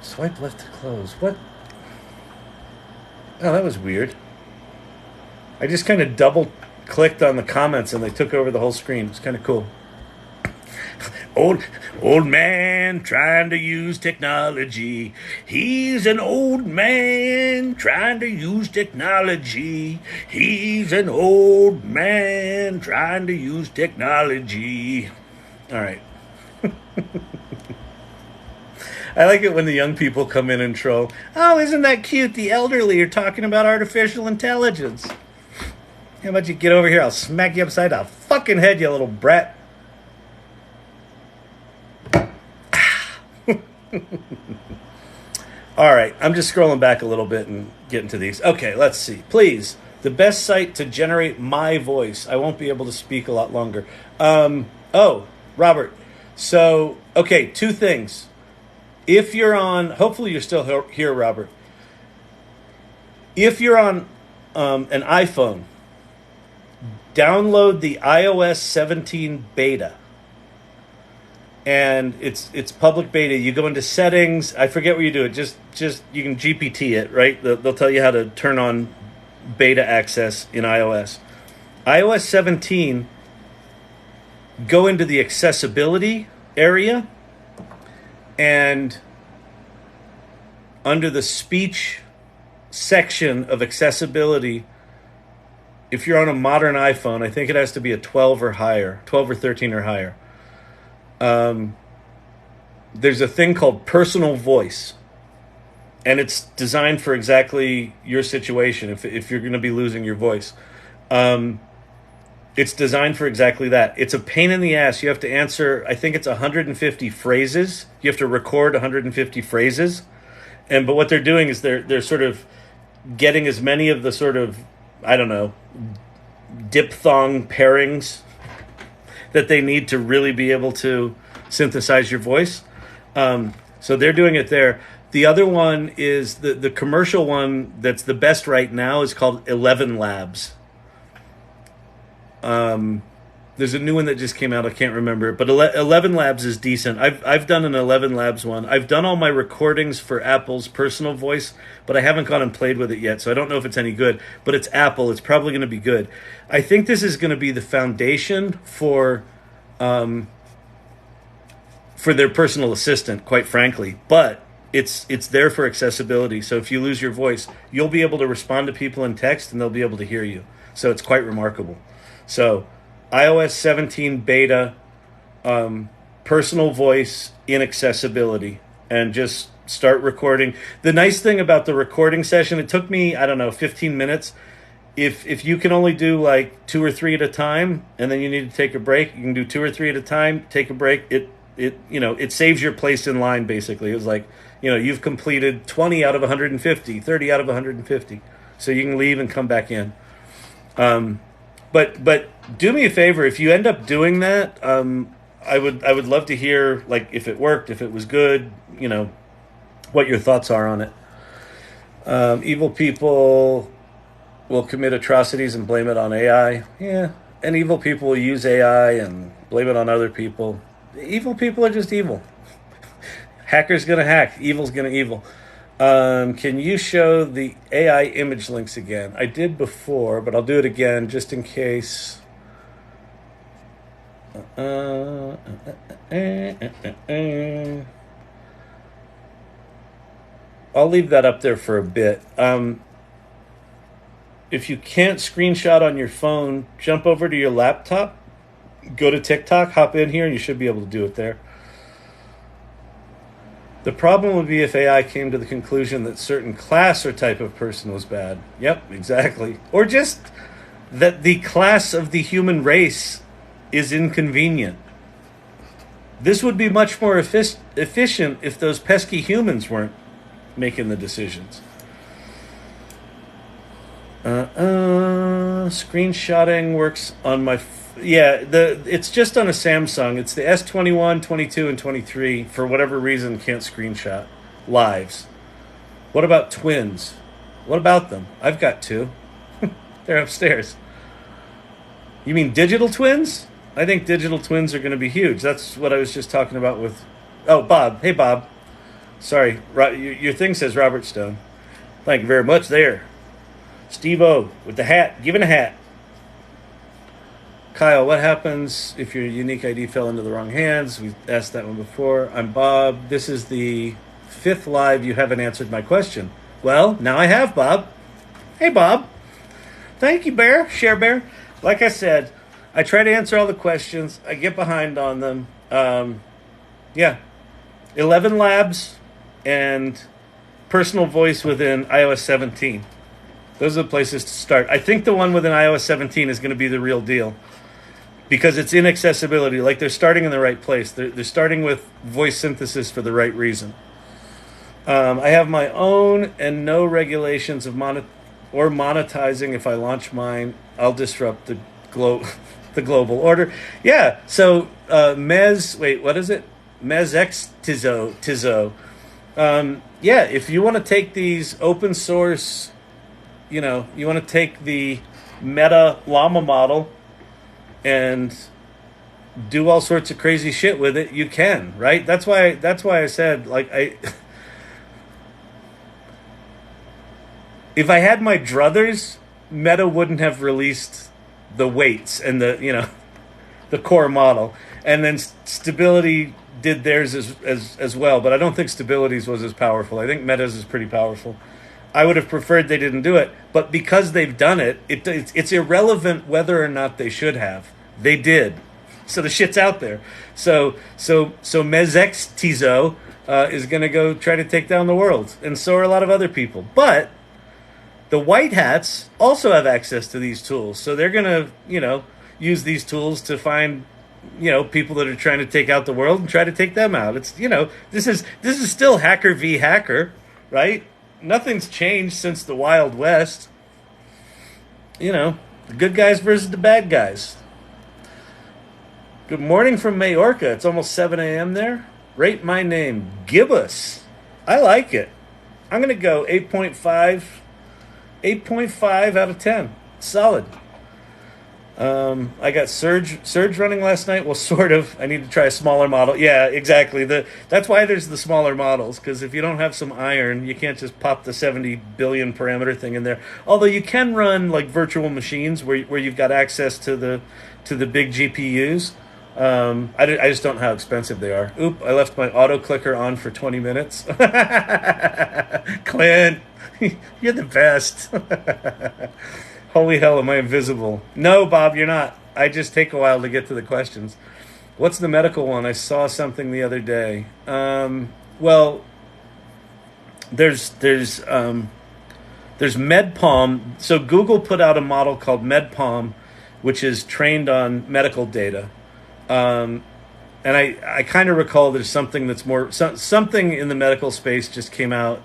Swipe left to close. What? Oh, that was weird. I just kind of double-clicked on the comments, and they took over the whole screen. It's kind of cool. Old man trying to use technology. He's an old man trying to use technology. He's an old man trying to use technology. All right. I like it when the young people come in and troll. Oh, isn't that cute? The elderly are talking about artificial intelligence. How about you get over here? I'll smack you upside the fucking head, you little brat. All right, I'm just scrolling back a little bit and getting to these. Okay, let's see. Please, the best site to generate my voice. I won't be able to speak a lot longer. Robert. So, okay, two things. If you're on, hopefully you're still here, Robert. If you're on an iPhone, download the iOS 17 beta. And it's public beta. You go into settings. I forget what you do. Just you can GPT it, right? They'll tell you how to turn on beta access in iOS. iOS 17, go into the accessibility area, and under the speech section of accessibility, if you're on a modern iPhone, I think it has to be a 12 or higher, 12 or 13 or higher. There's a thing called personal voice, and it's designed for exactly your situation. If you're going to be losing your voice, it's designed for exactly that. It's a pain in the ass. You have to answer, I think it's 150 phrases. You have to record 150 phrases. But what they're doing is they're sort of getting as many of the sort of, I don't know, diphthong pairings that they need to really be able to synthesize your voice. So they're doing it there. The other one is the commercial one that's the best right now is called 11 Labs. There's a new one that just came out. I can't remember it, but 11 Labs is decent. I've done an 11 Labs one. I've done all my recordings for Apple's personal voice, but I haven't gone and played with it yet, so I don't know if it's any good. But it's Apple. It's probably going to be good. I think this is going to be the foundation for their personal assistant, quite frankly. But it's there for accessibility. So if you lose your voice, you'll be able to respond to people in text, and they'll be able to hear you. So it's quite remarkable. So iOS 17 beta, personal voice in accessibility, and just start recording. The nice thing about the recording session, it took me, 15 minutes. If you can only do like 2 or 3 at a time, and then you need to take a break, you can do 2 or 3 at a time, take a break. It saves your place in line, basically. It was like, you've completed 20 out of 150, 30 out of 150. So you can leave and come back in. But do me a favor, if you end up doing that, I would love to hear, like, if it worked, if it was good, what your thoughts are on it. Evil people will commit atrocities and blame it on AI. Yeah, and evil people will use AI and blame it on other people. Evil people are just evil. Hacker's gonna hack. Evil's gonna evil. Can you show the AI image links again? I did before, but I'll do it again just in case. I'll leave that up there for a bit. if you can't screenshot on your phone, jump over to your laptop, go to TikTok, hop in here, and you should be able to do it there. The problem would be if AI came to the conclusion that certain class or type of person was bad. Yep, exactly. Or just that the class of the human race is inconvenient. This would be much more efficient if those pesky humans weren't making the decisions. Screenshotting works on my... it's just on a Samsung. It's the S21, 22, and 23. For whatever reason, can't screenshot lives. What about twins? What about them? I've got two. They're upstairs. You mean digital twins? I think digital twins are going to be huge. That's what I was just talking about with... Oh, Bob. Hey, Bob. Sorry, your thing says Robert Stone. Thank you very much there. Steve-O with the hat. Giving a hat. Kyle, what happens if your unique ID fell into the wrong hands? We asked that one before. I'm Bob. This is the 5th live you haven't answered my question. Well, now I have, Bob. Hey, Bob. Thank you, Bear. Share Bear. Like I said, I try to answer all the questions. I get behind on them. 11 labs and personal voice within iOS 17. Those are the places to start. I think the one within iOS 17 is going to be the real deal because it's inaccessibility. Like, they're starting in the right place. They're starting with voice synthesis for the right reason. I have my own and no regulations of monetizing. If I launch mine, I'll disrupt the global order. Yeah. So what is it? Tizo. If you want to take these open source, you want to take the Meta Llama model and do all sorts of crazy shit with it, you can, right? That's why I said, if I had my druthers, Meta wouldn't have released the weights and the core model, and then Stability did theirs as well, but I don't think Stability's was as powerful. I think Meta's is pretty powerful. I would have preferred they didn't do it, but because they've done it, it's irrelevant whether or not they should have. They did, so the shit's out there. So Mezex Tizo is going to go try to take down the world, and so are a lot of other people. But the white hats also have access to these tools, so they're going to use these tools to find people that are trying to take out the world and try to take them out. It's this is still hacker v hacker, right? Nothing's changed since the Wild West. The good guys versus the bad guys. Good morning from Majorca. It's almost 7 a.m. there. Rate my name, Gibbous. I like it. I'm going to go 8.5. 8.5 out of 10. Solid. I got Surge running last night. Well, sort of. I need to try a smaller model. Yeah, exactly. That's why there's the smaller models, because if you don't have some iron, you can't just pop the 70 billion parameter thing in there. Although you can run like virtual machines where you've got access to the big GPUs. I just don't know how expensive they are. Oop, I left my auto clicker on for 20 minutes. Clint, you're the best. Holy hell, am I invisible? No, Bob, you're not. I just take a while to get to the questions. What's the medical one? I saw something the other day. Well, there's MedPalm. So Google put out a model called MedPalm, which is trained on medical data. And I kind of recall there's something that's something in the medical space just came out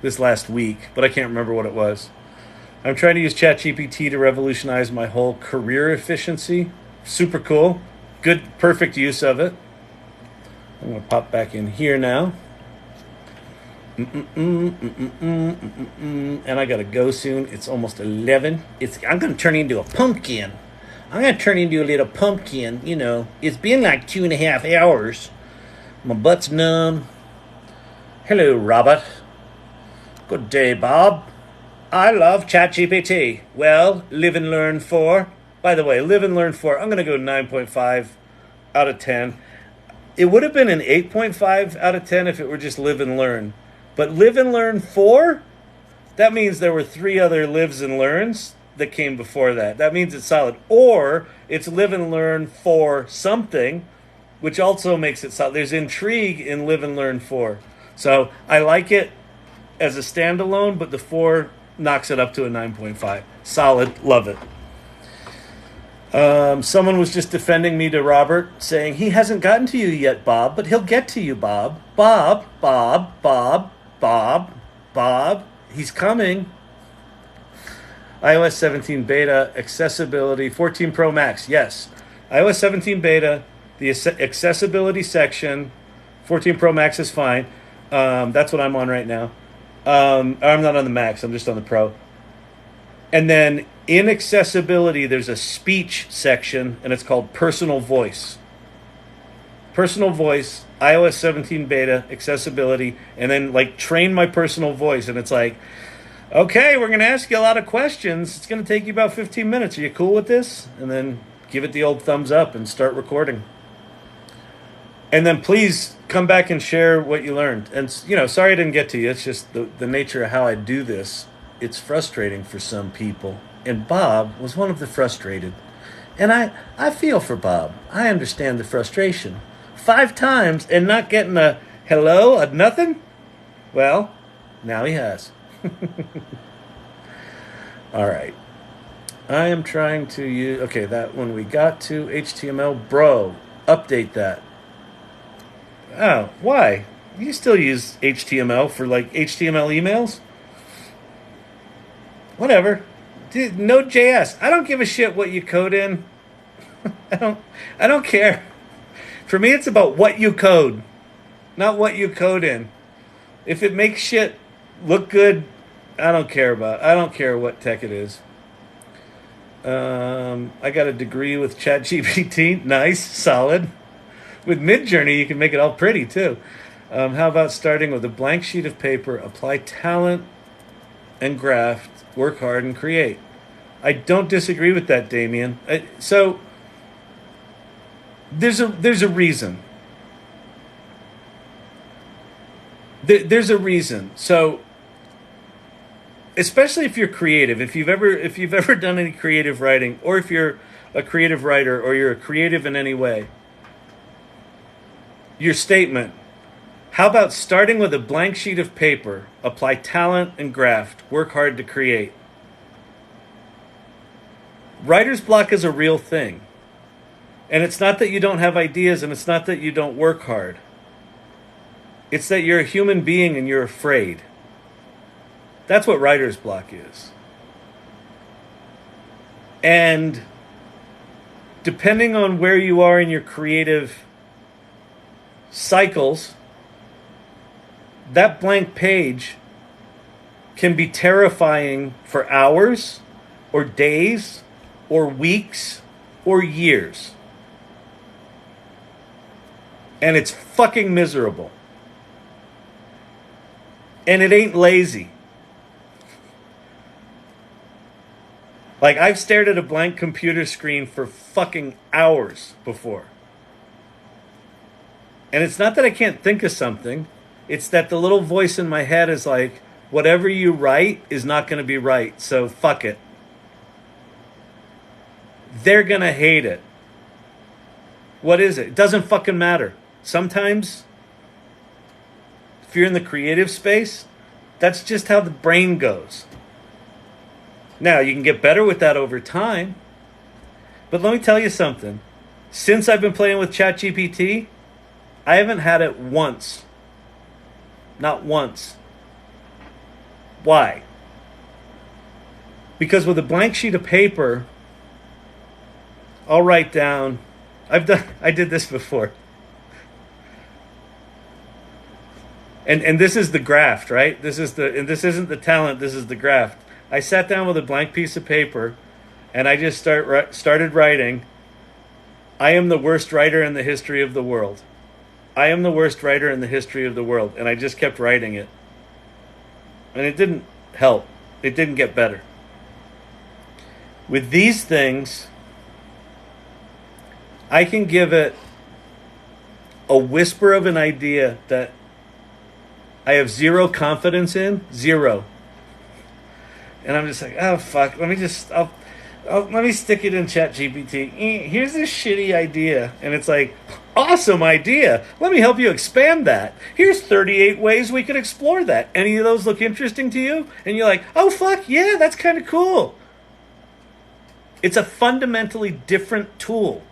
this last week, but I can't remember what it was. I'm trying to use ChatGPT to revolutionize my whole career efficiency. Super cool. Good, perfect use of it. I'm going to pop back in here now. And I got to go soon. It's almost 11. I'm going to turn into a pumpkin. I'm going to turn into a little pumpkin. It's been like 2.5 hours. My butt's numb. Hello, Robert. Good day, Bob. I love ChatGPT. Well, Live and Learn 4. By the way, Live and Learn 4, I'm going to go 9.5 out of 10. It would have been an 8.5 out of 10 if it were just Live and Learn. But Live and Learn 4? that means there were 3 other lives and learns that came before that. That means it's solid. Or it's live and learn for something, which also makes it solid. There's intrigue in live and learn for. So I like it as a standalone, but the 4 knocks it up to a 9.5. Solid. Love it. Someone was just defending me to Robert, saying, he hasn't gotten to you yet, Bob, but he'll get to you, Bob. Bob, Bob, Bob, Bob, Bob. He's coming. iOS 17 beta, accessibility, 14 Pro Max. Yes. iOS 17 beta, the accessibility section, 14 Pro Max is fine. That's what I'm on right now. I'm not on the Max, I'm just on the Pro. And then in accessibility, there's a speech section, and it's called personal voice. Personal voice, iOS 17 beta, accessibility, and then like train my personal voice. And it's like, okay, we're going to ask you a lot of questions. It's going to take you about 15 minutes. Are you cool with this? And then give it the old thumbs up and start recording. And then please come back and share what you learned. And, sorry I didn't get to you. It's just the nature of how I do this. It's frustrating for some people. And Bob was one of the frustrated. And I feel for Bob. I understand the frustration. 5 times and not getting a hello, a nothing? Well, now he has. All right. I am trying to use... Okay, that one we got to. HTML. Bro, update that. Oh, why? You still use HTML for, like, HTML emails? Whatever. Dude, Node.js. I don't give a shit what you code in. I don't care. For me, it's about what you code, not what you code in. If it makes shit look good, I don't care what tech it is. I got a degree with ChatGPT. Nice, solid. With Midjourney, you can make it all pretty too. How about starting with a blank sheet of paper, apply talent and graft, work hard and create? I don't disagree with that, Damien. So there's a reason. There's a reason. So especially if you're creative, if you've ever done any creative writing, or if you're a creative writer or you're a creative in any way, your statement, how about starting with a blank sheet of paper, apply talent and graft, work hard to create? Writer's block is a real thing. And it's not that you don't have ideas, and it's not that you don't work hard. It's that you're a human being and you're afraid. That's what writer's block is. And depending on where you are in your creative cycles, that blank page can be terrifying for hours or days or weeks or years. And it's fucking miserable. And it ain't lazy. Like, I've stared at a blank computer screen for fucking hours before. And it's not that I can't think of something. It's that the little voice in my head is like, whatever you write is not going to be right, so fuck it. They're going to hate it. What is it? It doesn't fucking matter. Sometimes, if you're in the creative space, that's just how the brain goes. Now, you can get better with that over time. But let me tell you something. Since I've been playing with ChatGPT, I haven't had it once. Not once. Why? Because with a blank sheet of paper, I'll write down... I did this before. And this is the graft, right? And this isn't the talent, this is the graft. I sat down with a blank piece of paper and I just started writing, I am the worst writer in the history of the world. I am the worst writer in the history of the world. And I just kept writing it. And it didn't help. It didn't get better. With these things, I can give it a whisper of an idea that I have zero confidence in. Zero. And I'm just like, oh fuck, let me stick it in ChatGPT. Here's this shitty idea. And it's like, awesome idea. Let me help you expand that. Here's 38 ways we could explore that. Any of those look interesting to you? And you're like, oh fuck, yeah, that's kind of cool. It's a fundamentally different tool.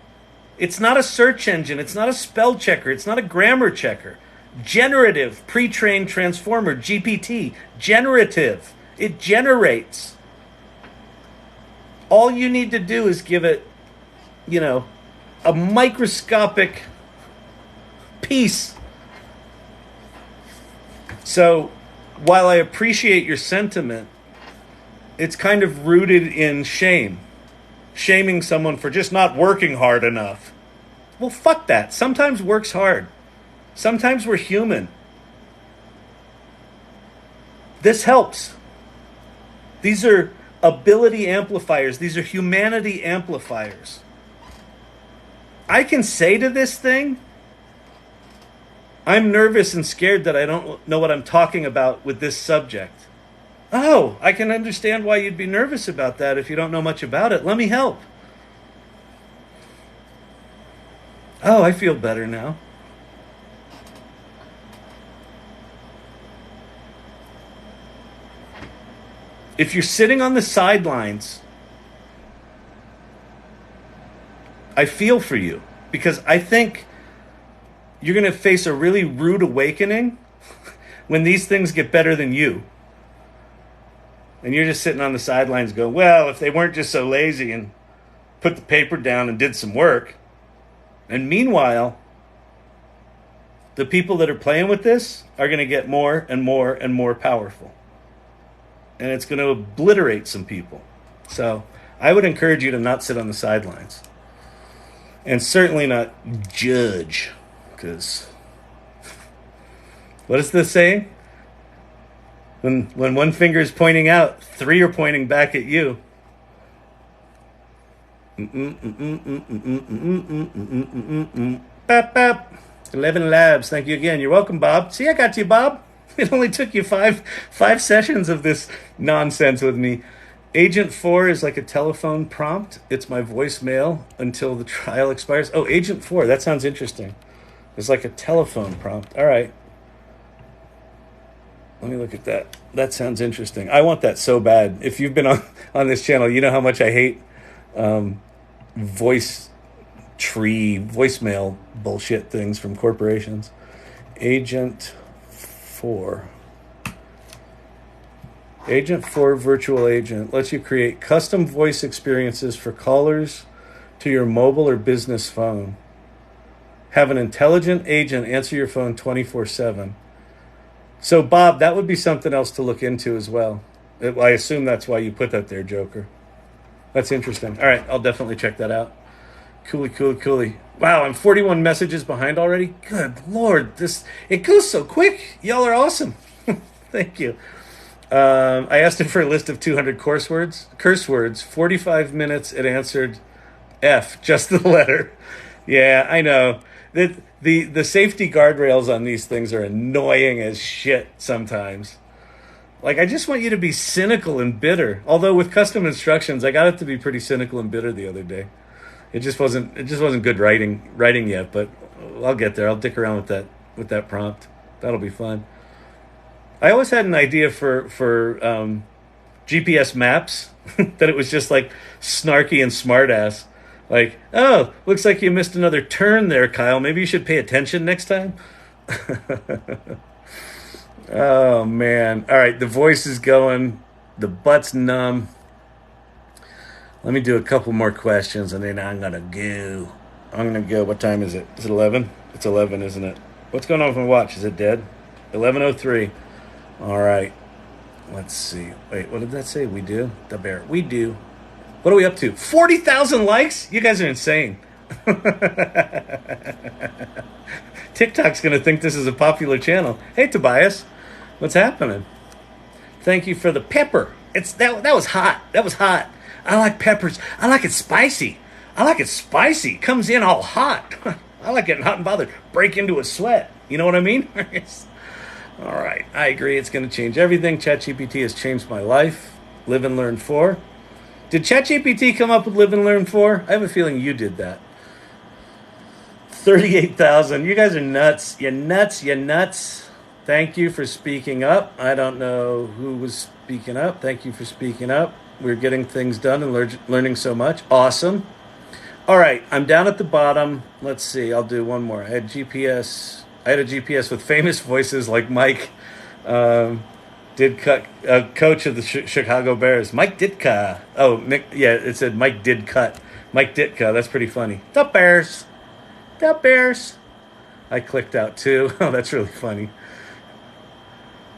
It's not a search engine. It's not a spell checker. It's not a grammar checker. Generative, pre-trained transformer, GPT. Generative. It generates. All you need to do is give it, a microscopic piece. So, while I appreciate your sentiment, it's kind of rooted in shame. Shaming someone for just not working hard enough. Well, fuck that. Sometimes work's hard. Sometimes we're human. This helps. These are ability amplifiers. These are humanity amplifiers. I can say to this thing, I'm nervous and scared that I don't know what I'm talking about with this subject. Oh, I can understand why you'd be nervous about that if you don't know much about it. Let me help. Oh, I feel better now. If you're sitting on the sidelines, I feel for you, because I think you're going to face a really rude awakening when these things get better than you. And you're just sitting on the sidelines going, well, if they weren't just so lazy and put the paper down and did some work. And meanwhile, the people that are playing with this are going to get more and more and more powerful. And it's going to obliterate some people. So I would encourage you to not sit on the sidelines. And certainly not judge. Because what is this saying? When one finger is pointing out, three are pointing back at you. 11 labs. Thank you again. You're welcome, Bob. See, I got you, Bob. It only took you five sessions of this nonsense with me. Agent 4 is like a telephone prompt. It's my voicemail until the trial expires. Oh, Agent 4. That sounds interesting. It's like a telephone prompt. All right. Let me look at that. That sounds interesting. I want that so bad. If you've been on this channel, you know how much I hate voicemail bullshit things from corporations. Agent 4. Agent 4 virtual agent lets you create custom voice experiences for callers to your mobile or business phone. Have an intelligent agent answer your phone 24/7. So, Bob, that would be something else to look into as well. I assume that's why you put that there, Joker. That's interesting. All right, I'll definitely check that out. Coolie. Wow, I'm 41 messages behind already. Good Lord, it goes so quick. Y'all are awesome. Thank you. I asked him for a list of 200 curse words. 45 minutes, it answered F, just the letter. Yeah, I know. The safety guardrails on these things are annoying as shit sometimes. Like, I just want you to be cynical and bitter. Although with custom instructions, I got it to be pretty cynical and bitter the other day. It just wasn't good writing yet, but I'll get there. I'll dick around with that prompt. That'll be fun. I always had an idea for GPS maps that it was just like snarky and smartass. Like, oh, looks like you missed another turn there, Kyle. Maybe you should pay attention next time. Oh, man. All right, the voice is going. The butt's numb. Let me do a couple more questions, and then I'm going to go. What time is it? Is it 11? It's 11, isn't it? What's going on with my watch? Is it dead? 11:03. All right. Let's see. Wait, what did that say? We do? The bear. We do. What are we up to? 40,000 likes? You guys are insane. TikTok's going to think this is a popular channel. Hey, Tobias. What's happening? Thank you for the pepper. That was hot. That was hot. I like peppers. I like it spicy. Comes in all hot. I like getting hot and bothered. Break into a sweat. You know what I mean? All right. I agree. It's going to change everything. ChatGPT has changed my life. Live and Learn 4. Did ChatGPT come up with Live and Learn 4? I have a feeling you did that. 38,000. You guys are nuts. You're nuts. You're nuts. Thank you for speaking up. I don't know who was speaking up. Thank you for speaking up. We're getting things done and learning so much. Awesome. All right. I'm down at the bottom. Let's see. I'll do one more. I had a GPS with famous voices like Mike Ditka, coach of the Chicago Bears. Mike Ditka. Oh, Nick. Yeah, it said Mike did cut. Mike Ditka. That's pretty funny. The Bears. The Bears. I clicked out too. Oh, that's really funny.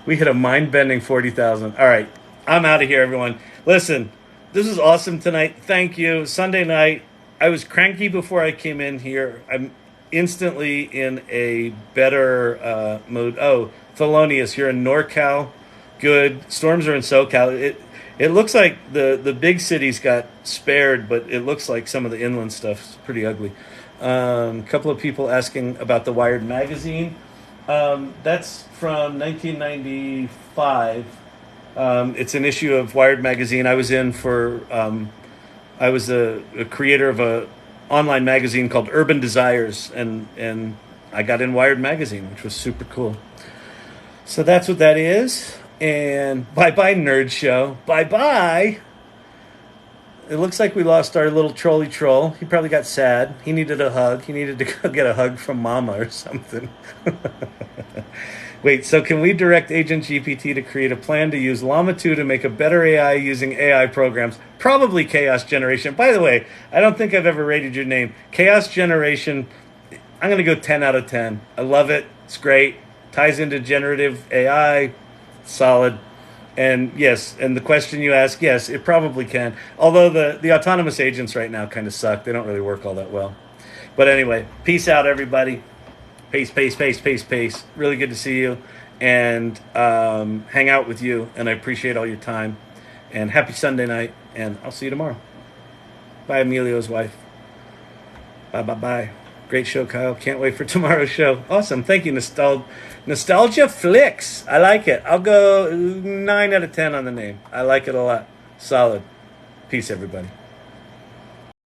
We hit a mind-bending 40,000. All right. I'm out of here, everyone. Listen, this was awesome tonight. Thank you. Sunday night. I was cranky before I came in here. I'm instantly in a better mood. Oh, Thelonious, you're in NorCal. Good. Storms are in SoCal. It looks like the big cities got spared, but it looks like some of the inland stuff's pretty ugly. A couple of people asking about the Wired magazine. That's from 1995. It's an issue of Wired magazine. I was in for. I was a creator of a online magazine called Urban Desires, and I got in Wired magazine, which was super cool. So that's what that is. And bye-bye, Nerd Show. Bye-bye. It looks like we lost our little trolly troll. He probably got sad. He needed a hug. He needed to go get a hug from Mama or something. Wait, so can we direct Agent GPT to create a plan to use Llama 2 to make a better AI using AI programs? Probably Chaos Generation. By the way, I don't think I've ever rated your name. Chaos Generation, I'm going to go 10 out of 10. I love it. It's great. Ties into generative AI. Solid. And yes, and the question you ask, yes, it probably can. Although the autonomous agents right now kind of suck. They don't really work all that well. But anyway, peace out, everybody. Peace, peace, peace, peace, peace. Really good to see you and hang out with you. And I appreciate all your time. And happy Sunday night. And I'll see you tomorrow. Bye, Emilio's wife. Bye, bye, bye. Great show, Kyle. Can't wait for tomorrow's show. Awesome. Thank you, Nostalgia Flicks. I like it. I'll go 9 out of 10 on the name. I like it a lot. Solid. Peace, everybody.